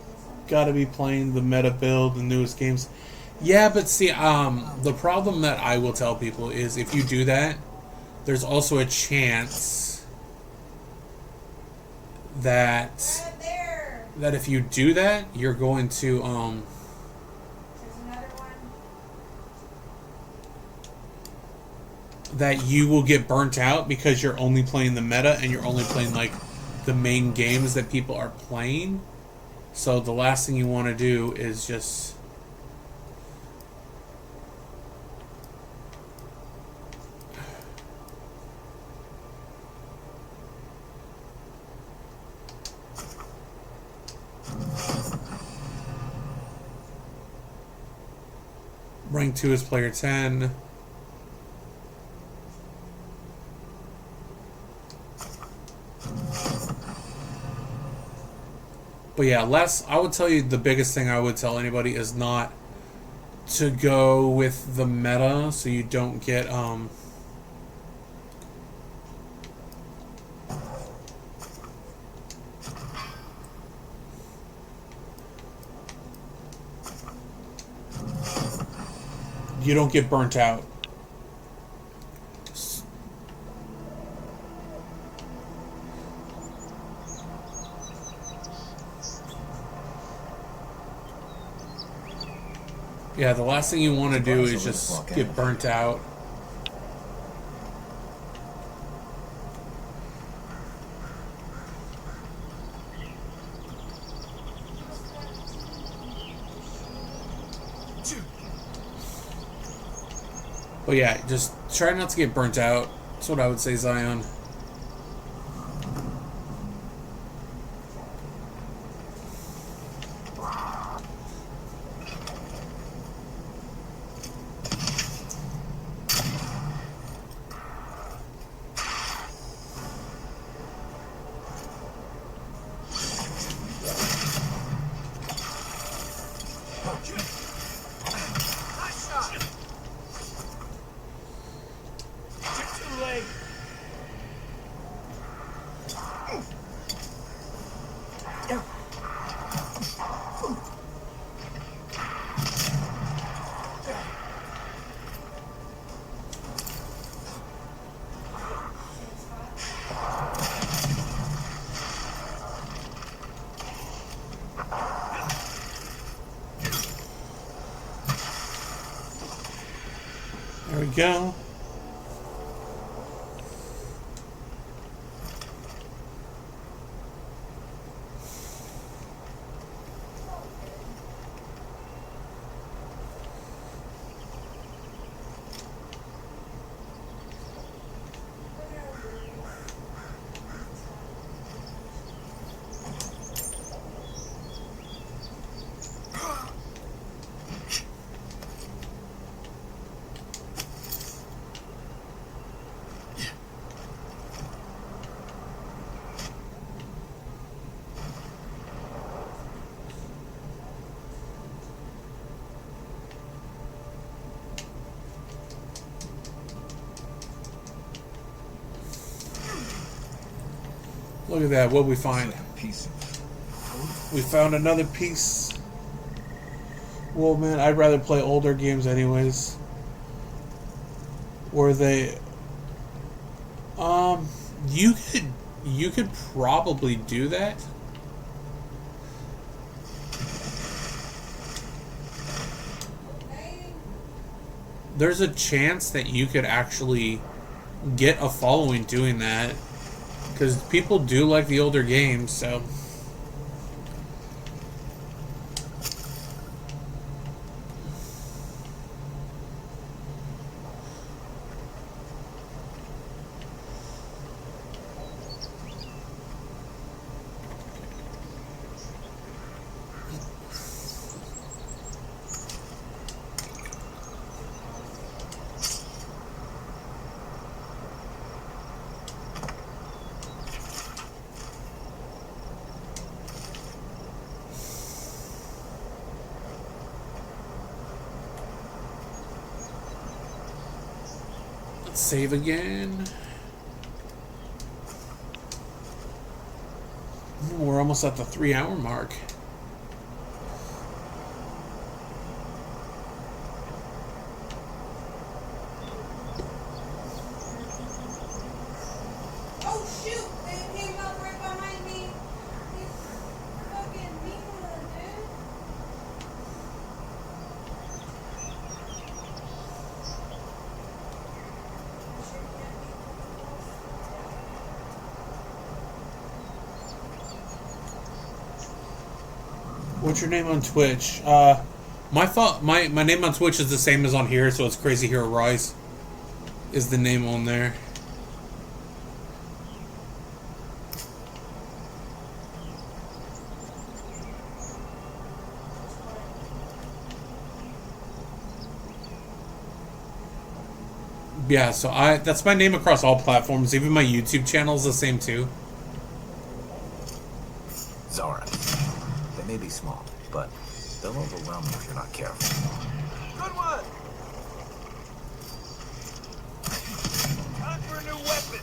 Got to be playing the meta build, the newest games. Yeah, but see, the problem that I will tell people is if you do that, there's also a chance that if you do that, you're going to There's another one. that you will get burnt out because you're only playing the meta and you're only playing like the main games that people are playing. So the last thing you want to do is just rank 2 is player 10. But yeah, I would tell you the biggest thing I would tell anybody is not to go with the meta so you don't get you don't get burnt out. Yeah, the last thing you want to do is just get burnt out. But yeah, just try not to get burnt out. That's what I would say, Zion. There we go. Look at that, what we find. piece of We found another piece. Well, man, I'd rather play older games anyways. Where they... You could probably do that. There's a chance that you could actually get a following doing that. Because people do like the older games, so... Save again. We're almost at the 3-hour mark. Oh shoot! They came up right behind me. These fucking people, dude. What's your name on Twitch? My name on Twitch is the same as on here, so it's Crazy Hero Rise is the name on there. Yeah, so that's my name across all platforms. Even my YouTube channel is the same too. Zara. They may be small, but they'll overwhelm you if you're not careful. Good one! Time for a new weapon!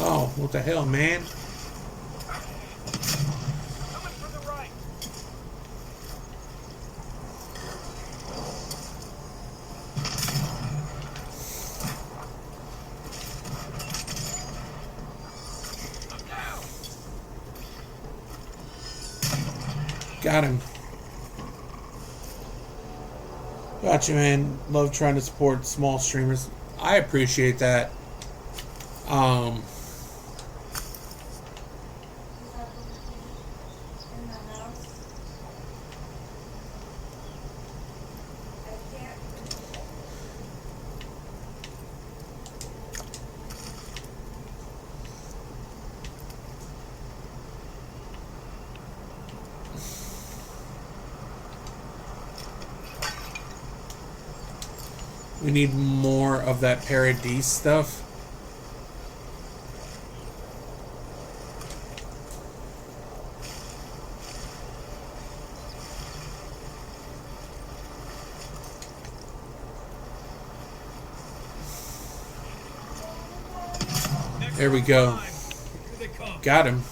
Oh, what the hell, man? Coming from the right. Got him. Gotcha, man. Love trying to support small streamers. I appreciate that. In the house. I can't. We need more of that Paradise stuff. There we go. Got him.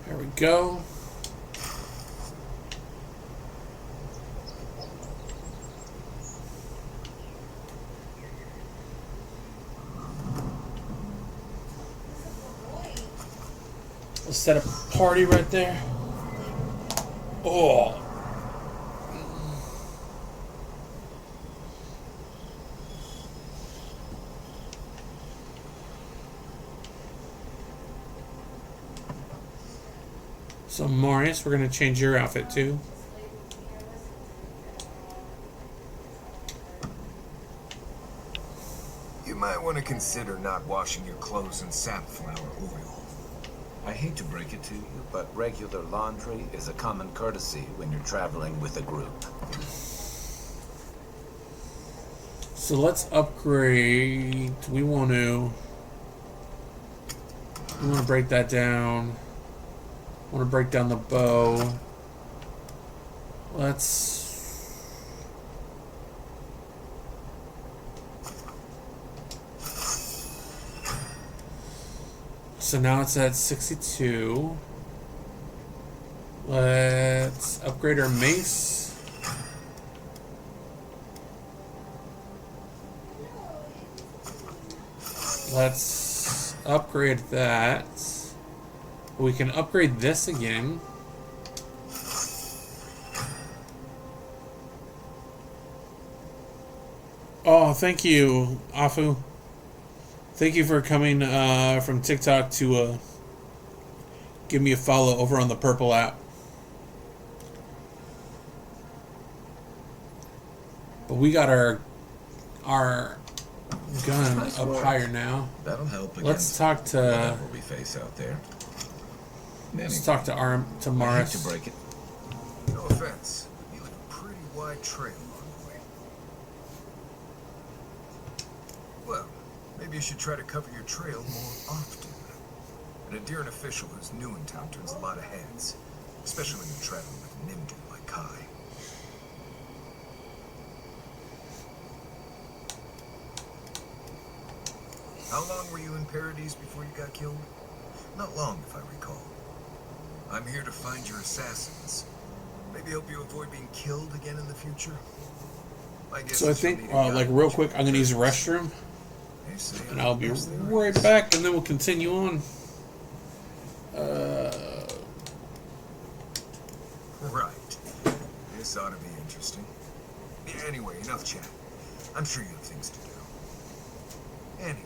There we go. Let's set up a party right there. Oh. So, Marius, we're going to change your outfit too. You might want to consider not washing your clothes in safflower oil. I hate to break it to you, but regular laundry is a common courtesy when you're traveling with a group. So let's upgrade. We want to break that down. Want to break down the bow. Let's. So now it's at 62. Let's upgrade our mace. Let's upgrade that. We can upgrade this again. Oh, thank you, Afu. Thank you for coming from TikTok to give me a follow over on the Purple app. But we got our gun Nice up work. higher now. That'll help against Let's talk to whatever we face out there. let's talk to I hate to Morris. break it. No offense, but you have a pretty wide trail, Envoy. Well, maybe you should try to cover your trail more often. An Adirian official who's new in town turns a lot of heads, especially when you're traveling with Nimdu like Kai. How long were you in Paradise before you got killed? Not long, if I recall. I'm here to find your assassins. Maybe help you avoid being killed again in the future. My guess So I is you'll think, need a guide like, real once quick, you're I'm gonna use the Paradise. restroom, They say and I'm I'll the be best there right is. back, and then we'll continue on. Right. This ought to be interesting. Anyway, enough chat. I'm sure you have things to do. Anyway.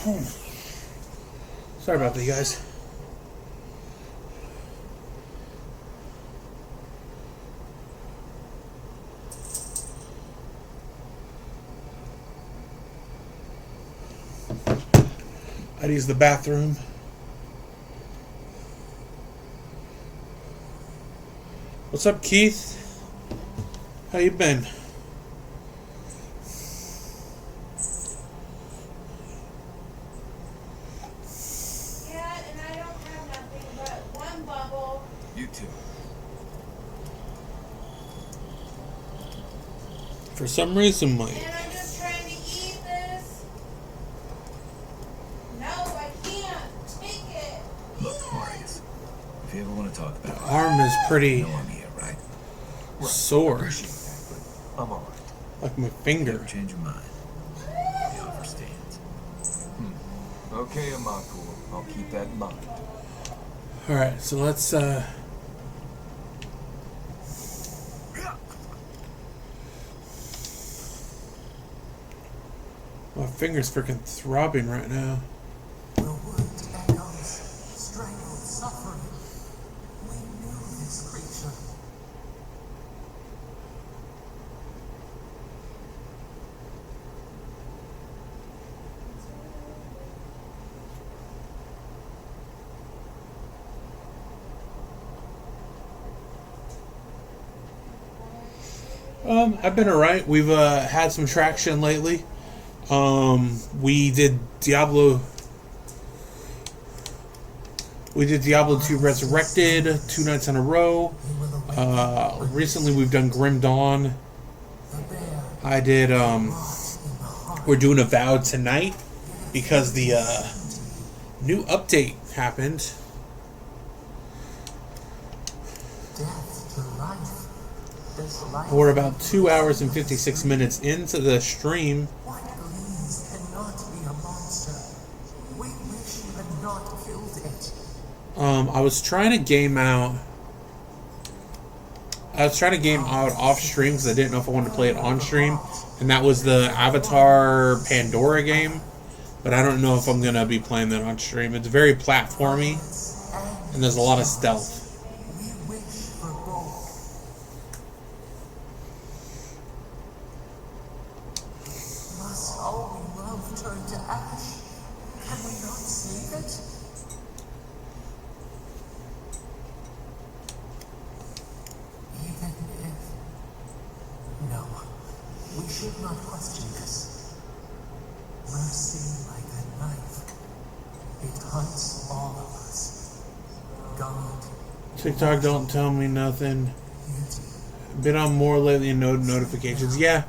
Sorry about that, you guys. I'd use the bathroom. What's up, Keith? How you been? Yeah, and I don't have nothing but one bubble. You too. For some reason, my And I'm just trying to eat this. No, I can't. Take it. Look, Marius, if you ever want to talk about it, arm is pretty you know I'm here, right? sore. Appreciate that, but I'm alright. Like my finger. Change your mind. The offer stands. Okay, Amaku. I'll keep that in mind. Alright, so let's my finger's freaking throbbing right now. The wood echoes, strangled suffering. We knew this creature. I've been alright. We've had some traction lately. We did Diablo 2 Resurrected 2 nights in a row. Recently we've done Grim Dawn. I did we're doing Avowed tonight because the new update happened. Death to life. This life. We're about 2 hours and 56 minutes into the stream. What gleams cannot be a monster. We wish you had not killed it. I was trying to game out off stream because I didn't know if I wanted to play it on stream, and that was the Avatar Pandora game, but I don't know if I'm gonna be playing that on stream. It's very platformy and there's a lot of stealth. We wish for both. Must all we love turn to ash? Can we not save it? Even if... No, we should not question this. Mercy like a knife. It hunts all of us. God, TikTok don't tell me nothing. Been on more lately in notifications. Yeah,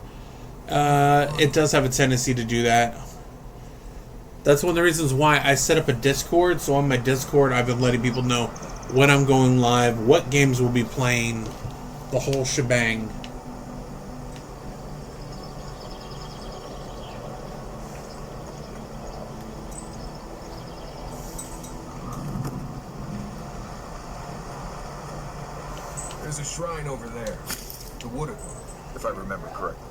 it does have a tendency to do that. That's one of the reasons why I set up a Discord. So on my Discord, I've been letting people know when I'm going live, what games we'll be playing, the whole shebang. There's a shrine over there. The wooded one, if I remember correctly.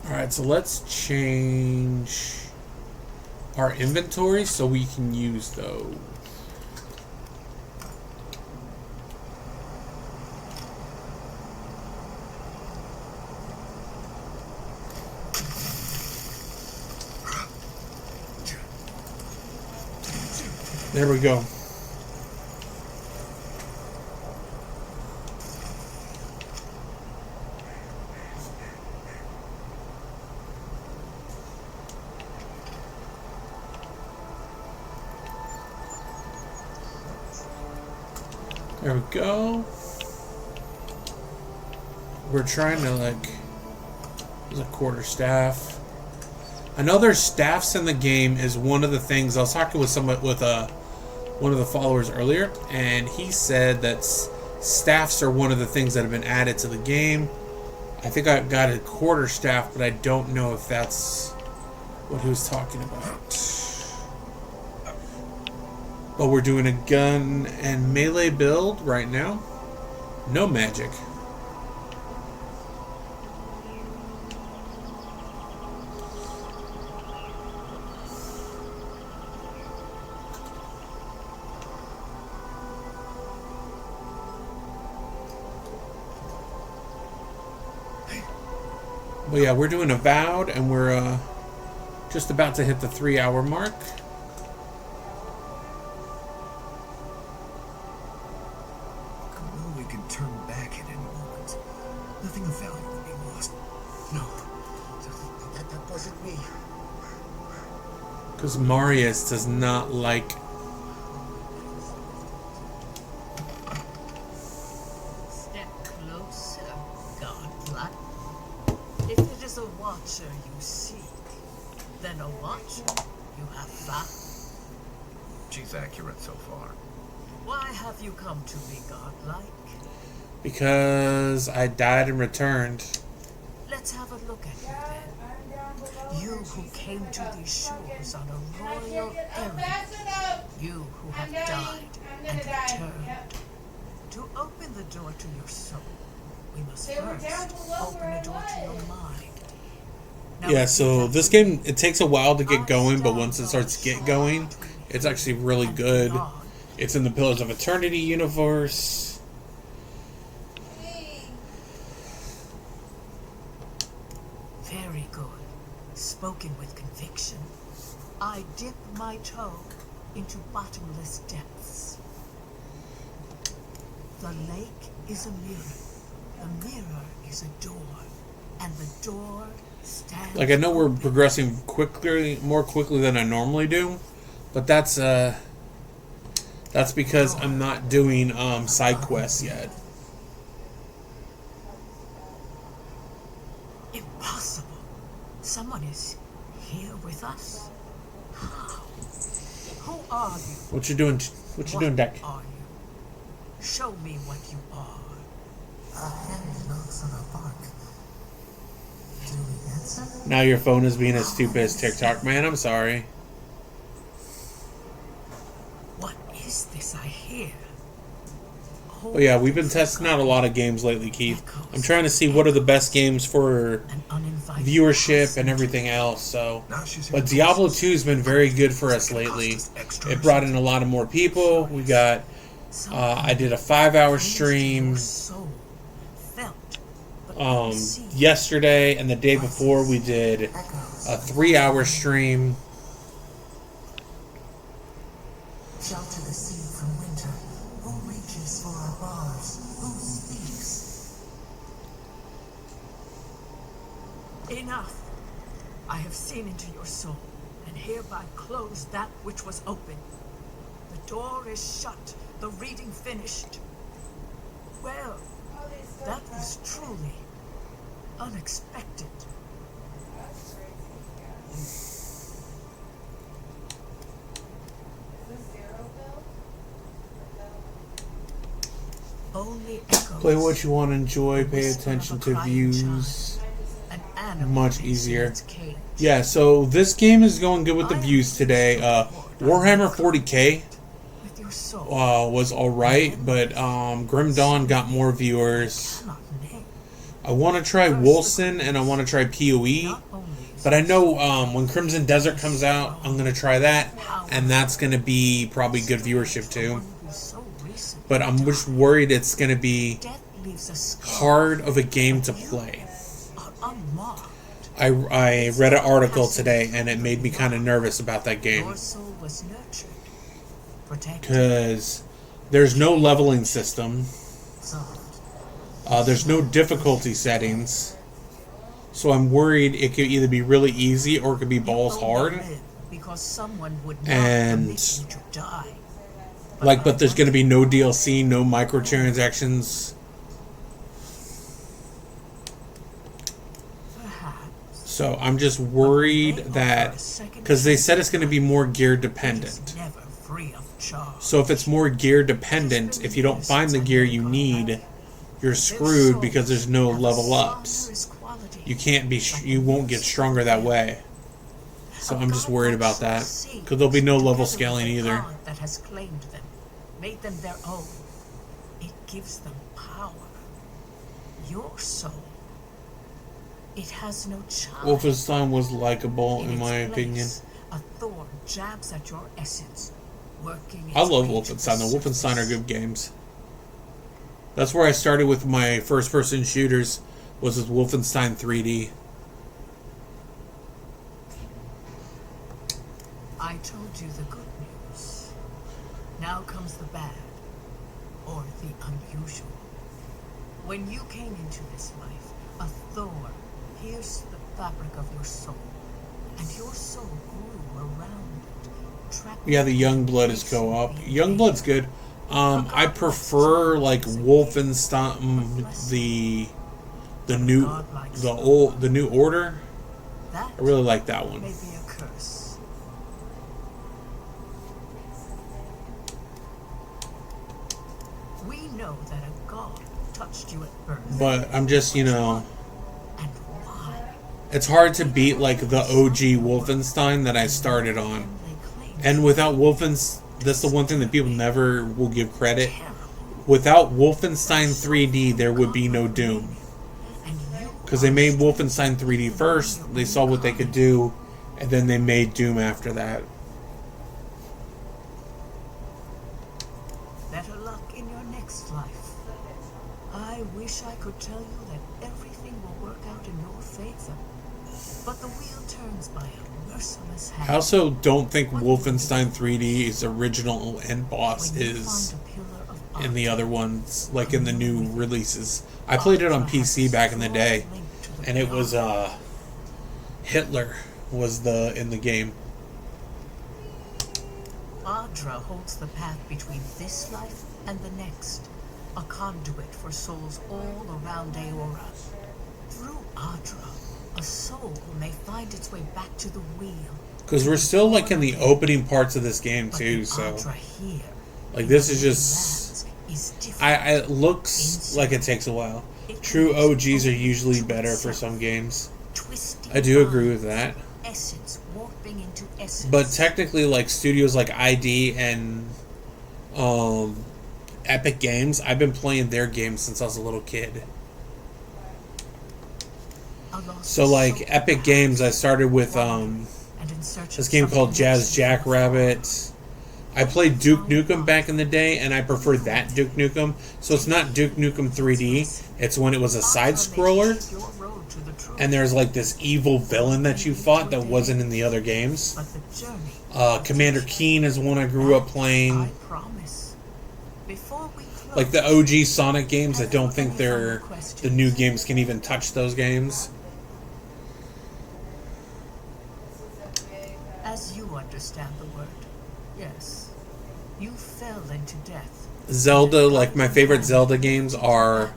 Alright, so let's change our inventory so we can use those. There we go. There we go. We're trying to, like, there's a quarterstaff. I know there's staffs in the game is one of the things. I was talking with one of the followers earlier, and he said that staffs are one of the things that have been added to the game. I think I got a quarterstaff, but I don't know if that's what he was talking about. But we're doing a gun and melee build right now. No magic. Well, yeah, we're doing Avowed, and we're just about to hit the 3-hour mark. Well, we can turn back at any moment. Nothing of value will be lost. No, that wasn't me. Because Marius does not like... Step closer, godlike. If it is a watcher you seek, then a watcher you have found. She's accurate so far. Why have you come to me, godlike? Because I died and returned. Let's have a look at you then. You who came to these shores on a royal errand. You who have died and returned. To open the door to your soul, we must first open a door to your mind. Now, Yeah, so this game, it takes a while to get going, but once it starts to get going, it's actually really good. It's in the Pillars of Eternity universe. Very good. Spoken with conviction. I dip my toe into bottomless depths. The lake is a mirror. The mirror is a door. And the door stands... Like, I know we're progressing more quickly than I normally do, but that's because I'm not doing side quests yet. Impossible. Someone is here with us? How? Who are you? What you doing? What you doing, Deck? Are you? Show me what you are. A hand knocks on a bark. Do we answer? Now your phone is being as stupid as TikTok, man. I'm sorry. What is this I hear? Oh yeah, we've been testing out a lot of games lately, Keith. I'm trying to see what are the best games for viewership and everything else. So, but Diablo 2 has been very good for us lately. It brought in a lot of more people. We got. I did a 5-hour stream yesterday, and the day before we did a 3-hour stream. Shelter the sea from winter. Who reaches for our bars? Who speaks? Enough. I have seen into your soul, and hereby close that which was open. The door is shut, the reading finished. Well, that was truly unexpected. Only echoes. Play what you want to enjoy. Pay attention to views. Much easier. Yeah, so this game is going good with the views today. Warhammer 40k was alright, but Grim Dawn got more viewers. I want to try Wilson and I want to try PoE, but I know when Crimson Desert comes out, I'm going to try that, and that's going to be probably good viewership too. But I'm just worried it's going to be hard of a game to play. I read an article today and it made me kind of nervous about that game. Because there's no leveling system. There's no difficulty settings. So I'm worried it could either be really easy or it could be balls hard. And but there's going to be no DLC, no microtransactions. So I'm just worried that, because they said it's going to be more gear dependent. So if it's more gear dependent, if you don't find the gear you need, you're screwed because there's no level ups. You can't be, you won't get stronger that way. So I'm just worried about that, because there'll be no level scaling either. that has claimed them, made them their own. It gives them power. Your soul, it has no child. Wolfenstein was likable, in my opinion. A thorn jabs at your essence, working. I love Wolfenstein. The Wolfenstein are good games. That's where I started with my first-person shooters, was with Wolfenstein 3D. I told you the good news. Now comes the bad, or the unusual. When you came into this life, a thorn pierced the fabric of your soul, and your soul grew around it. Yeah, the Youngblood is co-op. Youngblood's good. I prefer like Wolfenstein, the new order. I really like that one. May be a curse. We know that a god touched you at birth. But I'm just, it's hard to beat like the OG Wolfenstein that I started on. And without Wolfenstein, that's the one thing that people never will give credit. Without Wolfenstein 3D, there would be no Doom. Because they made Wolfenstein 3D first, they saw what they could do, and then they made Doom after that. Better luck in your next life. I wish I could tell you that everything will work out in your favor. But the wheel turns by a merciless hand. I also don't think Wolfenstein 3D's original end boss is in the other ones, like in the new releases. I played it on PC back in the day, and it was Hitler was in the game. Adra holds the path between this life and the next, a conduit for souls all around Aora. Through Adra, a soul may find its way back to the wheel. Because we're still like in the opening parts of this game too, so like this is just it looks like it takes a while. True OGs are usually better for some games. I do agree with that. But technically, like studios like ID and Epic Games, I've been playing their games since I was a little kid. So like Epic Games, I started with this game called Jazz Jackrabbit. I played Duke Nukem back in the day, and I preferred that Duke Nukem. So it's not Duke Nukem 3D. It's when it was a side-scroller, and there's like this evil villain that you fought that wasn't in the other games. Commander Keen is one I grew up playing. Like the OG Sonic games, I don't think the new games can even touch those games. As you understand the word, yes. You fell into death. Zelda, like my favorite Zelda games are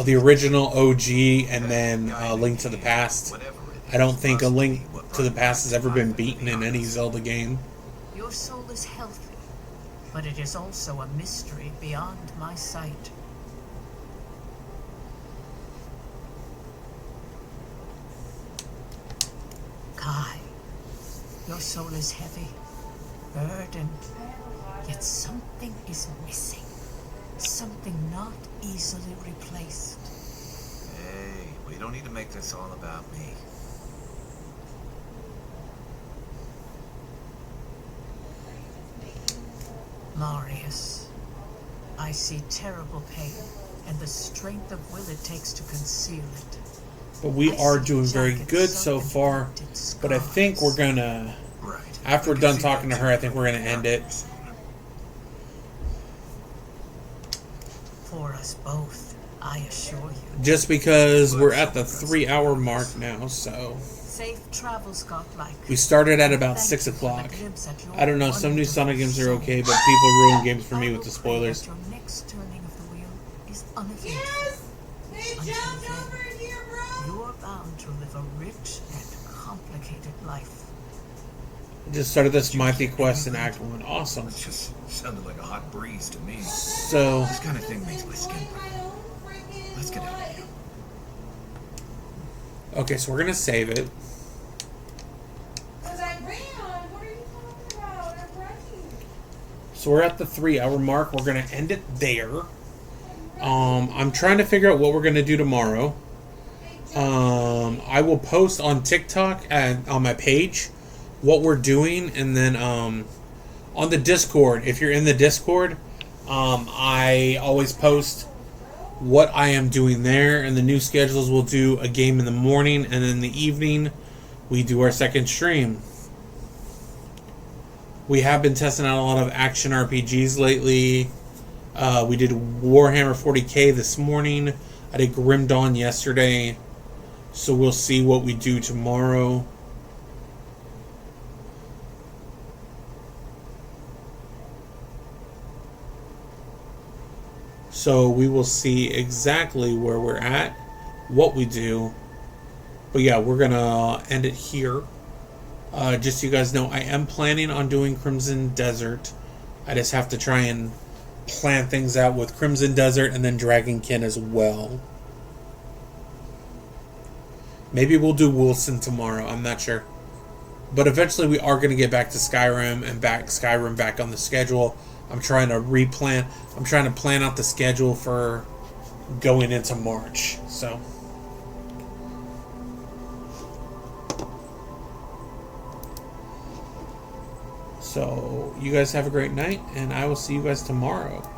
the original OG and then Link to the Past. I don't think a Link to the Past has ever been beaten in any Zelda game. Your soul is healthy, but it is also a mystery beyond my sight. Kai, your soul is heavy, burdened, yet something is missing. Something not easily replaced. Hey, we don't need to make this all about me. Marius, I see terrible pain and the strength of will it takes to conceal it. But we are doing very good so far. But I think we're gonna, after we're done talking to her, I think we're gonna end it. For us both, I assure you. Just because we're at the 3-hour mark now, so. Safe travels, godlike. We started at about 6 o'clock. I don't know, some new Sonic games are okay, but people ruin games for me with the spoilers. Your next turning of the wheel is uneventful. Yes! They jumped over here, bro! You are bound to live a rich and complicated life. I just started this Mythic Quest in Act 1. Awesome. It just sounded like a hot breeze to me. So, This kind of thing makes my skin prickle. Let's get out of here. okay, so we're gonna save it. Because I ran. What are you talking about? I'm running. So we're at the 3-hour mark. We're going to end it there. I'm trying to figure out what we're going to do tomorrow. I will post on TikTok and on my page what we're doing, and then on the Discord, if you're in the Discord, I always post what I am doing there, and the new schedules will do a game in the morning, and in the evening we do our second stream. We have been testing out a lot of action RPGs lately. We did Warhammer 40k this morning. I did Grim Dawn yesterday. So we'll see what we do tomorrow. So we will see exactly where we're at, what we do. But yeah, we're going to end it here. Just so you guys know, I am planning on doing Crimson Desert. I just have to try and plan things out with Crimson Desert and then Dragonkin as well. Maybe we'll do Wilson tomorrow. I'm not sure. But eventually we are going to get back to Skyrim and Skyrim back on the schedule. I'm trying to replan. I'm trying to plan out the schedule for going into March. So you guys have a great night, and I will see you guys tomorrow.